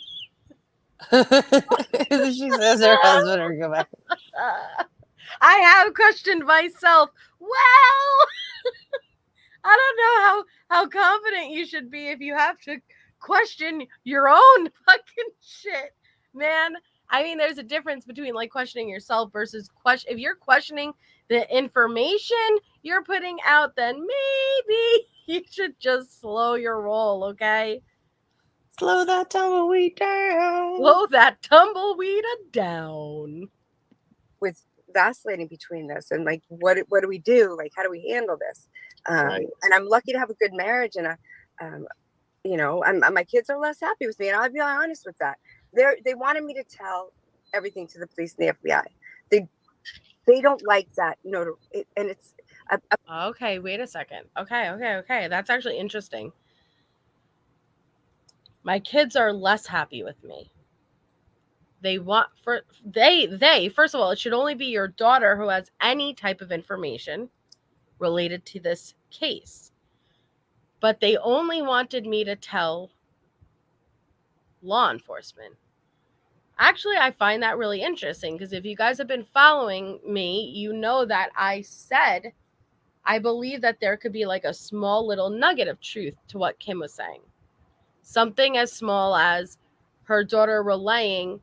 She says her husband or go back. I have questioned myself. Well, I don't know how confident you should be if you have to question your own fucking shit, man. I mean, there's a difference between like questioning yourself versus if you're questioning the information you're putting out, then maybe you should just slow your roll, okay? Slow that tumbleweed down. Slow that tumbleweed down. With vacillating between this and like, what do we do? Like, how do we handle this? Right. And I'm lucky to have a good marriage, and you know, my kids are less happy with me, and I'll be honest with that. They wanted me to tell everything to the police and the FBI. They don't like that. No, and it's okay. Wait a second. Okay. That's actually interesting. My kids are less happy with me. They want first of all, it should only be your daughter who has any type of information related to this case. But they only wanted me to tell law enforcement. Actually, I find that really interesting because if you guys have been following me, you know that I said I believe that there could be like a small little nugget of truth to what Kim was saying. Something as small as her daughter relaying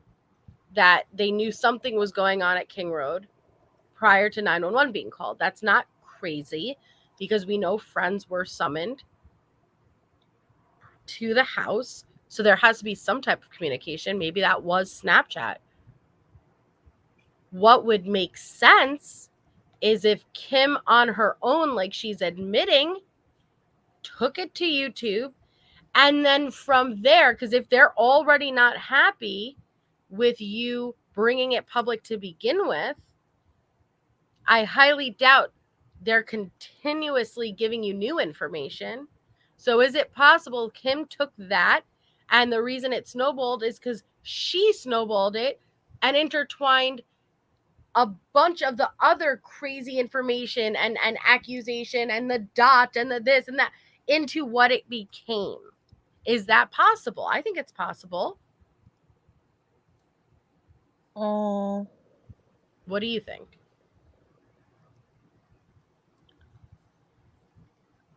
that they knew something was going on at King Road prior to 911 being called. That's not crazy because we know friends were summoned to the house. So there has to be some type of communication. Maybe that was Snapchat. What would make sense is if Kim on her own, like she's admitting, took it to YouTube, and then from there, because if they're already not happy with you bringing it public to begin with, I highly doubt they're continuously giving you new information. So is it possible Kim took that, and the reason it snowballed is because she snowballed it and intertwined a bunch of the other crazy information and accusation and the dot and the this and that into what it became? Is that possible? I think it's possible. What do you think?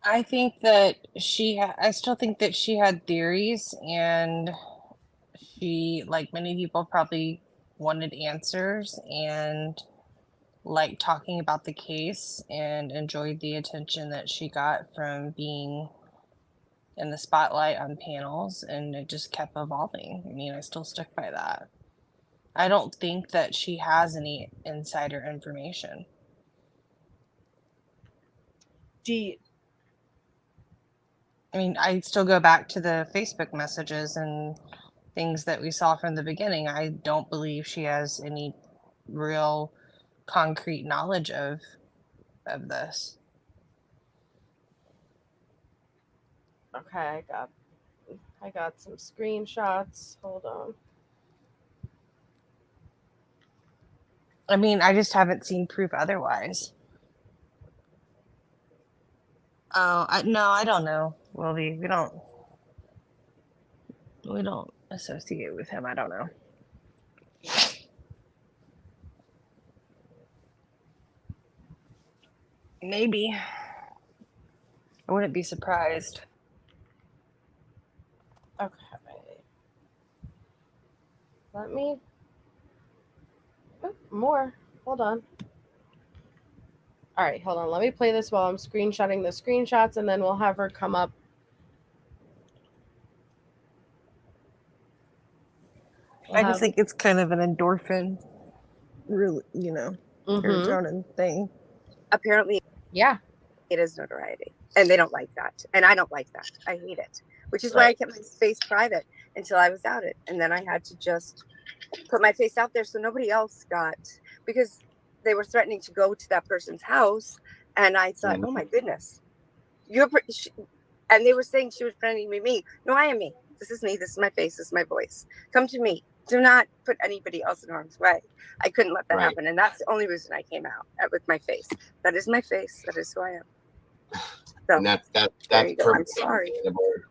I think that I still think that she had theories, and she, like many people, probably wanted answers and liked talking about the case and enjoyed the attention that she got from being in the spotlight on panels, and it just kept evolving. I mean, I still stick by that. I don't think that she has any insider information. I mean, I still go back to the Facebook messages and things that we saw from the beginning. I don't believe she has any real concrete knowledge of this. Okay, I got some screenshots. Hold on. I mean, I just haven't seen proof otherwise. Oh, no, I don't know. Well, we don't associate with him. I don't know. Maybe. I wouldn't be surprised. Okay. Let me... more. Hold on. All right, hold on. Let me play this while I'm screenshotting the screenshots, and then we'll have her come up. I just think it's kind of an endorphin, really, serotonin thing. Apparently, yeah, it is notoriety, and they don't like that, and I don't like that. I hate it, which is why I kept my face private until I was outed, and then I had to just put my face out there so nobody else got, because they were threatening to go to that person's house, and I thought, oh my goodness, and they were saying she was pretending to be me. No, I am me. This is me. This is my face. This is my voice. Come to me. Do not put anybody else in harm's way. I couldn't let that happen, and that's the only reason I came out with my face. That is my face. That is who I am. So, and that's I'm sorry.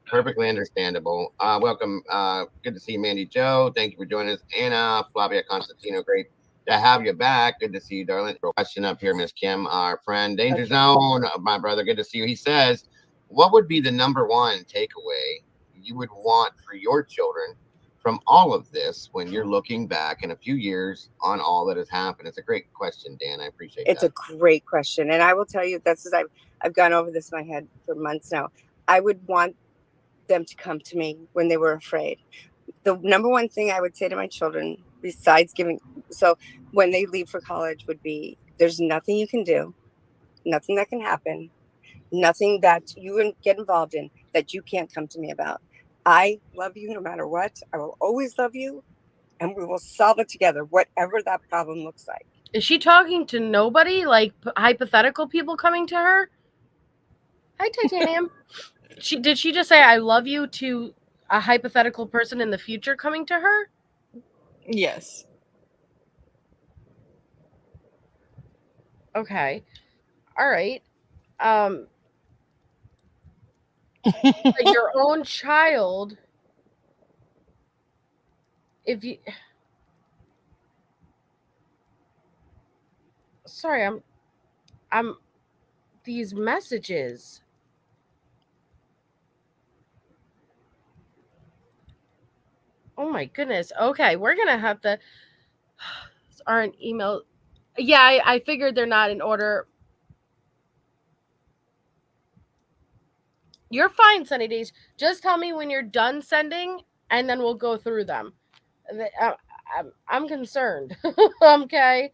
Perfectly understandable. Welcome. Good to see you, Mandy Joe. Thank you for joining us. Anna, Flavia Constantino, great to have you back. Good to see you, darling. Question up here, Miss Kim, our friend. Danger Zone, my brother. Good to see you. He says, what would be the number one takeaway you would want for your children from all of this when you're looking back in a few years on all that has happened? It's a great question, Dan. I appreciate It's that. a great question. And I will tell you, that's as I've gone over this in my head for months now. I would want them to come to me when they were afraid. The number one thing I would say to my children, besides so when they leave for college, would be there's nothing you can do, nothing that can happen, nothing that you get involved in that you can't come to me about. I love you no matter what. I will always love you, and we will solve it together, whatever that problem looks like. Is she talking to nobody, like hypothetical people coming to her? Hi, Titanium. Did she just say I love you to a hypothetical person in the future coming to her? Yes. Okay. All right. Like your own child, if you sorry, I'm these messages. Oh my goodness. Okay, we're gonna have to aren't email. Yeah, I figured they're not in order. You're fine, Sunny Days. Just tell me when you're done sending, and then we'll go through them. I'm concerned. Okay.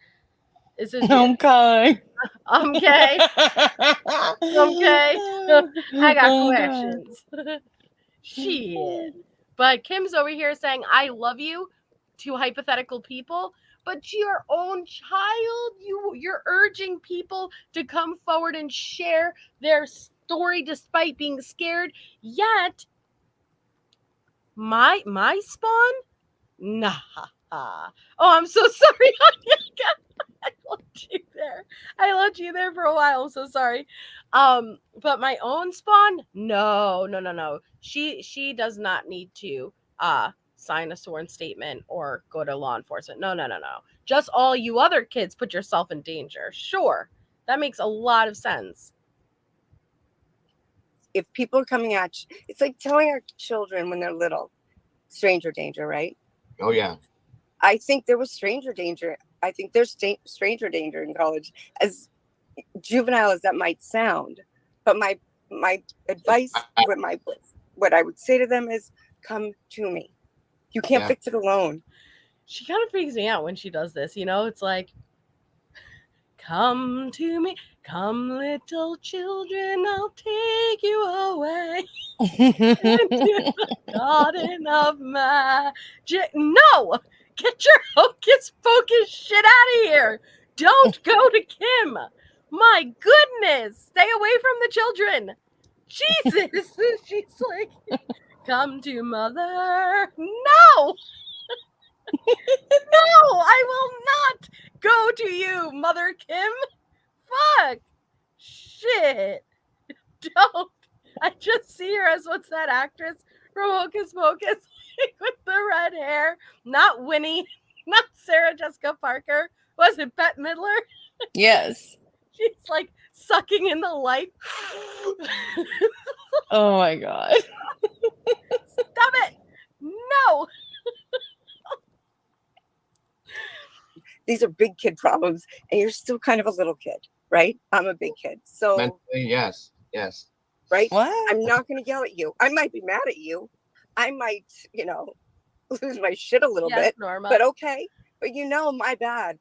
Is this Okay. okay? Okay. I got questions. Shit. But Kim's over here saying, I love you to hypothetical people, but your own child, you're urging people to come forward and share their story despite being scared. Yet, my spawn? Nah. Oh, I'm so sorry. I left you there. I left you there for a while. I'm so sorry. But my own spawn? No. She does not need to sign a sworn statement or go to law enforcement. No. Just all you other kids put yourself in danger. Sure. That makes a lot of sense. If people are coming at you, it's like telling our children when they're little, stranger danger, right? Oh, yeah. I think there was stranger danger. I think there's stranger danger in college, as juvenile as that might sound. But my advice, what I would say to them is, come to me. You can't fix it alone. She kind of freaks me out when she does this. It's like, come to me, come little children, I'll take you away into the garden of magic. No! Get your hocus pocus shit out of here! Don't go to Kim! My goodness! Stay away from the children! Jesus! She's like, come to mother. No! No! I will not go to you, Mother Kim! Fuck! Shit! Don't! I just see her as what's that actress from Hocus Pocus with the red hair? Not Winnie, not Sarah Jessica Parker. Was it Bette Midler? Yes. She's like sucking in the light. Oh my god. Stop it! No! These are big kid problems, and you're still kind of a little kid, right? I'm a big kid. So mentally, yes. Right? What? I'm not going to yell at you. I might be mad at you. I might, lose my shit a little bit. Norma. But okay. But my bad.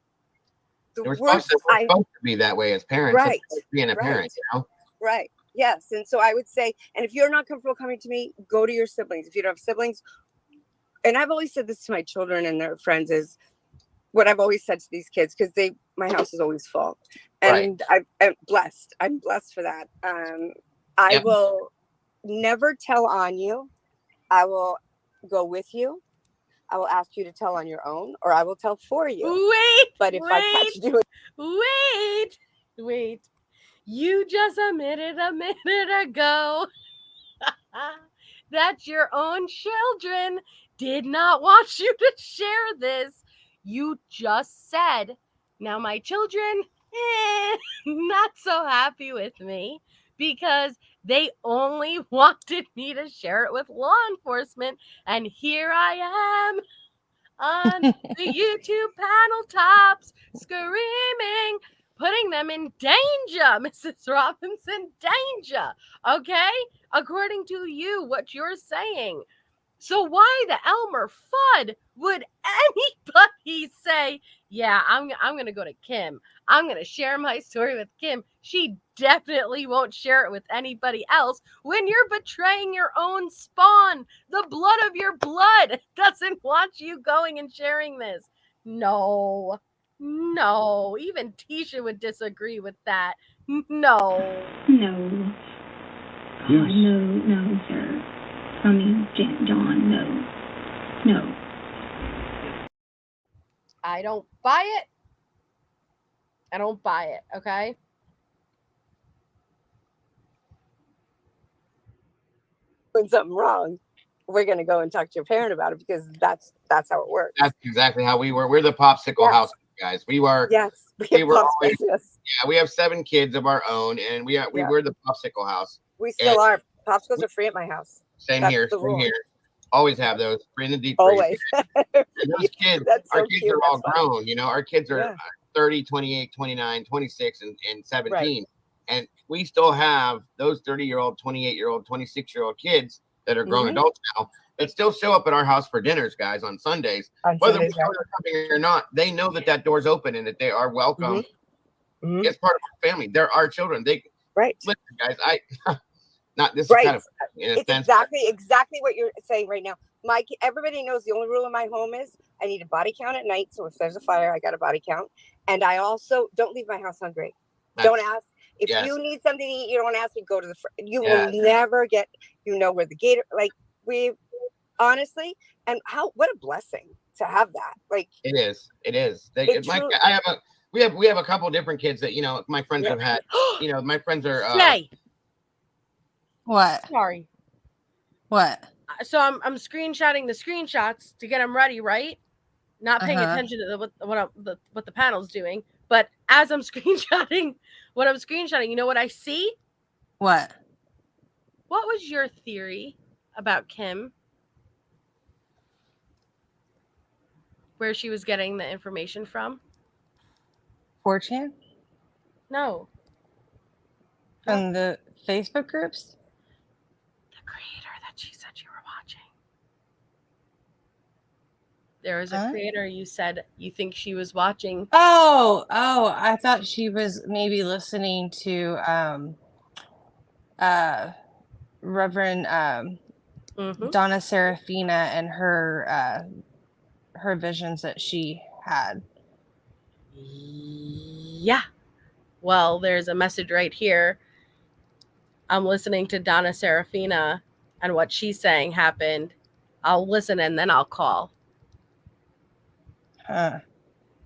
We're supposed to be that way as parents. Right. It's like being a parent, Right. Yes. And so I would say, and if you're not comfortable coming to me, go to your siblings. If you don't have siblings, and I've always said this to my children and their friends, is what I've always said to these kids, because my house is always full, and I'm blessed. I'm blessed for that. I will never tell on you. I will go with you. I will ask you to tell on your own, or I will tell for you. But if I catch you Wait. You just admitted a minute ago that your own children did not want you to share this. You just said, now my children, not so happy with me because They only wanted me to share it with law enforcement, and here I am on the YouTube panel tops screaming, putting them in danger, Mrs. Robinson, danger. Okay? According to you, what you're saying. So why the Elmer Fudd would anybody say, yeah, I'm going to go to Kim. I'm going to share my story with Kim. She definitely won't share it with anybody else when you're betraying your own spawn. The blood of your blood doesn't want you going and sharing this. No, even Tisha would disagree with that. No. No. Yes. No, sir. I mean, John, no. I don't buy it. I don't buy it, okay? Doing something wrong, we're going to go and talk to your parent about it, because that's how it works. That's exactly how we were. We're the popsicle house guys. We were. Yes, we were always, yeah, we have 7 kids of our own, and we were the popsicle house. We still are. Popsicles are free at my house. Same here. Always have those free in the deep freeze. And those kids, our kids are all grown. You know, our kids are 30, 28, 29, 26, and 17. Right. And we still have those 30-year-old, 28-year-old, 26-year-old kids that are grown adults now that still show up at our house for dinners, guys, on Sundays. Whether we know they're coming or not, they know that door's open and that they are welcome. It's part of our family. They're our children. Listen, guys, not this is kind of in a it's sense, exactly what you're saying right now. Everybody knows the only rule in my home is I need a body count at night. So if there's a fire, I got a body count. And I also don't leave my house hungry. Don't ask. If you need something to eat, you don't ask me, go to the you will never get, where the gator, we honestly, and what a blessing to have that. It is. We have a couple different kids that, my friends have had, my friends are What? Sorry. What? So I'm screenshotting the screenshots to get them ready, right? Not paying attention to what the panel's doing. But as I'm screenshotting, you know what I see? What? What was your theory about Kim? Where she was getting the information from? 4chan? No. From the Facebook groups? The creator that she said you were watching. There was a creator you said you think she was watching. Oh, I thought she was maybe listening to Reverend Donna Serafina and her visions that she had. Yeah. Well, there's a message right here. I'm listening to Donna Serafina, and what she's saying happened. I'll listen and then I'll call.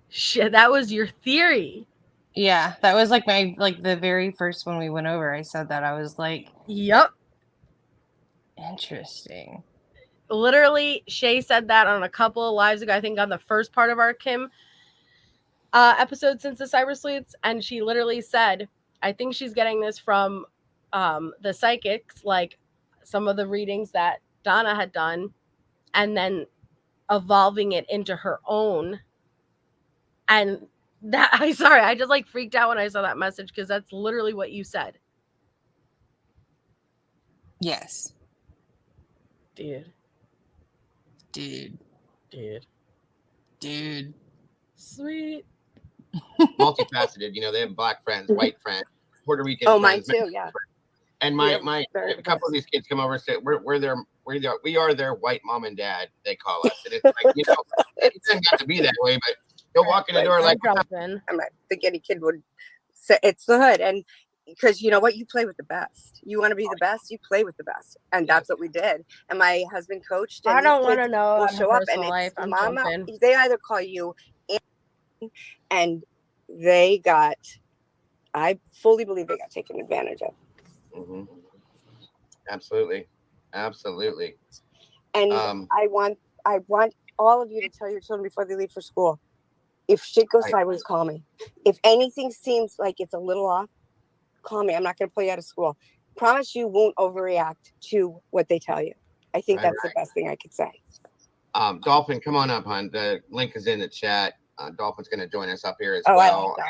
Shit, that was your theory. Yeah, that was the very first one we went over. I said that. I was like, yep. Interesting. Literally, Shay said that on a couple of lives ago, I think on the first part of our Kim episode since the cyber sleuths, and she literally said, I think she's getting this from the psychics, like some of the readings that Donna had done, and then evolving it into her own. And that I just freaked out when I saw that message, because that's literally what you said. Yes. Dude. Sweet. Multifaceted, they have black friends, white friends, Puerto Rican friends. Mine too, yeah. And a couple of these kids come over and say, we are their white mom and dad, they call us. And it's like, it doesn't have to be that way, but they'll walk in the door like, I'm not think any kid would say it's the hood. And because you know what, you play with the best. You want to be the best, you play with the best, and that's what we did. And my husband coached. And I don't want to know. Will show up, and it's mama. They either call you, and they got. I fully believe they got taken advantage of. Absolutely. And I want all of you to tell your children before they leave for school. If shit goes sideways, call me. If anything seems like it's a little off, call me. I'm not going to pull you out of school. promise you won't overreact to what they tell you. I think that's the best thing I could say. Dolphin, come on up, hon. The link is in the chat. Dolphin's going to join us up here as well. I like Dolphin.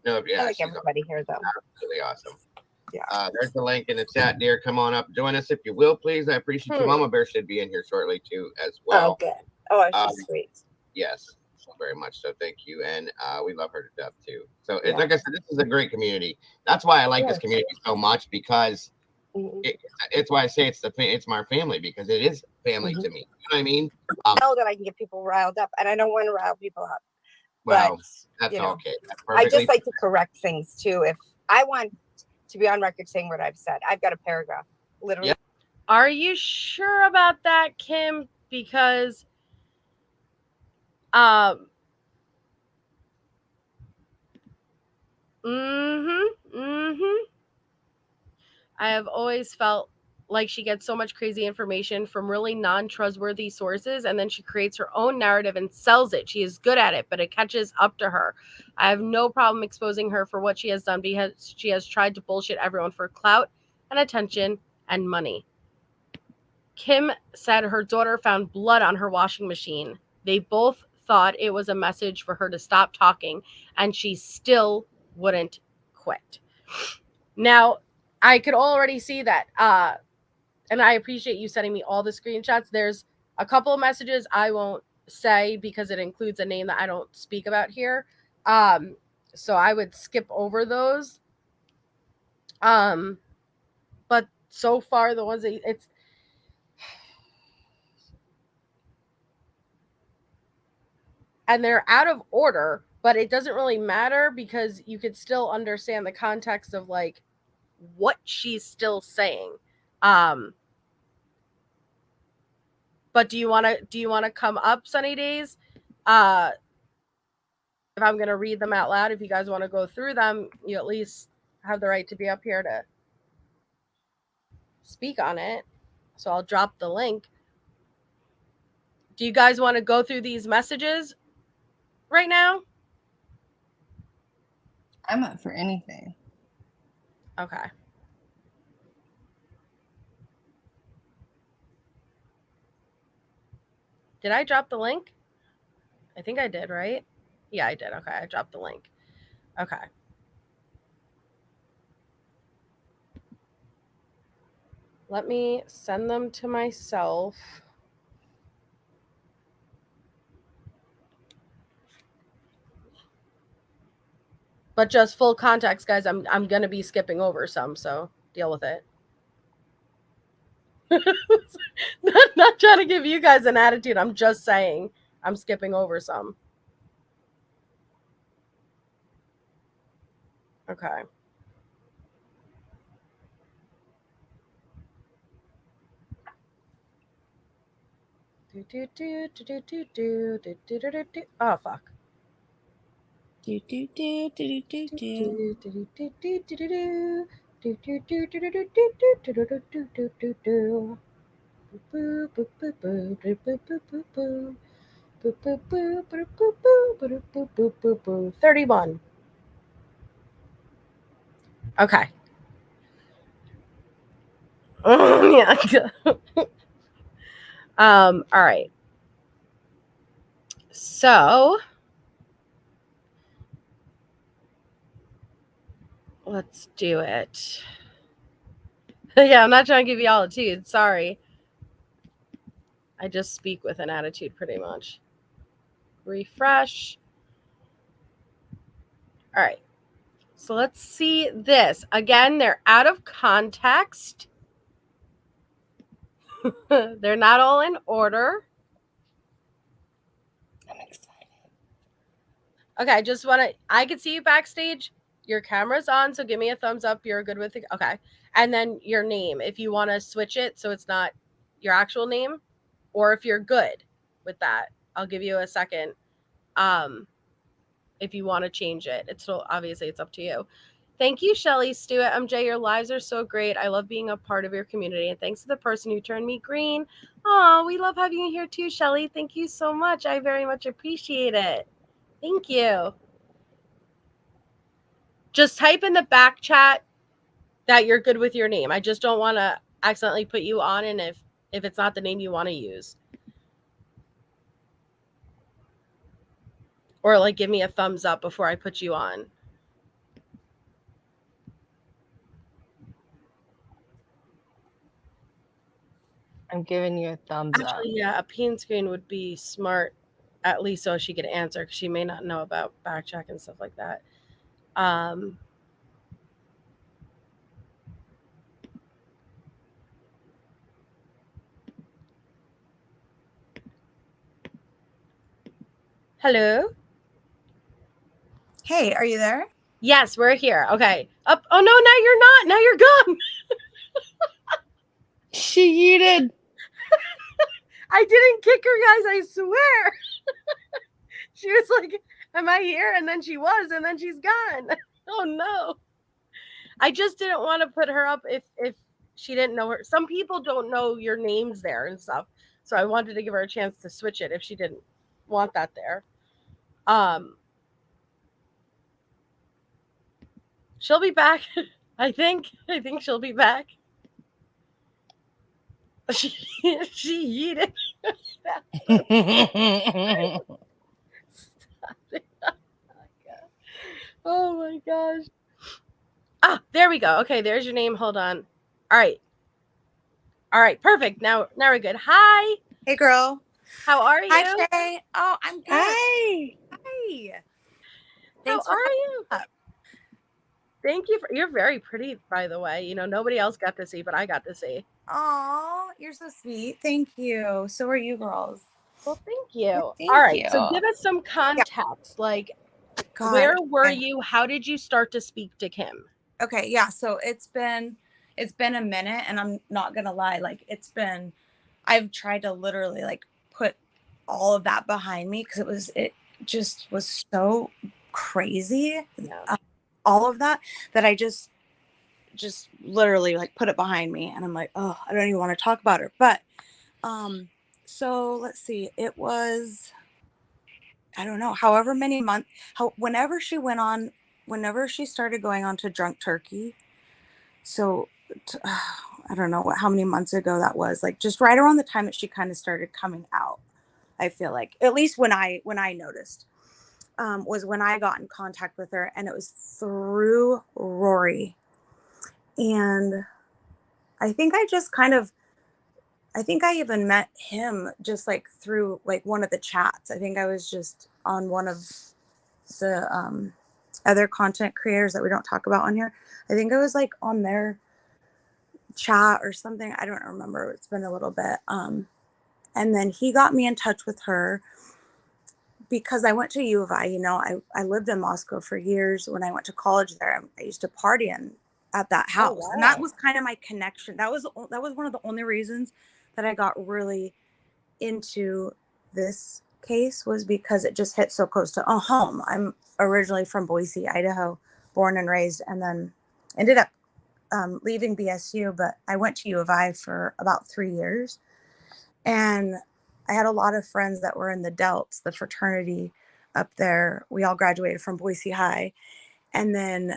No, yeah, I like everybody here, though. Absolutely awesome. Yeah. There's the link in the chat, dear. Come on up, join us if you will, please. I appreciate you. Mama Bear should be in here shortly too, as well. Oh, good. Oh, she's sweet. Yes, very much so. Thank you, and we love her to death too. So, like I said, this is a great community. That's why I like this community so much, because it's why I say it's my family, because it is family to me. You know what I mean? I know that I can get people riled up, and I don't want to rile people up. Well, but, that's okay. That's I just like to correct things too. If I want to be on record saying what I've said, I've got a paragraph, literally. Yep. Are you sure about that, Kim? Because I have always felt like she gets so much crazy information from really non-trustworthy sources, and then she creates her own narrative and sells it. She is good at it, but it catches up to her. I have no problem exposing her for what she has done, because she has tried to bullshit everyone for clout and attention and money. Kim said her daughter found blood on her washing machine. They both thought it was a message for her to stop talking, and she still wouldn't quit. Now, I could already see that. And I appreciate you sending me all the screenshots. There's a couple of messages I won't say because it includes a name that I don't speak about here. So I would skip over those. But so far, the ones that it's... And they're out of order, but it doesn't really matter, because you could still understand the context of like what she's still saying. But do you want to come up, Sunny Days? If I'm going to read them out loud, if you guys want to go through them, you at least have the right to be up here to speak on it. So I'll drop the link. Do you guys want to go through these messages right now? I'm up for anything. Okay. Did I drop the link? I think I did, right? Yeah, I did. Okay, I dropped the link. Okay. Let me send them to myself. But just full context, guys, I'm going to be skipping over some, so deal with it. not trying to give you guys an attitude. I'm just saying I'm skipping over some. Okay. Oh, fuck. $31. Okay. Yeah. All right. So let's do it. Yeah, I'm not trying to give you all attitude. Sorry. I just speak with an attitude pretty much. Refresh. All right. So let's see this. Again, they're out of context. They're not all in order. I'm excited. Okay, I can see you backstage. Your camera's on, so give me a thumbs up. You're good with it. Okay. And then your name, if you want to switch it so it's not your actual name, or if you're good with that, I'll give you a second. If you want to change it, obviously it's up to you. Thank you, Shelly Stewart. MJ, your lives are so great. I love being a part of your community. And thanks to the person who turned me green. Oh, we love having you here too, Shelly. Thank you so much. I very much appreciate it. Thank you. Just type in the back chat that you're good with your name. I just don't want to accidentally put you on, and if it's not the name you want to use. Or like give me a thumbs up before I put you on. I'm giving you a thumbs up. Actually, yeah, a peen screen would be smart, at least so she could answer, because she may not know about backcheck and stuff like that. Hello? Hey, are you there? Yes, we're here. Okay. Up. Oh, no, now you're not. Now you're gone. She yeeted. I didn't kick her, guys. I swear. She was like, am I here? And then she was, and then she's gone. Oh, no. I just didn't want to put her up if she didn't know her. Some people don't know your names there and stuff. So I wanted to give her a chance to switch it if she didn't want that there. She'll be back. I think she'll be back. She yeeted. Stop it. Oh my gosh. Ah, there we go. Okay, there's your name. Hold on. All right. Perfect. Now we're good. Hi. Hey, girl. How are you? Hi, Shay. Oh, I'm good. Hi. Thanks How are you? Thank you. You're very pretty, by the way. You know, nobody else got to see, but I got to see. Oh, you're so sweet. Thank you. So are you girls. Well, thank you. Thank All right. you. So give us some context. Like, God, where were okay. you? How did you start to speak to Kim? Okay, yeah. So it's been a minute, and I'm not gonna lie. Like, I've tried to literally like put all of that behind me because it just was so crazy. Yeah. All of that I just literally like put it behind me, and I'm like, oh, I don't even want to talk about her. But so let's see, it was, I don't know, however many months, whenever she started going on to Drunk Turkey. So I don't know how many months ago that was, like just right around the time that she kind of started coming out. I feel like, at least when I noticed, was when I got in contact with her, and it was through Rory. And I think I even met him just like through like one of the chats. I think I was just on one of the other content creators that we don't talk about on here. I think I was like on their chat or something. I don't remember. It's been a little bit. And then he got me in touch with her because I went to U of I. You know, I lived in Moscow for years. When I went to college there, I used to party at that house. Oh, wow. And that was kind of my connection. That was one of the only reasons that I got really into this case, was because it just hit so close to home. I'm originally from Boise, Idaho, born and raised, and then ended up leaving BSU, but I went to U of I for about 3 years. And I had a lot of friends that were in the Delts, the fraternity up there. We all graduated from Boise High. And then,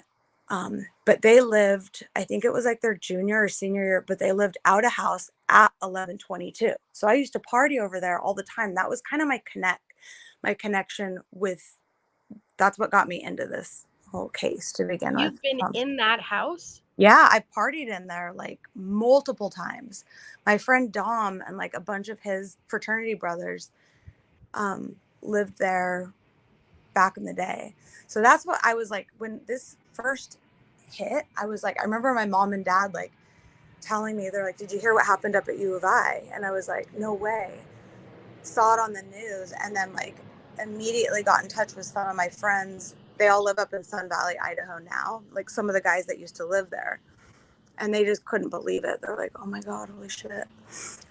but they lived, I think it was like their junior or senior year, but they lived out of house at 1122. So I used to party over there all the time. That was kind of my connection with, that's what got me into this whole case to begin with. You've been in that house? Yeah, I partied in there like multiple times. My friend Dom and like a bunch of his fraternity brothers lived there back in the day. So that's what I was like, when this first hit, I was like, I remember my mom and dad like telling me, they're like, did you hear what happened up at U of I? And I was like, no way. Saw it on the news, and then like immediately got in touch with some of my friends. They all live up in Sun Valley, Idaho now, like some of the guys that used to live there. And they just couldn't believe it. They're like, oh my God, holy shit.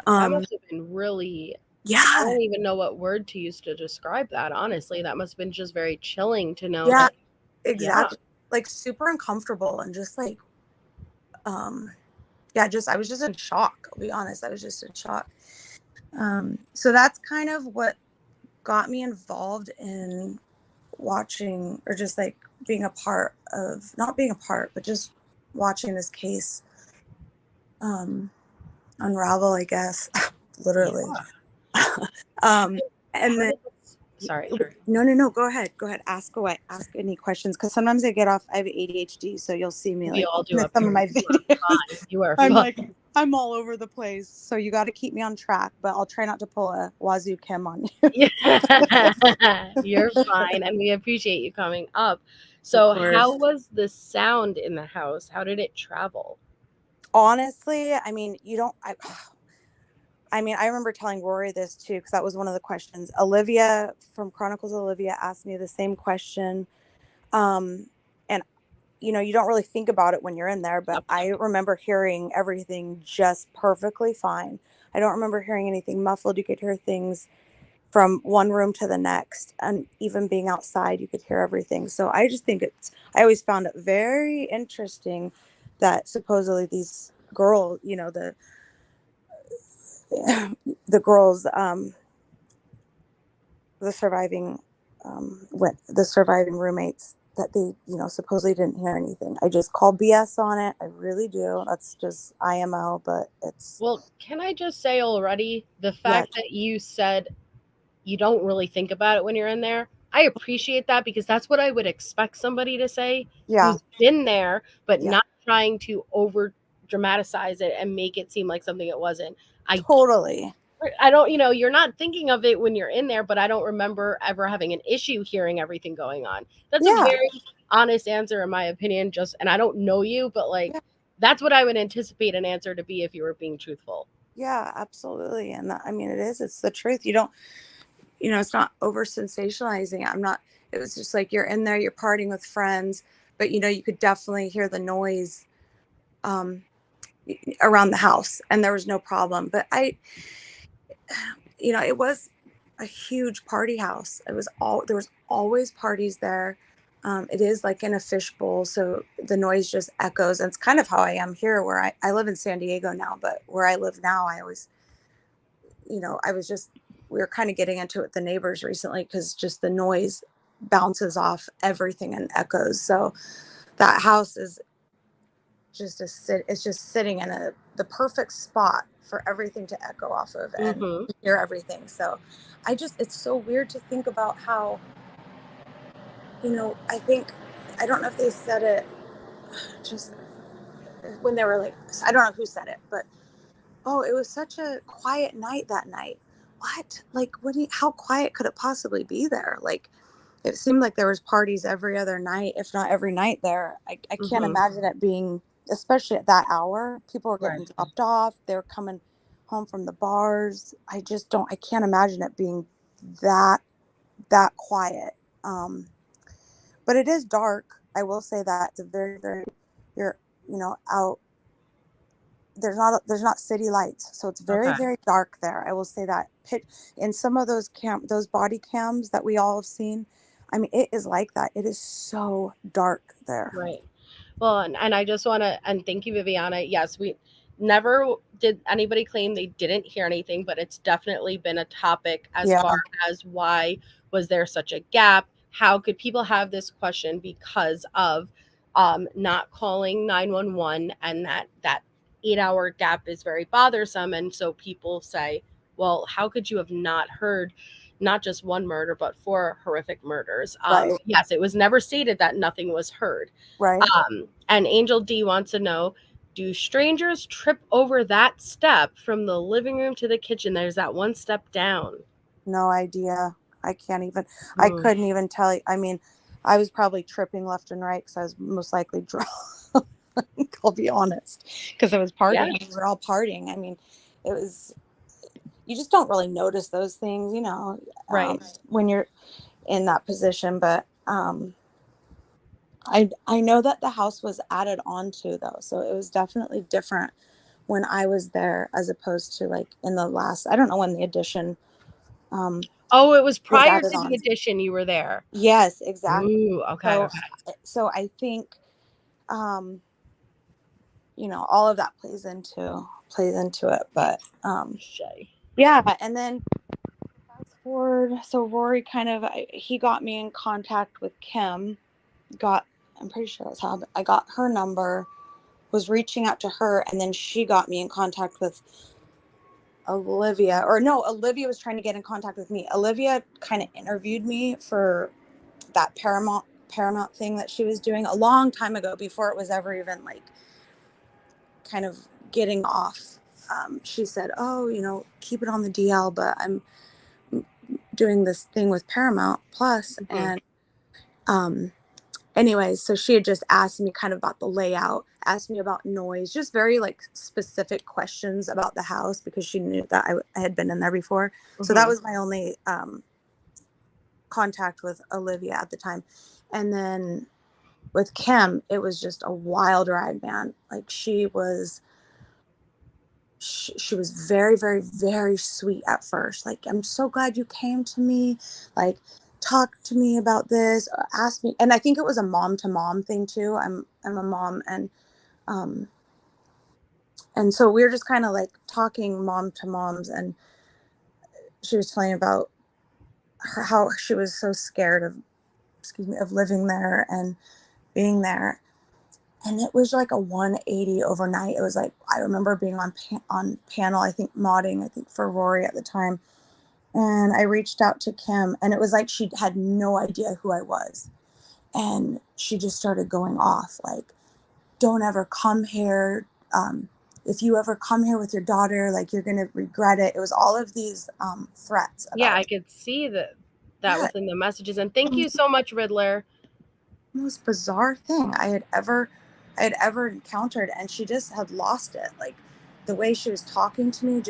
That must have been really, yeah. I don't even know what word to use to describe that, honestly. That must have been just very chilling to know. Yeah, that, exactly. Yeah. Like super uncomfortable, and just like, yeah, I was just in shock. I'll be honest. I was just in shock. So that's kind of what got me involved in watching, or just like being a part of, not being a part, but just watching this case unravel, I guess. Literally. And then sorry. No. Go ahead. Ask away. Ask any questions. Because sometimes I get off. I have ADHD, so you'll see me We like all do up some here. of my videos. You are I'm fine. like, I'm all over the place. So you got to keep me on track. But I'll try not to pull a Wazoo Kim on you. You're fine, and we appreciate you coming up. So, how was the sound in the house? How did it travel? Honestly, I mean, I remember telling Rory this too, because that was one of the questions. Olivia from Chronicles of Olivia asked me the same question. And, you don't really think about it when you're in there, but I remember hearing everything just perfectly fine. I don't remember hearing anything muffled. You could hear things from one room to the next, and even being outside, you could hear everything. So I just think I always found it very interesting that supposedly these girls, the girls, the surviving roommates, that they supposedly didn't hear anything. I just call BS on it. I really do. That's just IMO. But it's, well, can I just say already, the fact that you said you don't really think about it when you're in there, I appreciate that, because that's what I would expect somebody to say who's been there, but not trying to over dramatize it and make it seem like something it wasn't. I don't, you're not thinking of it when you're in there, but I don't remember ever having an issue hearing everything going on. That's a very honest answer, in my opinion. And I don't know you, but that's what I would anticipate an answer to be if you were being truthful. Yeah, absolutely. And it's the truth. You don't, it's not over sensationalizing it. It was just like, you're in there, you're partying with friends, but you could definitely hear the noise around the house, and there was no problem. But it was a huge party house. There was always parties there. It is like in a fishbowl, so the noise just echoes. And it's kind of how I am here, where I live in San Diego now, but where I live now, I always, we were kind of getting into it with the neighbors recently, because just the noise bounces off everything and echoes. So that house is it's just sitting in the perfect spot for everything to echo off of and hear everything. So it's so weird to think about how, I don't know if they said it just when they were like, I don't know who said it, but, oh, it was such a quiet night that night. What? Like, how quiet could it possibly be there? Like, it seemed like there was parties every other night, if not every night there. I can't imagine it being, especially at that hour. People were getting dropped off. They were coming home from the bars. I can't imagine it being that quiet. But it is dark. I will say that it's a very, very, you're, out. There's not city lights, so it's very, very dark there. I will say that. In some of those body cams that we all have seen, I mean, it is like that. It is so dark there. Right. Well, and I just want to, and thank you, Viviana. Yes, we never did anybody claim they didn't hear anything, but it's definitely been a topic as far as why was there such a gap? How could people have this question because of not calling 911, and that 8-hour gap is very bothersome. And so people say, well, how could you have not heard not just one murder, but 4 horrific murders? Yes, it was never stated that nothing was heard. And Angel D wants to know, do strangers trip over that step from the living room to the kitchen? There's that one step down. No idea. I couldn't even tell you. I mean, I was probably tripping left and right because I was most likely drunk. I'll be honest, because I was partying. We were all partying. I mean, you just don't really notice those things, when you're in that position. But I know that the house was added onto, though, so it was definitely different when I was there as opposed to like in the last. I don't know when the addition. It was prior to the addition. You were there. Yes, exactly. Ooh, okay. So I think, all of that plays into it. But yeah, and then fast forward. So Rory he got me in contact with Kim. I'm pretty sure that's how I got her number. was reaching out to her, and then she got me in contact with Olivia. Or no, Olivia was trying to get in contact with me. Olivia kind of interviewed me for that Paramount thing that she was doing a long time ago, before it was ever even like kind of getting off. She said, oh, you know, keep it on the DL, but I'm doing this thing with Paramount Plus. And anyways, so she had just asked me kind of about the layout, asked me about noise, just very like specific questions about the house, because she knew that I had been in there before. So that was my only contact with Olivia at the time. And then with Kim, it was just a wild ride, man. Like she was very, very, very sweet at first. Like, I'm so glad you came to me. Like, talk to me about this, ask me. And I think it was a mom to mom thing too. I'm a mom, and so we were just kind of like talking mom to moms, and she was telling about how she was so scared of living there and being there. And it was like a 180 overnight. It was like, I remember being on panel, I think modding, for Rory at the time. And I reached out to Kim, and it was like she had no idea who I was. And she just started going off like, don't ever come here. If you ever come here with your daughter, like, you're going to regret it. It was all of these threats. Yeah, I could see that within the messages. And thank you so much, Riddler. The most bizarre thing I had ever encountered, and she just had lost it. Like, the way she was talking to me,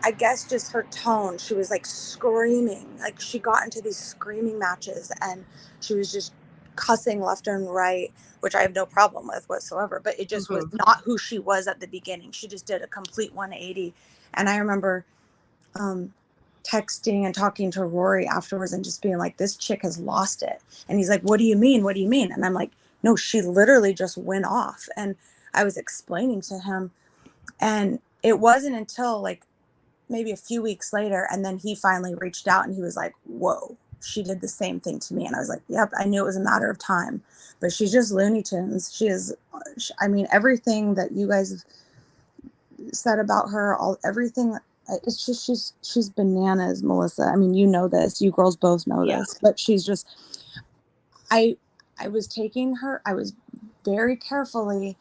I guess just her tone, she was like screaming. Like, she got into these screaming matches, and she was just cussing left and right, which I have no problem with whatsoever, but it just was not who she was at the beginning. She just did a complete 180. And I remember texting and talking to Rory afterwards and just being like, this chick has lost it. And he's like, what do you mean? What do you mean? And I'm like, no, she literally just went off. And I was explaining to him, and it wasn't until like maybe a few weeks later, and then he finally reached out, and he was like, whoa, she did the same thing to me. And I was like, yep, I knew it was a matter of time. But she's just Looney Tunes. She is, I mean, everything that you guys have said about her, everything, it's just, she's bananas, Melissa. I mean, you know this, you girls both know this, but she's just, I was taking her, I was very carefully,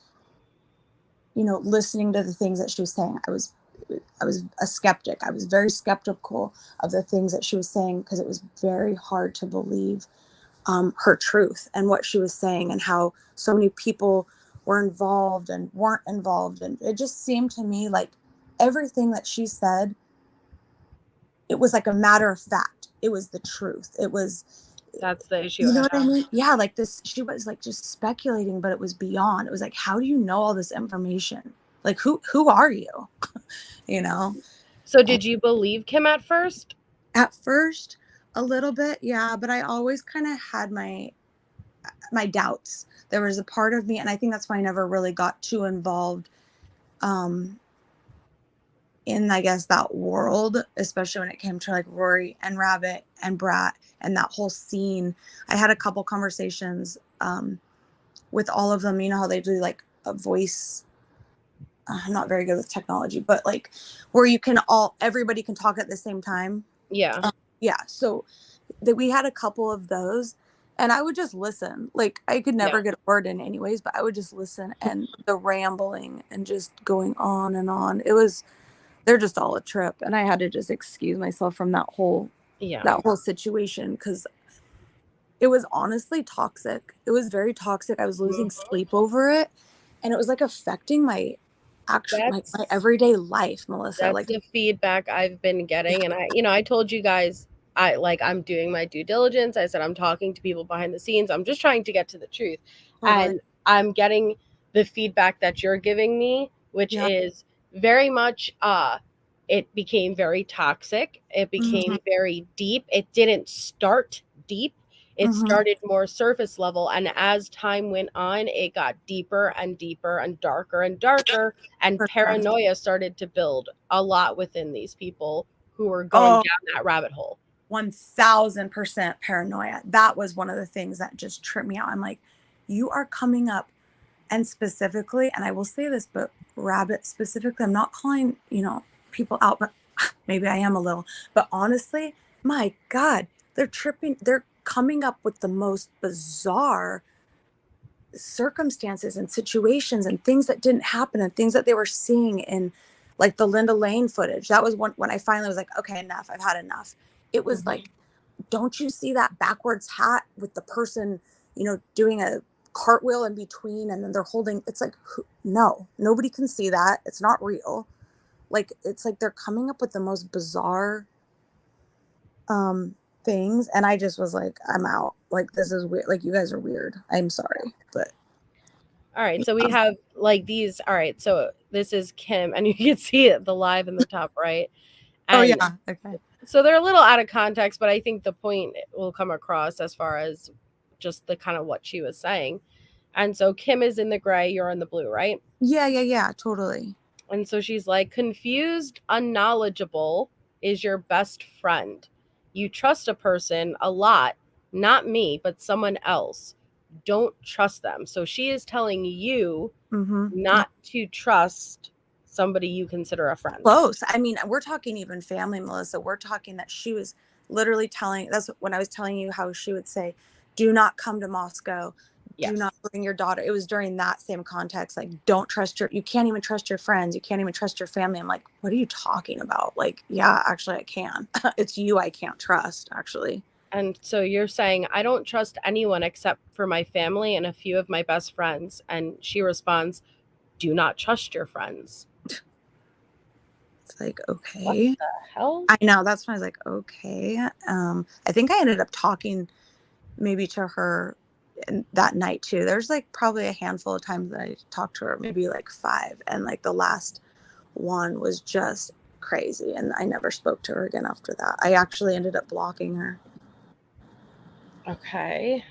you know, listening to the things that she was saying. I was a skeptic. I was very skeptical of the things that she was saying, because it was very hard to believe her truth and what she was saying, and how so many people were involved and weren't involved. And it just seemed to me like everything that she said, it was like a matter of fact. It was the truth. That's the issue. You know what I mean? Yeah, like this, she was like just speculating, but it was beyond. It was like, how do you know all this information? Like, who are you? You know? So did you believe Kim at first? At first, a little bit, yeah, but I always kind of had my doubts. There was a part of me, and I think that's why I never really got too involved in, I guess, that world, especially when it came to like Rory and Rabbit and Brat and that whole scene. I had a couple conversations with all of them. You know how they do like a voice, I'm not very good with technology, but like where you can everybody can talk at the same time. Yeah. Yeah. So we had a couple of those, and I would just listen. Like, I could never get a word in anyways, but I would just listen, and the rambling and just going on and on. They're just all a trip. And I had to just excuse myself from that whole situation, because it was honestly toxic. It was very toxic. I was losing sleep over it, and it was like affecting my my everyday life, Melissa. That's like the feedback I've been getting. And I told you guys, I'm doing my due diligence. I said I'm talking to people behind the scenes. I'm just trying to get to the truth. And I'm getting the feedback that you're giving me, which is very much it became very toxic. It became very deep. It didn't start deep. It started more surface level, and as time went on, it got deeper and deeper and darker, and paranoia started to build a lot within these people who were going down that rabbit hole. 1000% paranoia. That was one of the things that just tripped me out. I'm like, you are coming up And specifically, and I will say this, but Rabbit specifically, I'm not calling, people out, but maybe I am a little, but honestly, my God, they're coming up with the most bizarre circumstances and situations and things that didn't happen and things that they were seeing in like the Linda Lane footage. That was when I finally was like, okay, enough. I've had enough. It was like, don't you see that backwards hat with the person, doing a cartwheel in between and then they're holding, it's like, no, nobody can see that. It's not real. Like, it's like they're coming up with the most bizarre things, and I just was like, I'm out. Like, this is weird. Like, you guys are weird. I'm sorry, but all right, so we have like these. All right, so this is Kim, and you can see it, the live in the top right. And okay. So they're a little out of context, but I think the point will come across as far as just the kind of what she was saying. And so Kim is in the gray, you're in the blue, right? Yeah, totally. And so she's like, confused, unknowledgeable is your best friend. You trust a person a lot, not me, but someone else. Don't trust them. So she is telling you not to trust somebody you consider a friend. Close. I mean, we're talking even family, Melissa. We're talking that she was literally that's when I was telling you how she would say, do not come to Moscow. Do not bring your daughter. It was during that same context. Like, don't trust you can't even trust your friends. You can't even trust your family. I'm like, what are you talking about? Like, yeah, actually I can. It's you I can't trust, actually. And so you're saying, I don't trust anyone except for my family and a few of my best friends. And she responds, do not trust your friends. It's like, okay. What the hell? I know. That's when I was like, okay. I think I ended up talking maybe to her that night too. There's like probably a handful of times that I talked to her, maybe like 5. And like the last one was just crazy. And I never spoke to her again after that. I actually ended up blocking her. Okay.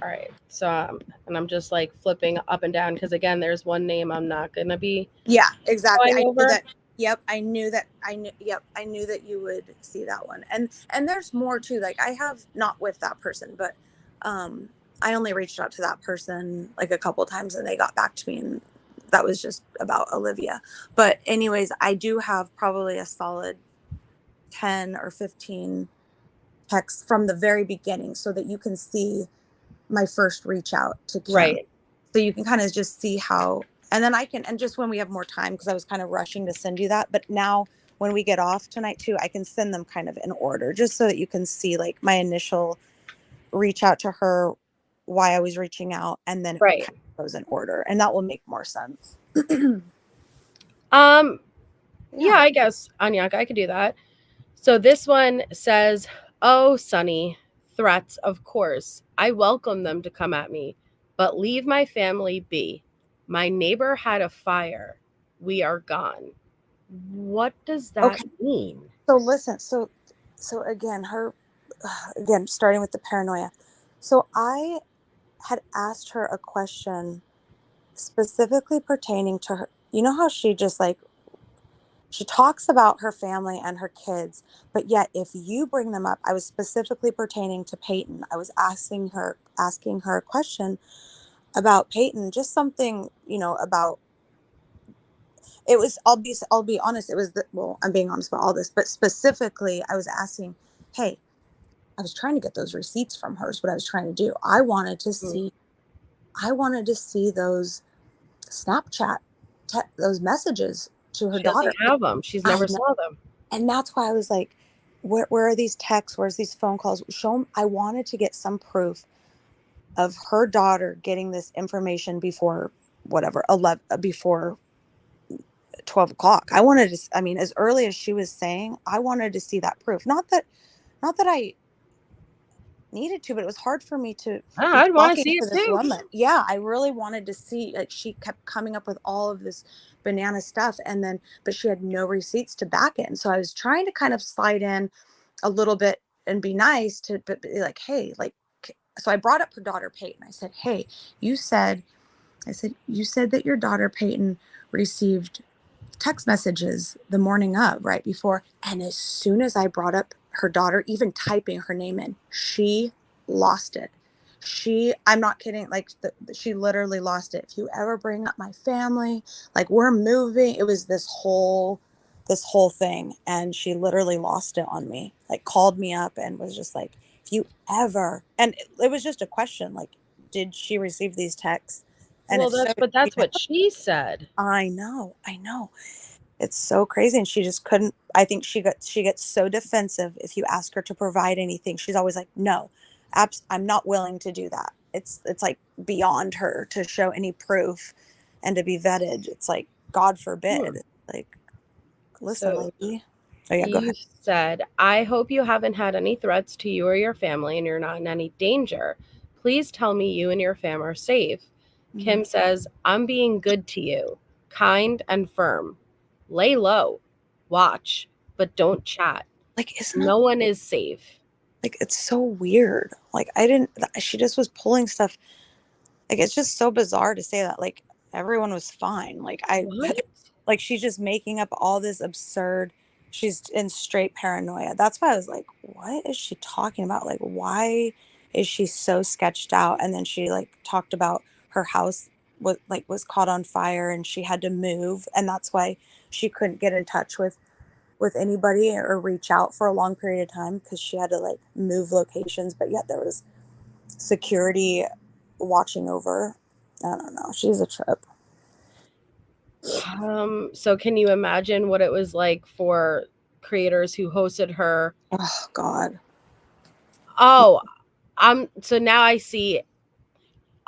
All right. So, and I'm just like flipping up and down because again, there's one name I'm not going to be. Yeah, exactly. I knew over. that. Yep. I knew that you would see that one. And there's more too. Like, I have not with that person, but, I only reached out to that person like a couple of times and they got back to me, and that was just about Olivia. But anyways, I do have probably a solid 10 or 15 texts from the very beginning so that you can see my first reach out to Kim. Right. So you can kind of just see how, and then and just when we have more time, because I was kind of rushing to send you that, but now when we get off tonight too, I can send them kind of in order, just so that you can see like my initial reach out to her, why I was reaching out, and then it kind of goes in order, and that will make more sense. Yeah, I guess, Anyaka, I could do that. So this one says, oh, Sonny, threats, of course. I welcome them to come at me, but leave my family be. My neighbor had a fire. We are gone. What does that mean? So listen, so again, starting with the paranoia. So I had asked her a question specifically pertaining to her. You know how she just like, she talks about her family and her kids, but yet if you bring them up, I was specifically pertaining to Peyton. I was asking her a question about Peyton, just something, about, it was, I'll be honest, it was I'm being honest about all this, but specifically I was asking, hey, I was trying to get those receipts from her is what I was trying to do. I wanted to see those Snapchat, those messages to her daughter. Doesn't have them. She's never saw them. And that's why I was like, where are these texts? Where's these phone calls? Show them. I wanted to get some proof of her daughter getting this information before 12 o'clock. I wanted to, as early as she was saying, I wanted to see that proof. Not that I needed to, but it was hard for me to. I'd want to see it too. Woman. Yeah, I really wanted to see. Like, she kept coming up with all of this banana stuff, but she had no receipts to back it. And so I was trying to kind of slide in a little bit and be nice but be like, hey, like. So I brought up her daughter Peyton. I said, hey, you said that your daughter Peyton received text messages the morning of, right before. And as soon as I brought up her daughter, even typing her name in, she lost it. I'm not kidding, like she literally lost it. If you ever bring up my family, like we're moving, it was this whole thing, and she literally lost it on me. Like called me up and was just like, if you ever, and it was just a question, like, did she receive these texts? And Well, that's what she said. I know. It's so crazy. And she just couldn't, I think she gets so defensive if you ask her to provide anything. She's always like, no, I'm not willing to do that. It's like beyond her to show any proof and to be vetted. It's like, God forbid. Like, listen, So lady. Oh yeah, go you ahead. said, I hope you haven't had any threats to you or your family and you're not in any danger. Please tell me you and your fam are safe. Kim says, I'm being good to you, kind and firm. Lay low, watch, but don't chat. Like, isn't no one is safe. Like, it's so weird. Like, she just was pulling stuff. Like, it's just so bizarre to say that. Like, everyone was fine. Like, What? like, she's just making up all this absurd, she's in straight paranoia. That's why I was like, what is she talking about? Like, why is she so sketched out? And then she, like, talked about her house was caught on fire and she had to move. And that's why she couldn't get in touch with anybody or reach out for a long period of time, because she had to like move locations, but yet there was security watching over. I don't know. She's a trip. So can you imagine what it was like for creators who hosted her? Oh God. Oh, so now I see.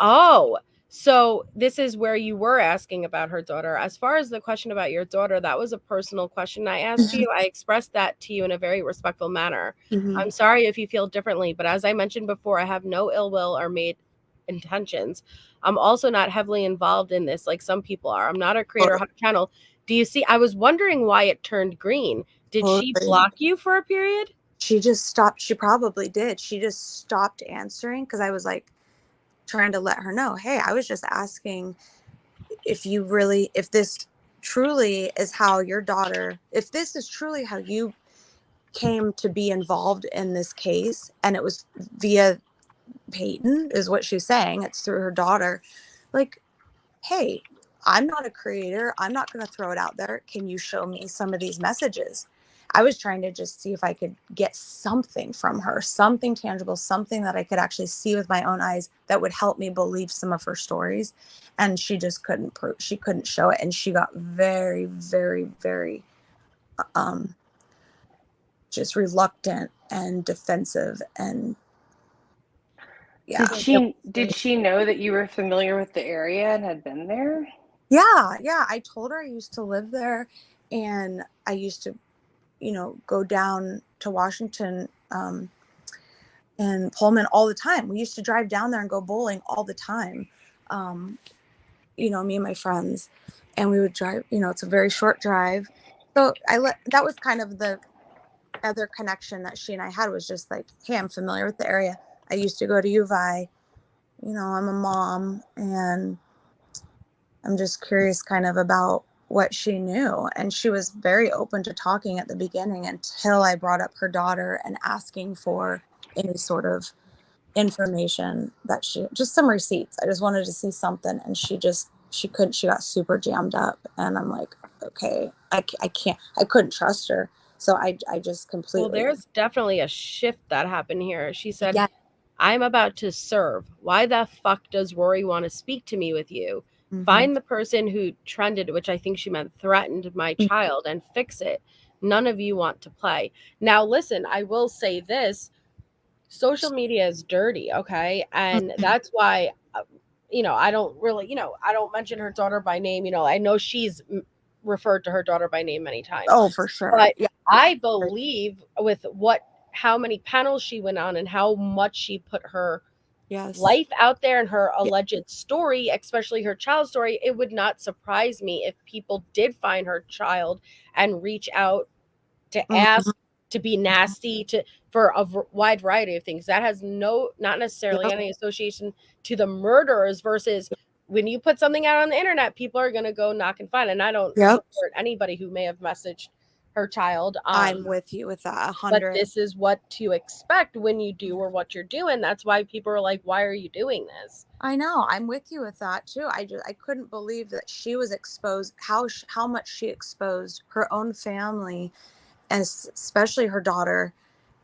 Oh, so this is where you were asking about her daughter. As far as the question about your daughter, that was a personal question I asked you. I expressed that to you in a very respectful manner. I'm sorry if you feel differently, but as I mentioned before, I have no ill will or made intentions. I'm also not heavily involved in this like some people are. I'm not a creator channel. Do you see? I was wondering why it turned green. Did she block you for a period? She just stopped. She probably did. She just stopped answering because I was like trying to let her know, hey, I was just asking if this truly is how your daughter, if this is truly how you came to be involved in this case, and it was via Peyton, is what she's saying, it's through her daughter, like, hey, I'm not a creator, I'm not going to throw it out there, can you show me some of these messages? I was trying to just see if I could get something from her, something tangible, something that I could actually see with my own eyes that would help me believe some of her stories. And she just couldn't she couldn't show it. And she got very, very, very just reluctant and defensive. And yeah. Did she know that you were familiar with the area and had been there? Yeah. I told her I used to live there, and I used to, go down to Washington and Pullman all the time. We used to drive down there and go bowling all the time. Me and my friends, and we would drive, it's a very short drive. So that was kind of the other connection that she and I had, was just like, hey, I'm familiar with the area. I used to go to U of I, I'm a mom, and I'm just curious kind of about what she knew. And she was very open to talking at the beginning until I brought up her daughter and asking for any sort of information that just some receipts. I just wanted to see something. And she couldn't, she got super jammed up. And I'm like, okay, I couldn't trust her. So I just completely. Well, there's definitely a shift that happened here. She said, yeah. I'm about to serve. Why the fuck does Rory want to speak to me with you? Find the person who trended, which I think she meant threatened my child, and fix it. None of you want to play. Now, listen, I will say this. Social media is dirty, okay? And that's why, I don't really, I don't mention her daughter by name. I know she's referred to her daughter by name many times. Oh, for sure. But yeah. I believe with how many panels she went on and how much she put her life out there and her alleged story, especially her child story, it would not surprise me if people did find her child and reach out to ask, to be nasty, for a wide variety of things. That has not necessarily any association to the murderers, versus when you put something out on the internet, people are going to go knock and find. And I don't support anybody who may have messaged her child. I'm with you with that, But 100. this is what to expect when you do or what you're doing. That's why people are like, why are you doing this? I know. I'm with you with that too. I couldn't believe that she was exposed, how much she exposed her own family, and especially her daughter.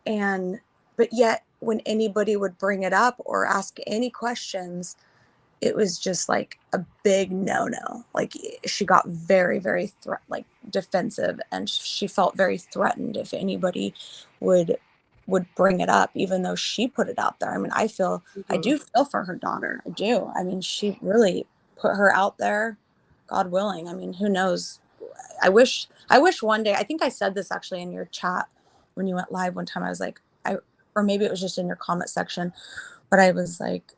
But yet when anybody would bring it up or ask any questions, it was just like a big no. Like she got very, very defensive, and she felt very threatened if anybody would bring it up, even though she put it out there. I mean, I do feel for her daughter. I do. I mean, she really put her out there, God willing. I mean, who knows? I wish one day, I think I said this actually in your chat when you went live one time. I was like, or maybe it was just in your comment section, but I was like,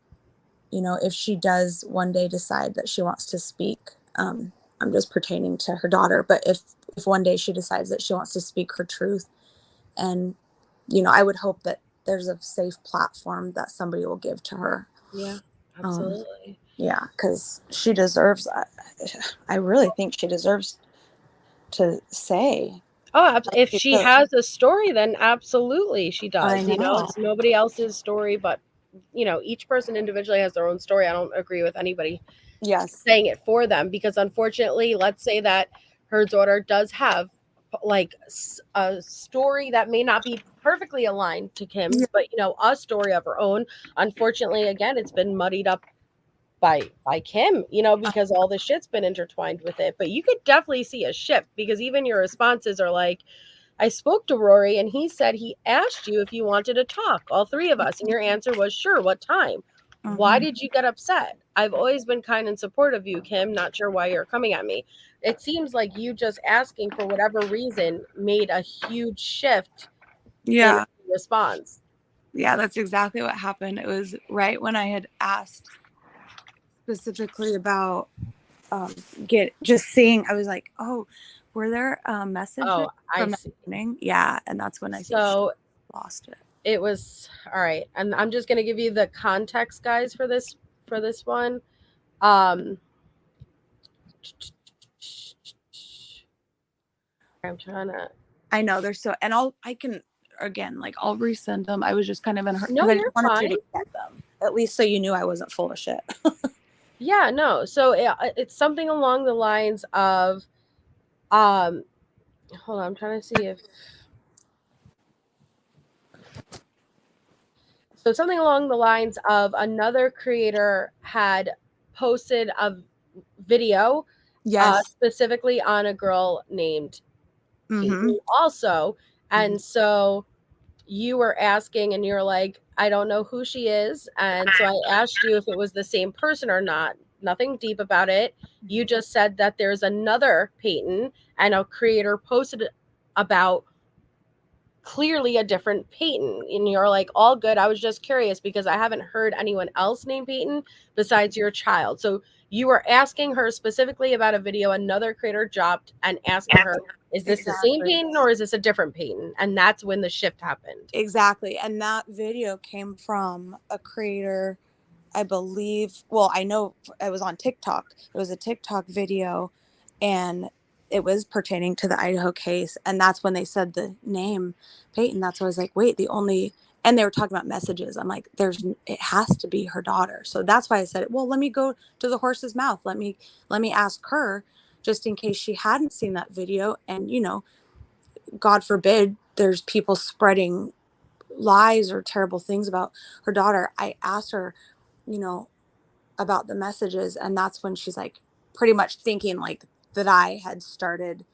if she does one day decide that she wants to speak, I'm just pertaining to her daughter, but if one day she decides that she wants to speak her truth, and, I would hope that there's a safe platform that somebody will give to her. Yeah, absolutely. Yeah, because she deserves, I really think she deserves to say. Oh, if she has a story, then absolutely she does. I know. It's nobody else's story, but each person individually has their own story. I don't agree with anybody saying it for them, because unfortunately, let's say that her daughter does have like a story that may not be perfectly aligned to Kim's, but a story of her own. Unfortunately, again, it's been muddied up by Kim, because all the shit's been intertwined with it. But you could definitely see a shift, because even your responses are like, I spoke to Rory and he said he asked you if you wanted to talk, all three of us, and your answer was sure. What time? Why did you get upset? I've always been kind and supportive of you, Kim. Not sure why you're coming at me. It seems like you just asking for whatever reason made a huge shift in response. Yeah, that's exactly what happened. It was right when I had asked specifically about just seeing, I was like, oh, were there messages from the beginning? Yeah, and that's when I lost it. It was all right, and I'm just gonna give you the context, guys, for this one. I'm trying to. I know there's and I can again, like, I'll resend them. I was just kind of in her. No, I you're wanted fine. you to get them, at least so you knew I wasn't full of shit. Yeah, no. So it's something along the lines of, hold on, I'm trying to see if. So something along the lines of another creator had posted a video, specifically on a girl named Peyton also, and so you were asking, and you're like, I don't know who she is, and so I asked you if it was the same person or not. Nothing deep about it. You just said that there's another Peyton, and a creator posted about clearly a different Peyton, and you're like, all good. I was just curious because I haven't heard anyone else named Peyton besides your child. So you were asking her specifically about a video another creator dropped, and asking her, is this the same Peyton or is this a different Peyton? And that's when the shift happened. Exactly. And that video came from a creator, I believe, well, I know it was on TikTok. It was a TikTok video, and it was pertaining to the Idaho case. And that's when they said the name Peyton. That's why I was like, wait, and they were talking about messages. I'm like, it has to be her daughter. So that's why I said, well, let me go to the horse's mouth. Let me ask her, just in case she hadn't seen that video. And, God forbid, there's people spreading lies or terrible things about her daughter. I asked her, about the messages, and that's when she's like pretty much thinking like that I had started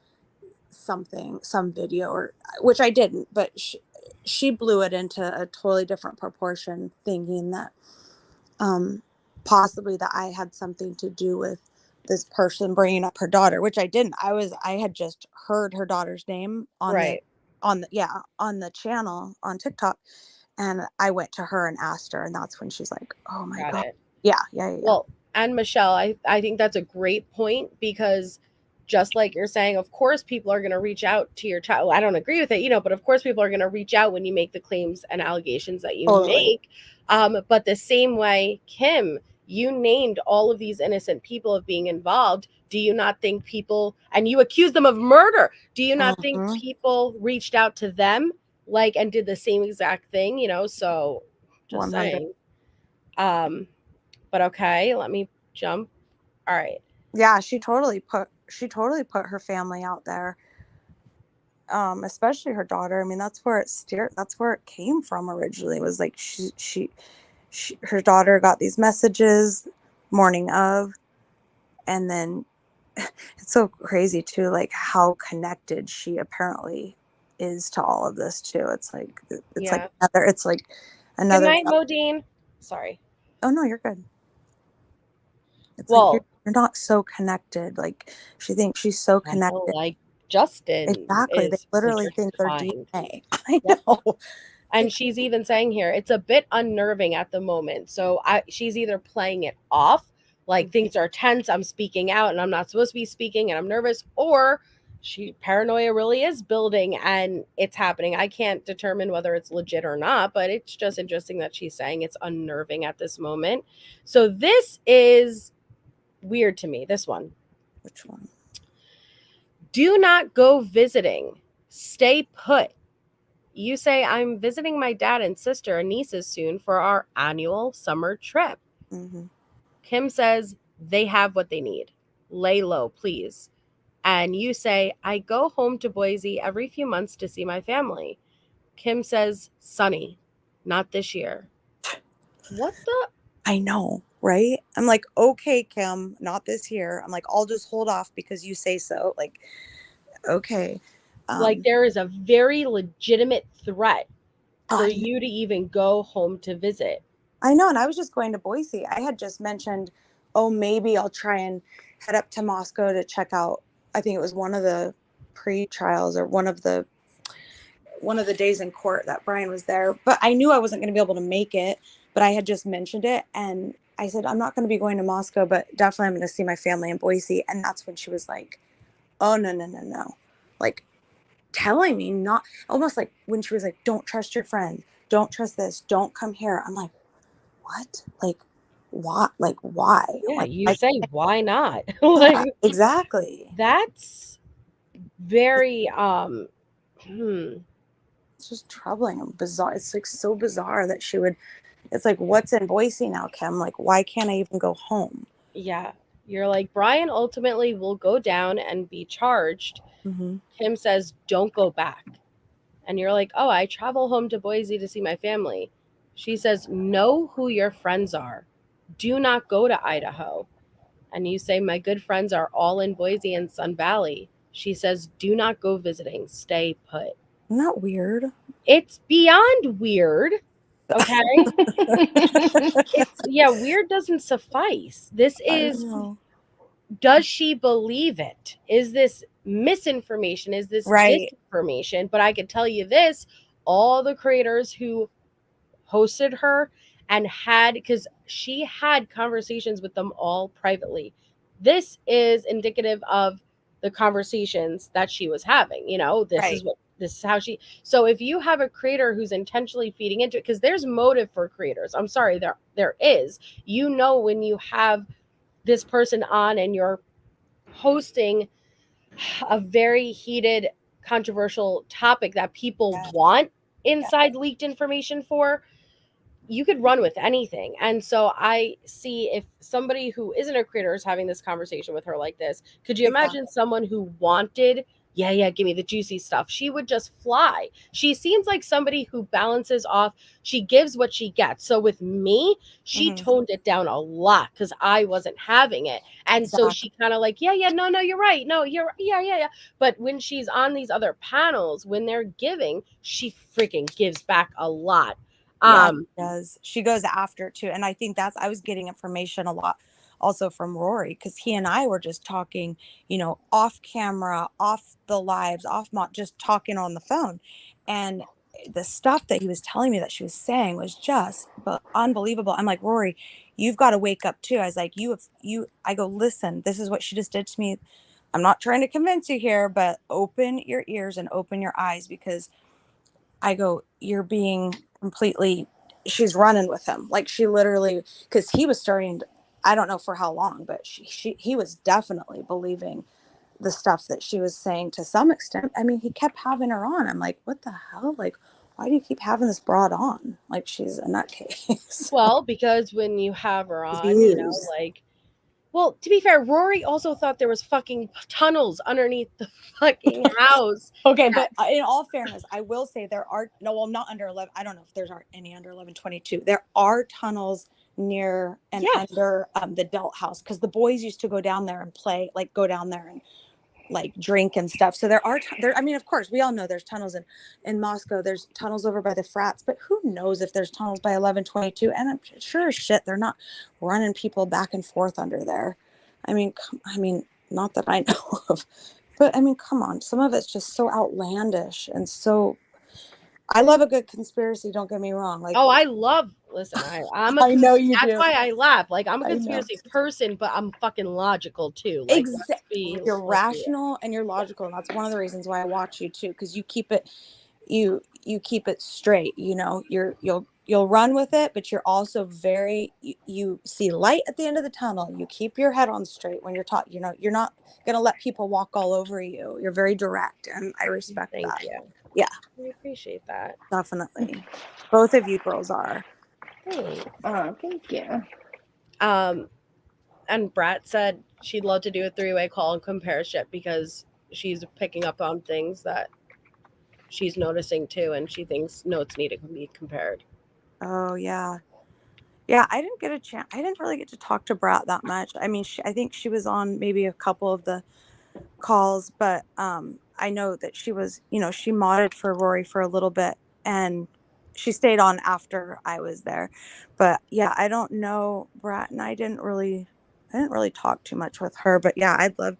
some video, or which I didn't, but she blew it into a totally different proportion, thinking that possibly that I had something to do with this person bringing up her daughter, which I didn't. I had just heard her daughter's name on the channel on TikTok, and I went to her and asked her, and that's when she's like, oh my God. Yeah. Well, and Michelle, I think that's a great point, because just like you're saying, of course people are going to reach out to your child. I don't agree with it, but of course people are going to reach out when you make the claims and allegations that you make. But the same way Kim You named all of these innocent people of being involved. Do you not think people, and you accuse them of murder, do you not think people reached out to them like and did the same exact thing, you know? So just 100. saying. But okay, let me jump. All right. Yeah, she totally put her family out there. Especially her daughter. I mean, that's where it came from originally. It was like her daughter got these messages morning of, and then it's so crazy too, like how connected she apparently is to all of this too. It's like Yeah. another Good night, Modine. Sorry. Oh no, you're good. It's Well, like you're not so connected. Like she thinks she's so connected. Like Justin. Exactly. They literally think they're find. DNA. I know. And she's even saying here, it's a bit unnerving at the moment. So she's either playing it off, like things are tense, I'm speaking out and I'm not supposed to be speaking and I'm nervous, or paranoia really is building and it's happening. I can't determine whether it's legit or not, but it's just interesting that she's saying it's unnerving at this moment. So this is weird to me, this one. Which one? Do not go visiting. Stay put. You say, I'm visiting my dad and sister and nieces soon for our annual summer trip. Mm-hmm. Kim says, they have what they need. Lay low, please. And you say, I go home to Boise every few months to see my family. Kim says, Sunny, not this year. What the? I know, right? I'm like, okay, Kim, not this year. I'm like, I'll just hold off because you say so. Like, okay. Like there is a very legitimate threat for you to even go home to visit. I know. And I was just going to Boise. I had just mentioned, oh, maybe I'll try and head up to Moscow to check out, I think it was one of the pre-trials or one of the days in court that Brian was there. But I knew I wasn't going to be able to make it, but I had just mentioned it. And I said, I'm not going to be going to Moscow, but definitely I'm going to see my family in Boise. And that's when she was like, oh, no. Like telling me not, almost like when she was like, don't trust your friend. Don't trust this. Don't come here. I'm like, what? Like, why? Like, why? Yeah, like, you say, why not? Like, exactly. That's very, It's just troubling and bizarre. It's like so bizarre that she would, it's like, what's in Boise now, Kim? Like, why can't I even go home? Yeah. You're like, Brian ultimately will go down and be charged. Mm-hmm. Kim says, don't go back. And you're like, oh, I travel home to Boise to see my family. She says, know who your friends are. Do not go to Idaho. And you say, my good friends are all in Boise and Sun Valley. She says, do not go visiting. Stay put. Isn't that weird? It's beyond weird. Okay. Weird doesn't suffice. This is, does she believe it? Is this misinformation? Is this disinformation? But I can tell you this, all the creators who hosted her and because she had conversations with them all privately. This is indicative of the conversations that she was having. You know, this is how she. So if you have a creator who's intentionally feeding into it, because there's motive for creators. I'm sorry, there is. You know, when you have this person on and you're hosting a very heated, controversial topic that people want inside leaked information for, you could run with anything. And so I see if somebody who isn't a creator is having this conversation with her like this, could you imagine someone who wanted, give me the juicy stuff? She would just fly. She seems like somebody who balances off. She gives what she gets. So with me, she toned it down a lot because I wasn't having it. And so she kind of like, no, you're right. No, you're, yeah. But when she's on these other panels, when they're giving, she freaking gives back a lot. Yeah, she does. She goes after it too. And I think I was getting information a lot also from Rory, because he and I were just talking, off camera, off the lives, just talking on the phone. And the stuff that he was telling me that she was saying was just unbelievable. I'm like, Rory, you've got to wake up too. I was like, I go, listen, this is what she just did to me. I'm not trying to convince you here, but open your ears and open your eyes, because I go, you're being completely, she's running with him. Like she literally, because he was starting I don't know for how long, but he was definitely believing the stuff that she was saying to some extent. I mean, he kept having her on. I'm like, what the hell? Like, why do you keep having this broad on? Like, she's a nutcase. Well, because when you have her on, Views. like, well, to be fair, Rory also thought there was fucking tunnels underneath the fucking house. Okay, but in all fairness, I will say there are not under 11. I don't know if there's any under 1122. There are tunnels near and under the adult house, because the boys used to go down there and play, like go down there and like drink and stuff. So there are I mean, of course, we all know there's tunnels in Moscow. There's tunnels over by the frats, but who knows if there's tunnels by 1122? And I'm sure as shit they're not running people back and forth under there. I mean, not that I know of, but I mean, come on. Some of it's just so outlandish and so. I love a good conspiracy. Don't get me wrong. Like, oh, I love. Listen, I'm a. I know you that's do. why I laugh. Like, I'm a conspiracy person, but I'm fucking logical too. Like, exactly. You're rational and you're logical, and that's one of the reasons why I watch you too, because you keep it. You keep it straight. You know, you'll run with it, but you're also very. You see light at the end of the tunnel. You keep your head on straight when you're taught. You know, you're not gonna let people walk all over you. You're very direct, and I respect that. Thank you. Yeah, I appreciate that. definitely. Both of you girls are. Thanks. Oh, thank you. And Brat said she'd love to do a 3-way call and compare shit because she's picking up on things that she's noticing too, and she thinks notes need to be compared. Oh yeah. Yeah, I didn't get a chance. I didn't really get to talk to Brat that much. I mean, I think she was on maybe a couple of the calls, but I know that she was, she modded for Rory for a little bit, and she stayed on after I was there. But yeah, I don't know Brat, and I didn't really talk too much with her. But yeah, I'd love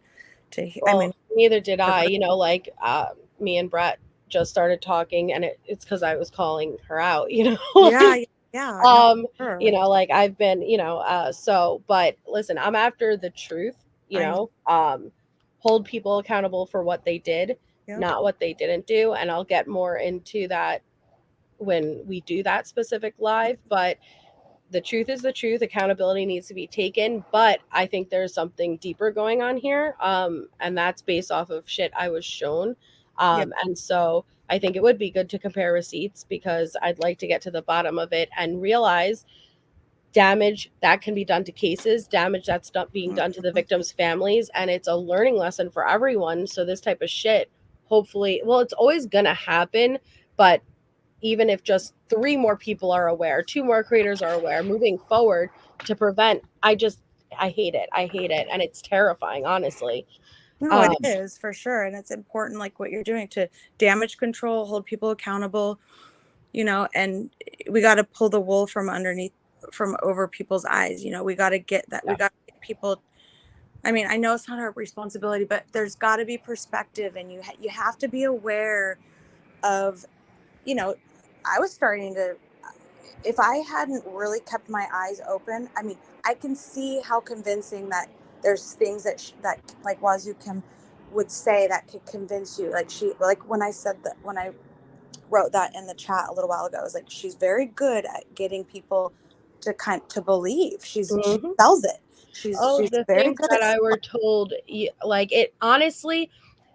to. Well, I mean, neither did I. Like me and Brat just started talking, and it's because I was calling her out. Yeah. No, sure. Like I've been, but listen, I'm after the truth, hold people accountable for what they did, not what they didn't do. And I'll get more into that when we do that specific live, but the truth is the truth. Accountability needs to be taken, but I think there's something deeper going on here. And that's based off of shit I was shown. And so I think it would be good to compare receipts because I'd like to get to the bottom of it and realize damage that can be done to cases, damage that's being done to the victims' families, and it's a learning lesson for everyone. So this type of shit, hopefully, well, it's always gonna happen, but even if just 3 more people are aware, 2 more creators are aware, moving forward to prevent, I hate it. I hate it, and it's terrifying, honestly. No, it is for sure. And it's important, like what you're doing, to damage control, hold people accountable, and we got to pull the wool from over people's eyes. We got to get that. We got to get people. I mean, I know it's not our responsibility, but there's got to be perspective, and you have to be aware of, I was starting to, if I hadn't really kept my eyes open, I mean, I can see how convincing that there's things that like Wazoo Kim would say that could convince you. Like when I said that, when I wrote that in the chat a little while ago, I was like, she's very good at getting people to believe. She sells it. She's the very things good that at I were told, like it honestly,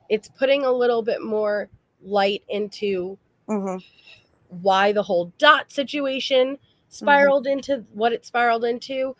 it's putting a little bit more light into why the whole dot situation spiraled into what it spiraled into.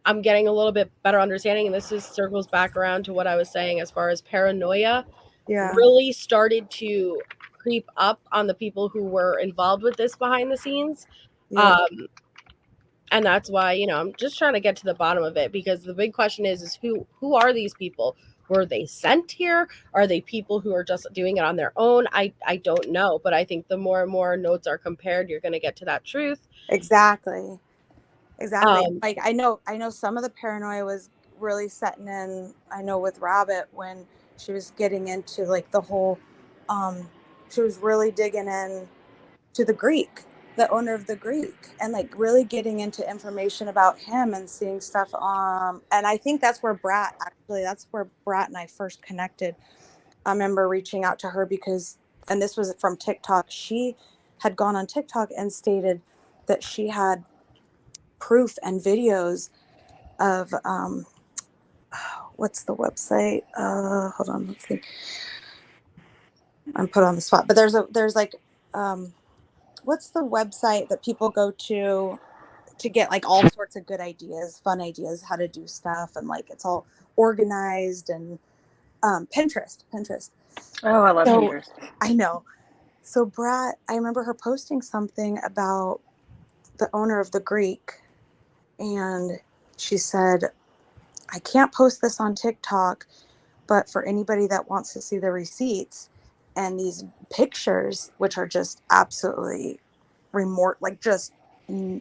I'm getting a little bit better understanding, and this circles back around to what I was saying as far as paranoia really started to creep up on the people who were involved with this behind the scenes. And that's why, I'm just trying to get to the bottom of it, because the big question is who are these people? Were they sent here? Are they people who are just doing it on their own? I don't know, but I think the more and more notes are compared, you're going to get to that truth. Exactly. Like I know some of the paranoia was really setting in. I know with Rabbit, when she was getting into like the whole, she was really digging in to the Greek, the owner of the Greek, and like really getting into information about him and seeing stuff. And I think that's where Brat and I first connected. I remember reaching out to her because, and this was from TikTok, she had gone on TikTok and stated that she had proof and videos of what's the website? Hold on, let's see. I'm put on the spot, but there's like what's the website that people go to get like all sorts of good ideas, fun ideas, how to do stuff, and like it's all organized, and Pinterest. Oh, I love Pinterest. I know. So Brat, I remember her posting something about the owner of the Greek, and she said, I can't post this on TikTok, but for anybody that wants to see the receipts and these pictures, which are just absolutely like just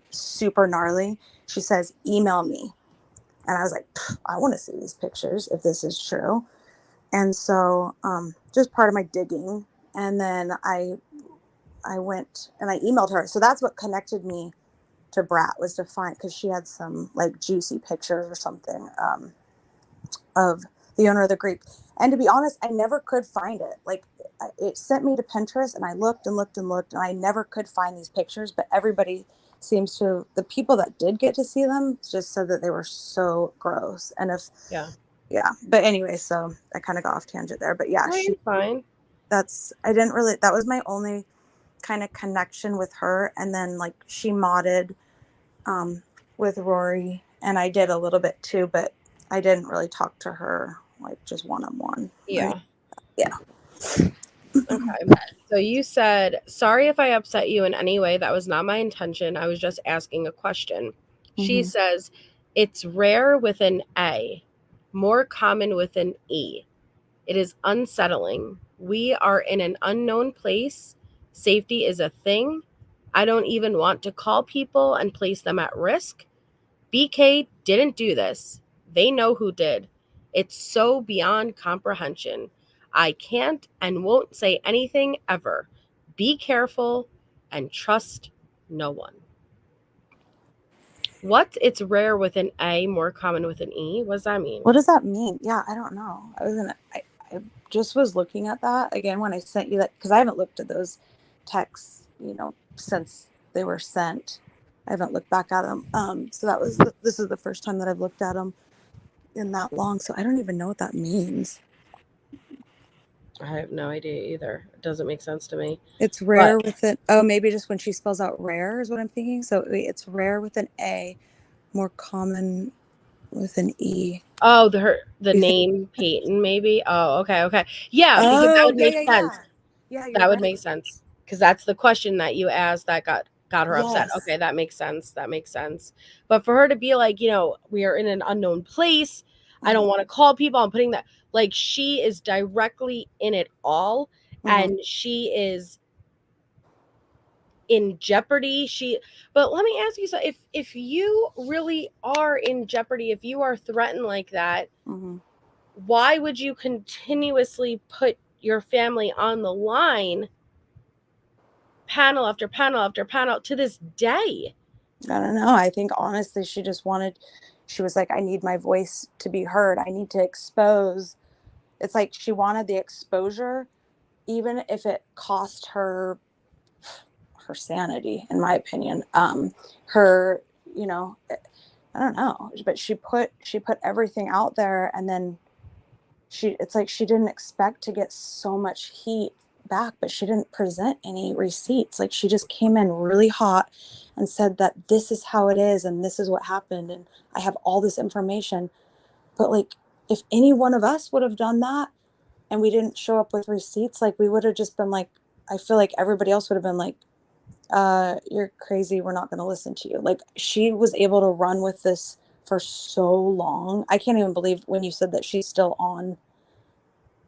super gnarly, she says, email me. And I was like, I want to see these pictures if this is true. And so just part of my digging. And then I went and I emailed her. So that's what connected me to Brat, was to find, because she had some like juicy pictures or something of the owner of the Greek. And to be honest, I never could find it. Like it sent me to Pinterest, and I looked and looked and looked, and I never could find these pictures. But everybody seems to, the people that did get to see them just said that they were so gross. And yeah. But anyway, so I kind of got off tangent there. But yeah, she's fine. That was my only kind of connection with her. And then like she modded with Rory, and I did a little bit too, but I didn't really talk to her like just one-on-one. Yeah. Yeah. Okay. So you said, sorry if I upset you in any way. That was not my intention. I was just asking a question. She says, it's rare with an A, more common with an E. It is unsettling. We are in an unknown place. Safety is a thing. I don't even want to call people and place them at risk. BK didn't do this. They know who did. It's so beyond comprehension. I can't and won't say anything ever. Be careful and trust no one. What? It's rare with an A, more common with an E? What does that mean? What does that mean? Yeah, I don't know. I just was looking at that again when I sent you that, because I haven't looked at those texts, since they were sent. I haven't looked back at them. So this is the first time that I've looked at them in that long. So I don't even know what that means. I have no idea either. It doesn't make sense to me. It's rare with it. Oh, maybe just when she spells out rare is what I'm thinking. So it's rare with an A, more common with an E. Oh, the name Peyton, maybe. Oh, okay. Yeah, because that would make sense. Yeah, that would make sense, because that's the question that you asked that got her upset. Yes. Okay, that makes sense. But for her to be like, we are in an unknown place. I don't want to call people. I'm putting that, like, she is directly in it all, and she is in jeopardy. But let me ask you, so if you really are in jeopardy, if you are threatened like that, why would you continuously put your family on the line, panel after panel after panel, to this day? I don't know. I think honestly, she was like, I need my voice to be heard. I need to expose. It's like she wanted the exposure, even if it cost her sanity, in my opinion. Her, I don't know, but she put everything out there, and then it's like she didn't expect to get so much heat back, but she didn't present any receipts. Like she just came in really hot and said that this is how it is and this is what happened and I have all this information. But like, if any one of us would have done that and we didn't show up with receipts, like we would have just been like, I feel like everybody else would have been like, you're crazy, we're not going to listen to you. Like she was able to run with this for so long. I can't even believe when you said that she's still on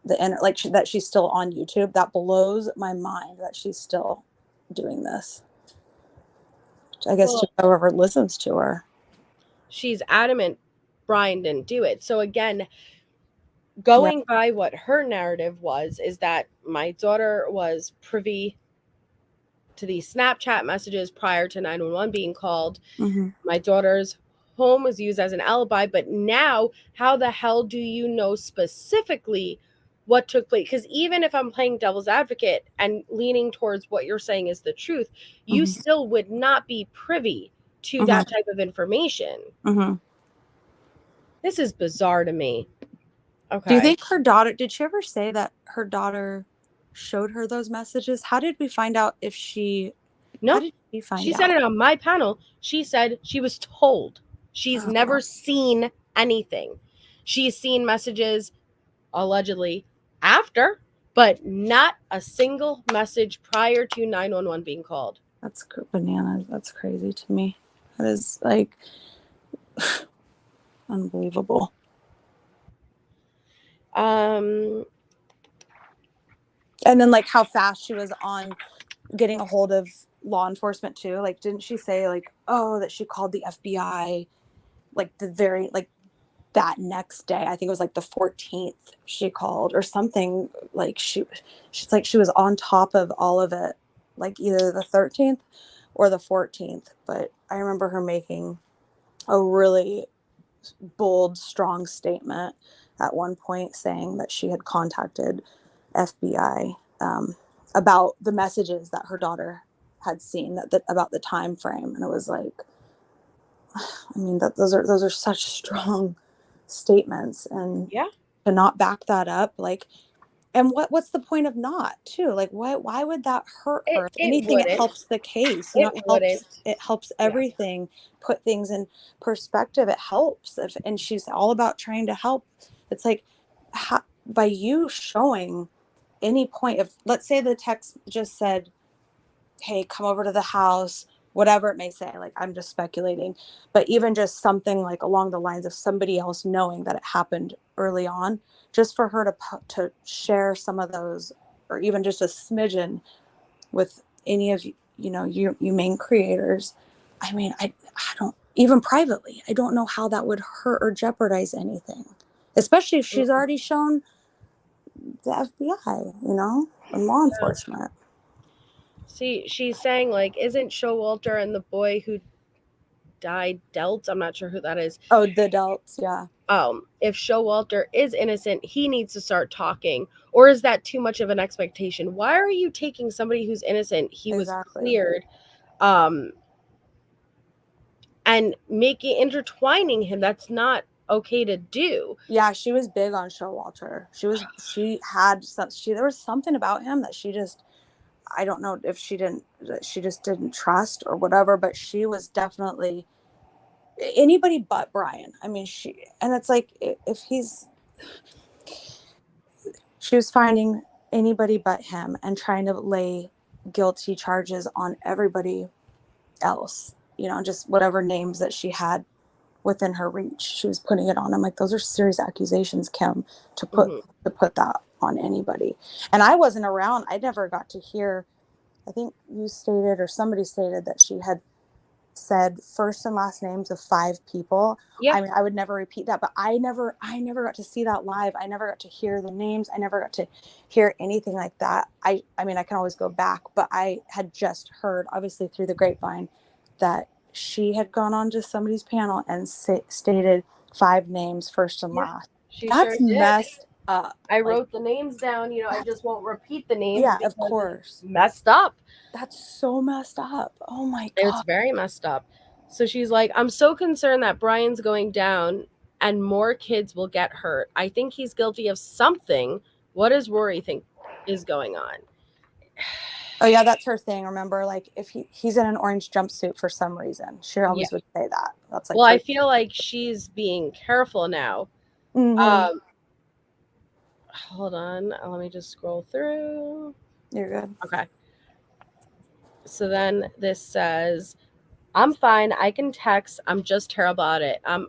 that she's still on YouTube. That blows my mind that she's still doing this. I guess to whoever listens to her. She's adamant Brian didn't do it. So again, going by what her narrative is that my daughter was privy to these Snapchat messages prior to 911 being called. My daughter's home was used as an alibi, but now how the hell do you know specifically what took place? Because even if I'm playing devil's advocate and leaning towards what you're saying is the truth, you still would not be privy to that type of information. This is bizarre to me. Okay. Do you think her daughter, did she ever say that her daughter showed her those messages? How did we find out if she, no, how did she find she out? said it on my panel. She said she was told. She's never seen anything. She's seen messages allegedly after, but not a single message prior to 911 being called. That's bananas. That's crazy to me. That is like unbelievable. And then like how fast she was on getting a hold of law enforcement too. Like, didn't she say like, oh, that she called the FBI like the very, like that next day? I think it was like the 14th she called or something. Like she's like, she was on top of all of it, like either the 13th or the 14th. But I remember her making a really bold, strong statement at one point saying that she had contacted FBI about the messages that her daughter had seen, that about the time frame. And it was like, I mean, those are such strong statements, and to not back that up, like, and what's the point of not too? Like, why would that hurt her? If anything, it helps the case. You know, it helps everything, put things in perspective. It helps and she's all about trying to help. It's like, by you showing any point of, let's say the text just said, hey, come over to the house, whatever it may say, like, I'm just speculating, but even just something like along the lines of somebody else knowing that it happened early on, just for her to share some of those, or even just a smidgen with any of you main creators. I mean, I don't, even privately, I don't know how that would hurt or jeopardize anything, especially if she's already shown the FBI, and law enforcement. See, she's saying, like, isn't Showalter and the boy who died Delts? I'm not sure who that is. Oh, the Delts, yeah. If Showalter is innocent, he needs to start talking. Or is that too much of an expectation? Why are you taking somebody who's innocent? He was cleared, and intertwining him. That's not okay to do. Yeah, she was big on Showalter. There was something about him that she just, I don't know if she just didn't trust or whatever, but she was definitely anybody but Brian. I mean, and it's like, she was finding anybody but him and trying to lay guilty charges on everybody else, just whatever names that she had within her reach, she was putting it on. I'm like, those are serious accusations, Kim, to put that on anybody. And I wasn't around. I never got to hear, I think you stated or somebody stated that she had said first and last names of 5 people. I mean, I would never repeat that, but I never got to see that live. I never got to hear the names. I never got to hear anything like that. I mean, I can always go back, but I had just heard, obviously through the grapevine, that she had gone on to somebody's panel and stated 5 names first and last. That's messed up. I wrote the names down, I just won't repeat the names. Yeah, of course. Messed up. That's so messed up. Oh my God. It's very messed up. So she's like, I'm so concerned that Brian's going down and more kids will get hurt. I think he's guilty of something. What does Rory think is going on? Oh yeah, that's her thing. Remember, like, if he's in an orange jumpsuit for some reason, she always would say that. That's like, well, I feel like she's being careful now. Hold on, let me just scroll through. You're good. Okay. So then this says, I'm fine. I can text. I'm just terrible at it. I'm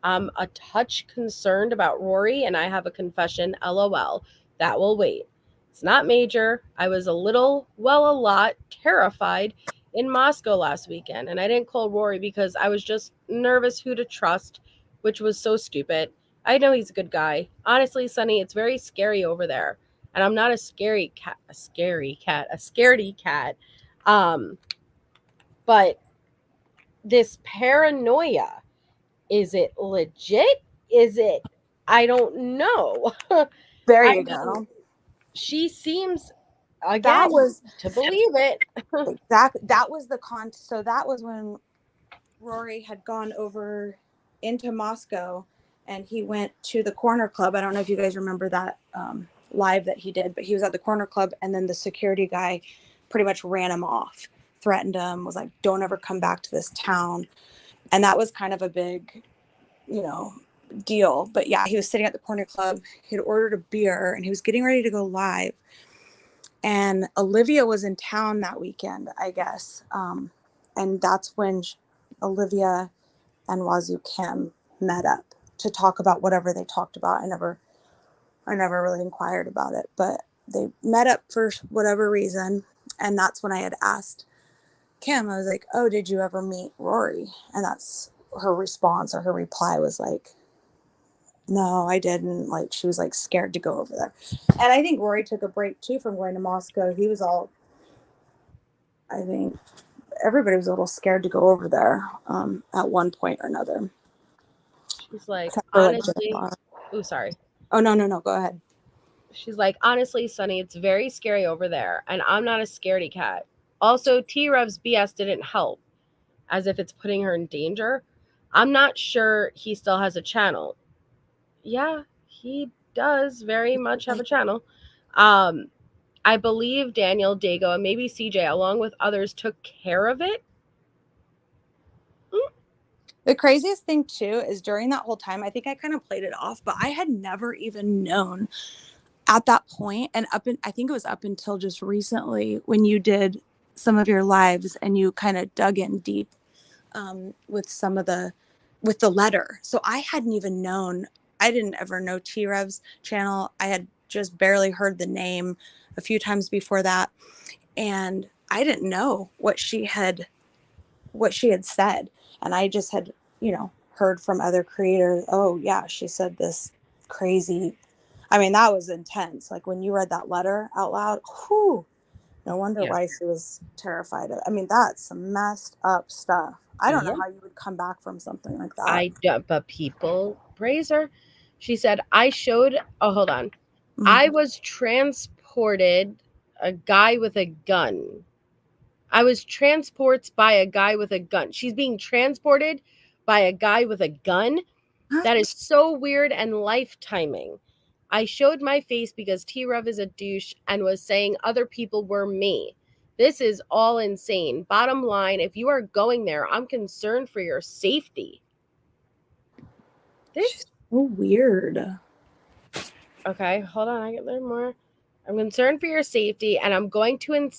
a touch concerned about Rory, and I have a confession. LOL. That will wait. It's not major. I was a lot terrified in Moscow last weekend, and I didn't call Rory because I was just nervous who to trust, which was so stupid. I know he's a good guy. Honestly, Sonny, it's very scary over there, and I'm not a scaredy cat. But this paranoia, is it legit? Is it? I don't know. There you go. She seems, again, to believe it. Exactly. That was so that was when Rory had gone over into Moscow and he went to the corner club. I don't know if you guys remember that live that he did, but he was at the corner club and then the security guy pretty much ran him off, threatened him, was like, don't ever come back to this town. And that was kind of a big, deal. But yeah, he was sitting at the corner club. He had ordered a beer and he was getting ready to go live. And Olivia was in town that weekend, I guess. And that's when Olivia and Wazoo Kim met up to talk about whatever they talked about. I never really inquired about it, but they met up for whatever reason. And that's when I had asked Kim, I was like, oh, did you ever meet Rory? And that's her response, or her reply was like, no, I didn't. Like, she was like scared to go over there. And I think Rory took a break too from going to Moscow. He was I think everybody was a little scared to go over there at one point or another. She's like, For, honestly, sorry. Oh, no, go ahead. She's like, honestly, Sonny, it's very scary over there, and I'm not a scaredy cat. Also, T-Rev's BS didn't help, as if it's putting her in danger. I'm not sure he still has a channel. Yeah, he does very much have a channel. I believe Daniel, Dago, and maybe CJ, along with others, took care of it. The craziest thing too is during that whole time, I think I kind of played it off, but I had never even known at that point, and I think it was up until just recently when you did some of your lives and you kind of dug in deep with the letter. So I hadn't even known. I didn't ever know T-Rev's channel. I had just barely heard the name a few times before that, and I didn't know what she had said. And I just had, heard from other creators, oh yeah, she said this crazy. I mean, that was intense. Like when you read that letter out loud, whew, no wonder why she was terrified of. I mean, that's some messed up stuff. I don't know how you would come back from something like that. I don't, but people praise her. She said, hold on. I was transported a guy with a gun. I was transported by a guy with a gun. She's being transported by a guy with a gun? That is so weird and life timing. I showed my face because T-Rev is a douche and was saying other people were me. This is all insane. Bottom line, if you are going there, I'm concerned for your safety. This so weird. Okay, hold on. I get there more. I'm concerned for your safety, and I'm going to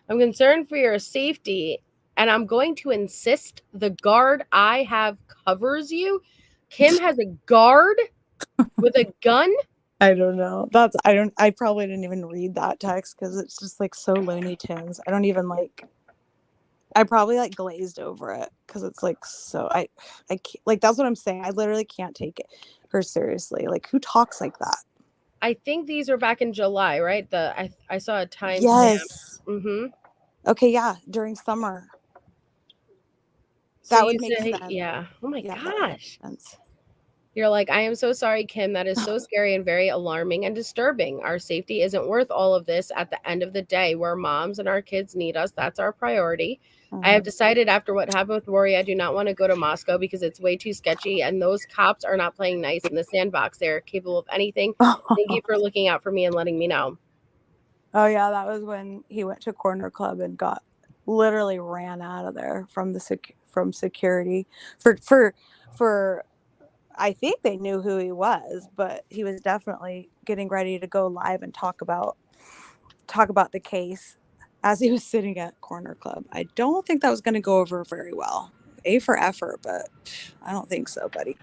I'm concerned for your safety, and I'm going to insist the guard I have covers you. Kim has a guard with a gun? I don't know. I probably didn't even read that text because it's just like so Looney Tunes. I don't even I probably glazed over it because it's so I can't, that's what I'm saying. I literally can't take her seriously. Like, who talks like that? I think these were back in July, right? I saw a time Yes. stamp. Mm-hmm. Okay, yeah, during summer. So that would make sense. Yeah. Oh my gosh. You're like, I am so sorry, Kim. That is so scary and very alarming and disturbing. Our safety isn't worth all of this at the end of the day. We're moms and our kids need us. That's our priority. I have decided after what happened with Rory, I do not want to go to Moscow because it's way too sketchy. And those cops are not playing nice in the sandbox. They're capable of anything. Thank you for looking out for me and letting me know. Oh, yeah. That was when he went to Corner Club and literally ran out of there from security for I think they knew who he was, but he was definitely getting ready to go live and talk about the case as he was sitting at Corner Club. I don't think that was going to go over very well. A for effort, but I don't think so, buddy.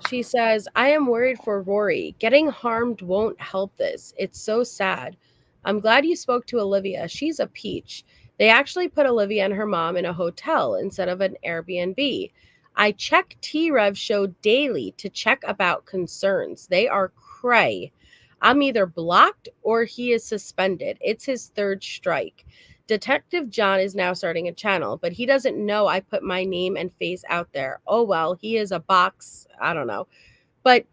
She says, I am worried for Rory. Getting harmed won't help this. It's so sad. I'm glad you spoke to Olivia. She's a peach. They actually put Olivia and her mom in a hotel instead of an Airbnb. I check T-Rev show daily to check about concerns. They are cray. I'm either blocked or he is suspended. It's his third strike. Detective John is now starting a channel, but he doesn't know I put my name and face out there. Oh, well, he is a box. I don't know. But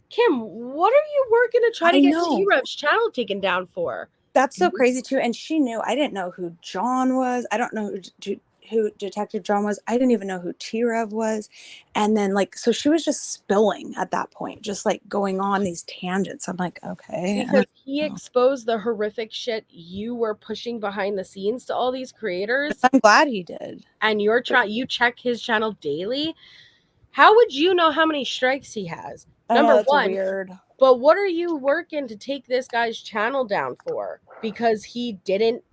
Kim, what are you working to try to get T-Rev's channel taken down for? That's so crazy too. And she knew. I didn't know who John was. I don't know who Detective John was. I didn't even know who T-Rev was. And then like, so she was just spilling at that point, just like going on these tangents. I'm like, okay. Because he exposed the horrific shit you were pushing behind the scenes to all these creators. I'm glad he did. And you check his channel daily. How would you know how many strikes he has? Number one, weird. But what are you working to take this guy's channel down for? Because he didn't,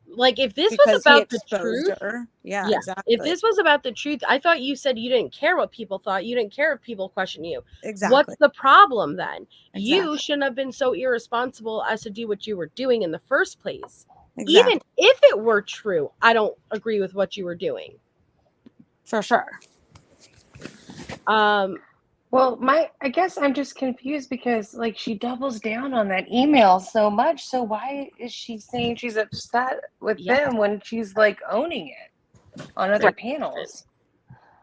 like, if this was about the truth, yeah, exactly. If this was about the truth, I thought you said you didn't care what people thought. You didn't care if people question you. Exactly. What's the problem then? Exactly. You shouldn't have been so irresponsible as to do what you were doing in the first place. Exactly. Even if it were true, I don't agree with what you were doing. For sure. Well, I guess I'm just confused because like she doubles down on that email so much. So why is she saying she's upset with them when she's like owning it on other panels?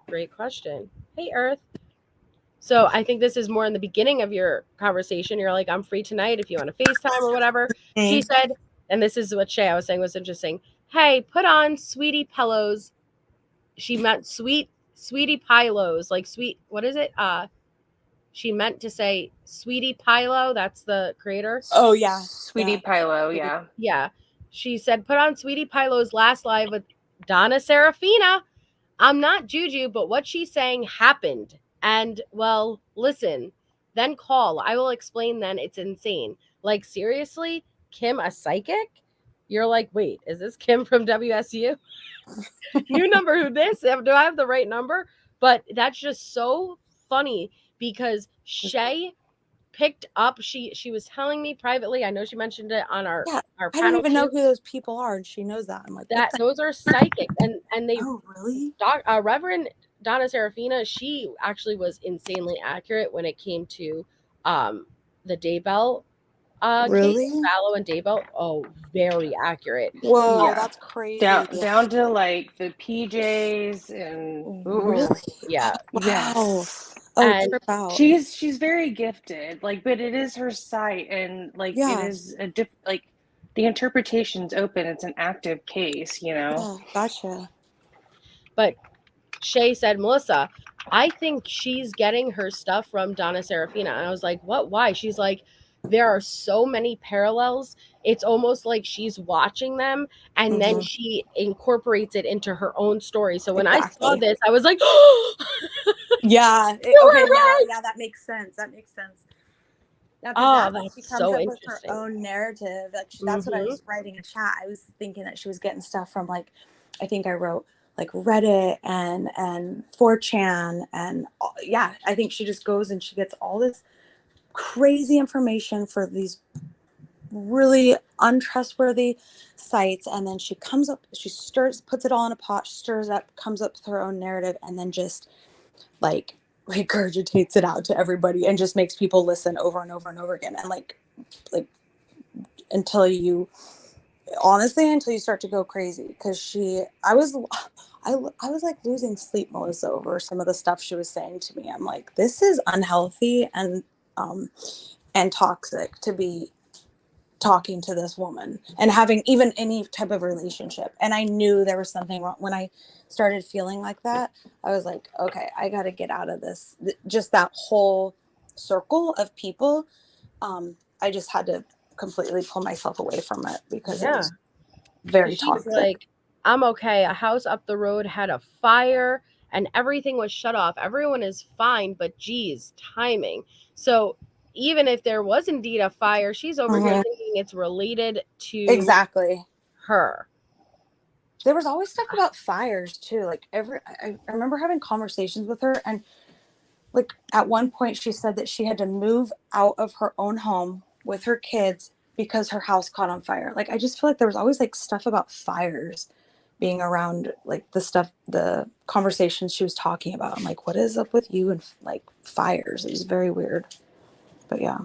Great question. Hey, Earth. So I think this is more in the beginning of your conversation. You're like, I'm free tonight if you want to FaceTime or whatever. She said, and this is what Shay I was saying was interesting. Hey, put on sweetie pillows. She meant sweetie pilos, like sweet. What is it? She meant to say Sweetie Pilo. That's the creator. Oh yeah, Sweetie Pilo. Yeah. Yeah. She said, put on Sweetie Pilo's last live with Donna Serafina. I'm not Juju, but what she's saying happened. And well, listen, then call. I will explain then. It's insane. Like, seriously, Kim, a psychic? You're like, wait, is this Kim from WSU? You number who this? Do I have the right number? But that's just so funny because Shay picked up. She was telling me privately. I know she mentioned it on our panel. I don't even know who those people are, and she knows that. I'm like, that those are psychics, and they. Oh, really? Reverend Donna Serafina, she actually was insanely accurate when it came to the Daybell really? case, Fallow and Daybell. Oh, very accurate. Whoa, that's crazy. Down to like the PJs and really? Yeah. Wow. Yes. Oh, and trip out. she's very gifted, like, but it is her site, and like it is a like the interpretation's open. It's an active case, you know. Yeah, gotcha. But Shay said, Melissa, I think she's getting her stuff from Donna Serafina. And I was like, what? Why? She's like, there are so many parallels. It's almost like she's watching them and then she incorporates it into her own story. So when I saw this, I was like, yeah. Okay, yeah, that makes sense. That makes sense. That's that's she comes so up with interesting. her own narrative. That's what I was writing in chat. I was thinking that she was getting stuff from, like, I think I wrote like Reddit and 4chan and yeah, I think she just goes and she gets all this crazy information for these really untrustworthy sites, and then she comes up, she puts it all in a pot, stirs up, comes up with her own narrative, and then just like regurgitates it out to everybody and just makes people listen over and over and over again, and like until you start to go crazy. Because I was like losing sleep, Melissa, over some of the stuff she was saying to me. I'm like, this is unhealthy and toxic to be talking to this woman and having even any type of relationship. And I knew there was something wrong. When I started feeling like that, I was like, okay, I got to get out of this, just that whole circle of people. I just had to completely pull myself away from it because it was very toxic. Like, I'm okay. A house up the road had a fire and everything was shut off. Everyone is fine, but geez, timing. So even if there was indeed a fire, she's over here thinking it's related to her. There was always stuff about fires too. Like I remember having conversations with her, and like at one point she said that she had to move out of her own home with her kids because her house caught on fire. Like, I just feel like there was always like stuff about fires being around, like the conversations she was talking about. I'm like, what is up with you and like fires? It was very weird. But yeah.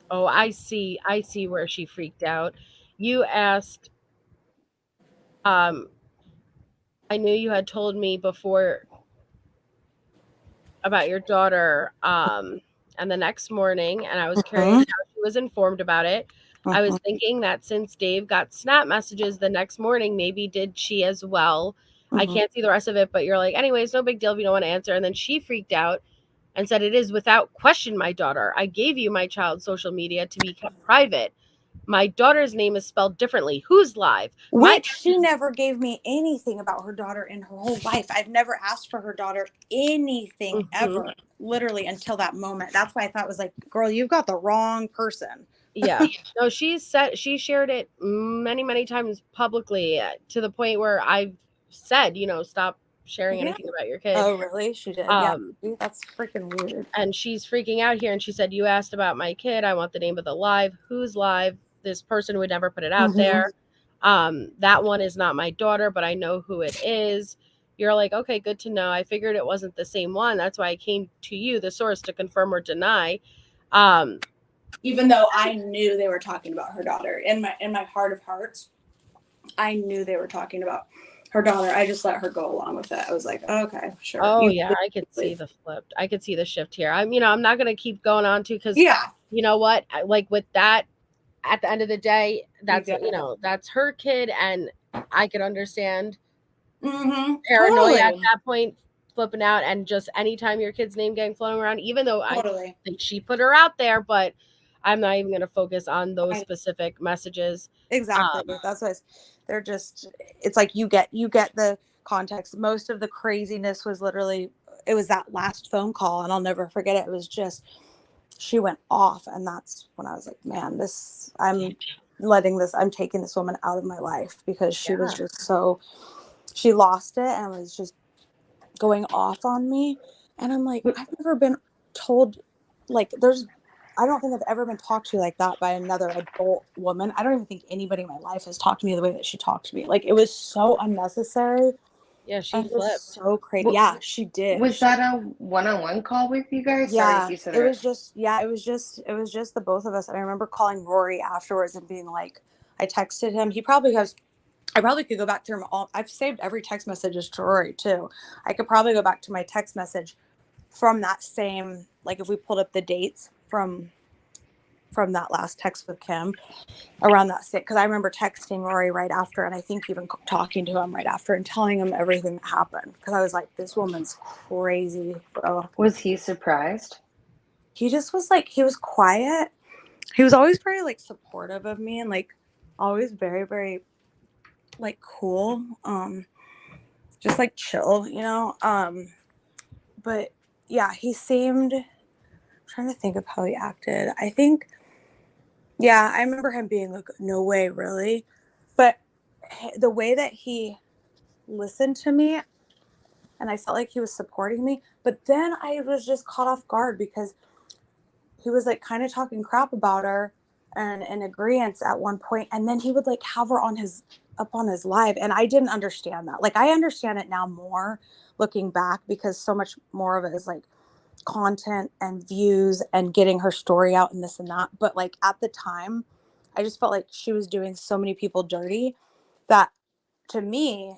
Oh, I see where she freaked out. You asked, I knew you had told me before about your daughter, and the next morning, and I was curious how she was informed about it. I was thinking that since Dave got snap messages the next morning, maybe did she as well. I can't see the rest of it, but you're like, anyways, no big deal if you don't want to answer. And then she freaked out and said, it is without question my daughter. I gave you my child's social media to be kept private. My daughter's name is spelled differently. Who's live? Which she never gave me anything about her daughter in her whole life. I've never asked for her daughter anything ever, literally until that moment. That's why I thought it was like, girl, you've got the wrong person. Yeah. No, she shared it many times publicly to the point where I've said, stop sharing anything about your kid. Oh, really? She did. Yeah. That's freaking weird. And she's freaking out here. And she said, you asked about my kid. I want the name of the live. Who's live? This person would never put it out there. That one is not my daughter, but I know who it is. You're like, okay, good to know. I figured it wasn't the same one. That's why I came to you, the source, to confirm or deny. Even though I knew they were talking about her daughter, in my heart of hearts, I knew they were talking about her daughter. I just let her go along with it. I was like, oh, okay, sure. Oh, yeah, I could see the flip. I could see the shift here. I'm not going to keep going on to, because you know what? Like with that, at the end of the day, that's, that's her kid. And I could understand paranoia at that point, flipping out, and just anytime your kid's name getting flown around, even though I think she put her out there, but I'm not even going to focus on those specific messages. Exactly. That's what they're just, it's like you get the context. Most of the craziness was literally, it was that last phone call, and I'll never forget it. It was just, she went off, and that's when I was like, man, I'm taking this woman out of my life, because she was just she lost it and was just going off on me. And I'm like, I've never been told, like, I don't think I've ever been talked to like that by another adult woman. I don't even think anybody in my life has talked to me the way that she talked to me. Like, it was so unnecessary. Yeah, she flipped. So crazy. Yeah, she did. Was that a one-on-one call with you guys? Yeah, Sorry if you said it was just the both of us. And I remember calling Rory afterwards and being like, I texted him. I probably could go back through them all. I've saved every text messages to Rory too. I could probably go back to my text message from that same, like, if we pulled up the dates from that last text with Kim around that sick, because I remember texting Rory right after, and I think even talking to him right after and telling him everything that happened, because I was like, this woman's crazy, bro. Was he surprised? He just was like, he was quiet. He was always very like supportive of me, and like always very, very like cool, just like chill, but yeah, he seemed, I'm trying to think of how he acted. I think, yeah, I remember him being like, no way, really. But the way that he listened to me, and I felt like he was supporting me, but then I was just caught off guard, because he was like kind of talking crap about her and in agreement at one point, and then he would like have her on his live, and I didn't understand that. Like, I understand it now more looking back, because so much more of it is like content and views and getting her story out and this and that. But like at the time, I just felt like she was doing so many people dirty that, to me,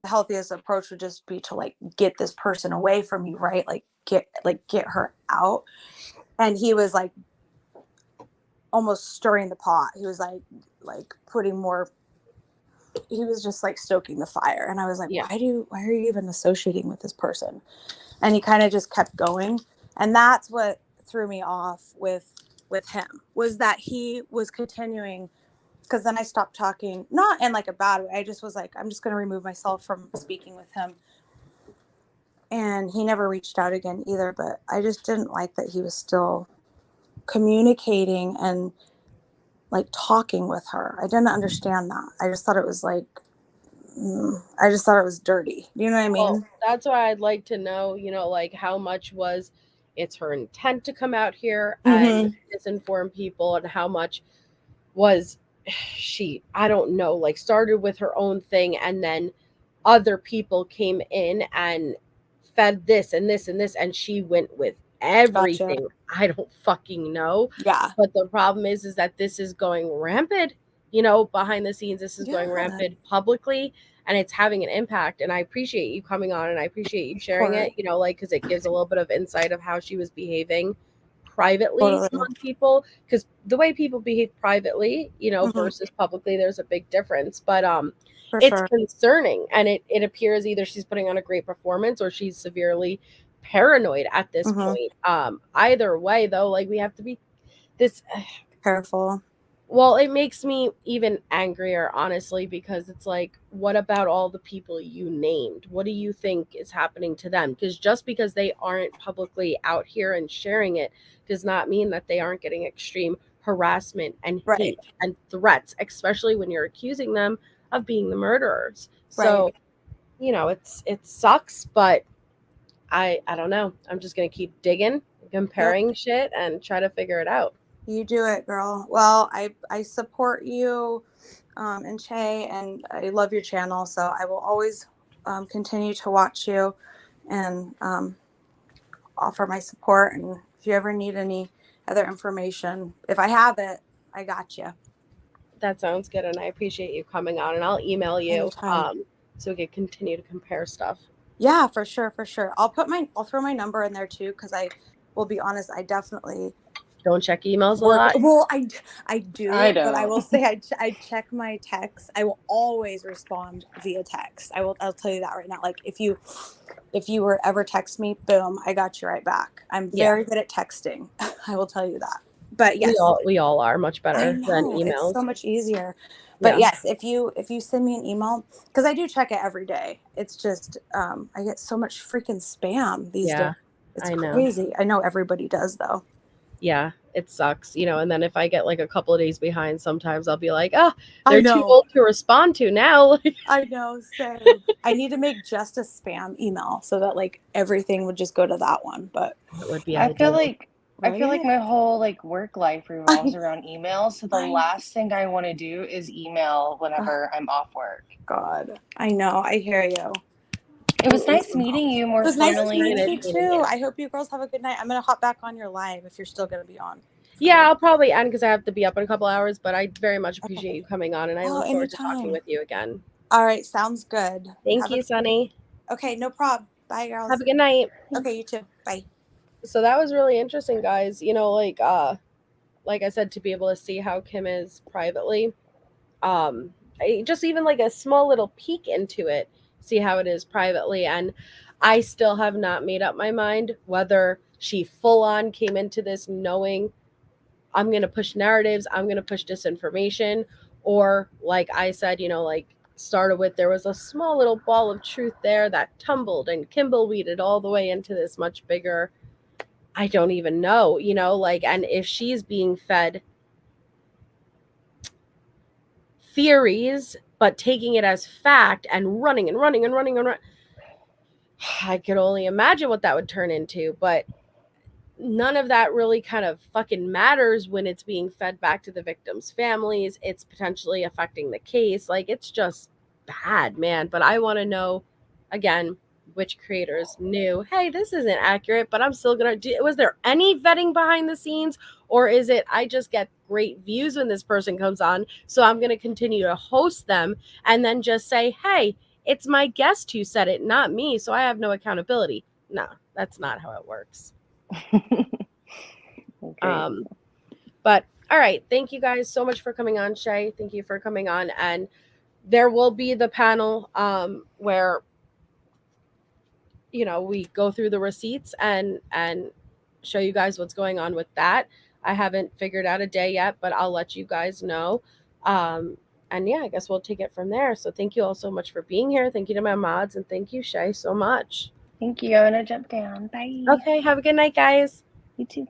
the healthiest approach would just be to like get this person away from you, right? Like get her out. And he was like almost stirring the pot. He was like putting more, he was just like stoking the fire. And I was like, why are you even associating with this person? And he kind of just kept going. And that's what threw me off with him, was that he was continuing, because then I stopped talking, not in like a bad way. I just was like, I'm just going to remove myself from speaking with him. And he never reached out again either. But I just didn't like that he was still communicating and like talking with her. I didn't understand that. I just thought it was like, I just thought it was dirty. You know what I mean? Well, that's why I'd like to know, like how much was it's her intent to come out here and disinform people, and how much was she, I don't know, like started with her own thing, and then other people came in and fed this and this and this, and she went with everything. Gotcha. I don't fucking know. Yeah. But the problem is that this is going rampant, behind the scenes. This is going rampant publicly, and it's having an impact. And I appreciate you coming on, and I appreciate you sharing it, like, because it gives a little bit of insight of how she was behaving privately Totally. among people, because the way people behave privately, you know, Mhm. versus publicly, there's a big difference. But For it's sure. concerning, and it appears either she's putting on a great performance or she's severely paranoid at this Mhm. point. Either way, though, like, we have to be this Careful. well, it makes me even angrier, honestly, because it's like, what about all the people you named? What do you think is happening to them? Because just because they aren't publicly out here and sharing it does not mean that they aren't getting extreme harassment and Right. hate and threats, especially when you're accusing them of being the murderers. Right. So, you know, it sucks, but I don't know. I'm just gonna keep digging, comparing shit, and try to figure it out. You do it, girl. Well, I support you, and Che, and I love your channel, so I will always continue to watch you and offer my support. And if you ever need any other information, if I have it, I got you. That sounds good, and I appreciate you coming on, and I'll email you Anytime. so we can continue to compare stuff. Yeah, for sure, for sure. I'll throw my number in there too, because I will be honest, I definitely don't check emails a lot. Well, I do, I but I don't. will say I check my texts. I will always respond via text. I'll tell you that right now. Like if you were ever text me, boom, I got you right back. I'm very good at texting. I will tell you that. But yes, we all are much I better than know it's emails. so much easier. But yes, if you send me an email, because I do check it every day. It's just I get so much freaking spam these days. It's crazy. I know everybody does though. Yeah, it sucks, you know. And then if I get like a couple of days behind, sometimes I'll be like, oh, I they're too know. old to respond to now. I know, same. I need to make just a spam email so that like everything would just go to that one. But that would be I feel ideal. like my whole like work life revolves around emails. So the last thing I want to do is email whenever I'm off work. God, I know. I hear you. It was nice meeting you more It was nice to formally. meet you too. I hope you girls have a good night. I'm gonna hop back on your live if you're still gonna be on. Yeah, I'll probably end because I have to be up in a couple hours, but I very much appreciate you coming on, and I look forward to talking with you again. All right, sounds good. Thank you, Sunny. Okay, no problem. Bye, girls. Have a good night. Okay, you too. Bye. So that was really interesting, guys. You know, like I said, to be able to see how Kim is privately, just even like a small little peek into it, see how it is privately. And I still have not made up my mind whether she full on came into this knowing I'm going to push narratives, I'm going to push disinformation, or like I said, you know, like started with there was a small little ball of truth there that tumbled and kimbleweeded all the way into this much bigger, I don't even know, you know, like, and if she's being fed theories but taking it as fact and running, I could only imagine what that would turn into. But none of that really kind of fucking matters when it's being fed back to the victims' families. It's potentially affecting the case. Like, it's just bad, man. But I want to know, again, which creators knew, hey, this isn't accurate, but I'm still gonna do. Was there any vetting behind the scenes, or is it I just get great views when this person comes on, so I'm gonna continue to host them and then just say, hey, it's my guest who said it, not me, so I have no accountability? No, that's not how it works. But all right, thank you guys so much for coming on. Shay, thank you for coming on. And there will be the panel where, you know, we go through the receipts and show you guys what's going on with that. I haven't figured out a day yet, but I'll let you guys know. And yeah, I guess we'll take it from there. So thank you all so much for being here. Thank you to my mods, and thank you, Shay, so much. Thank you. I'm gonna jump down. Bye. Okay, have a good night, guys. You too.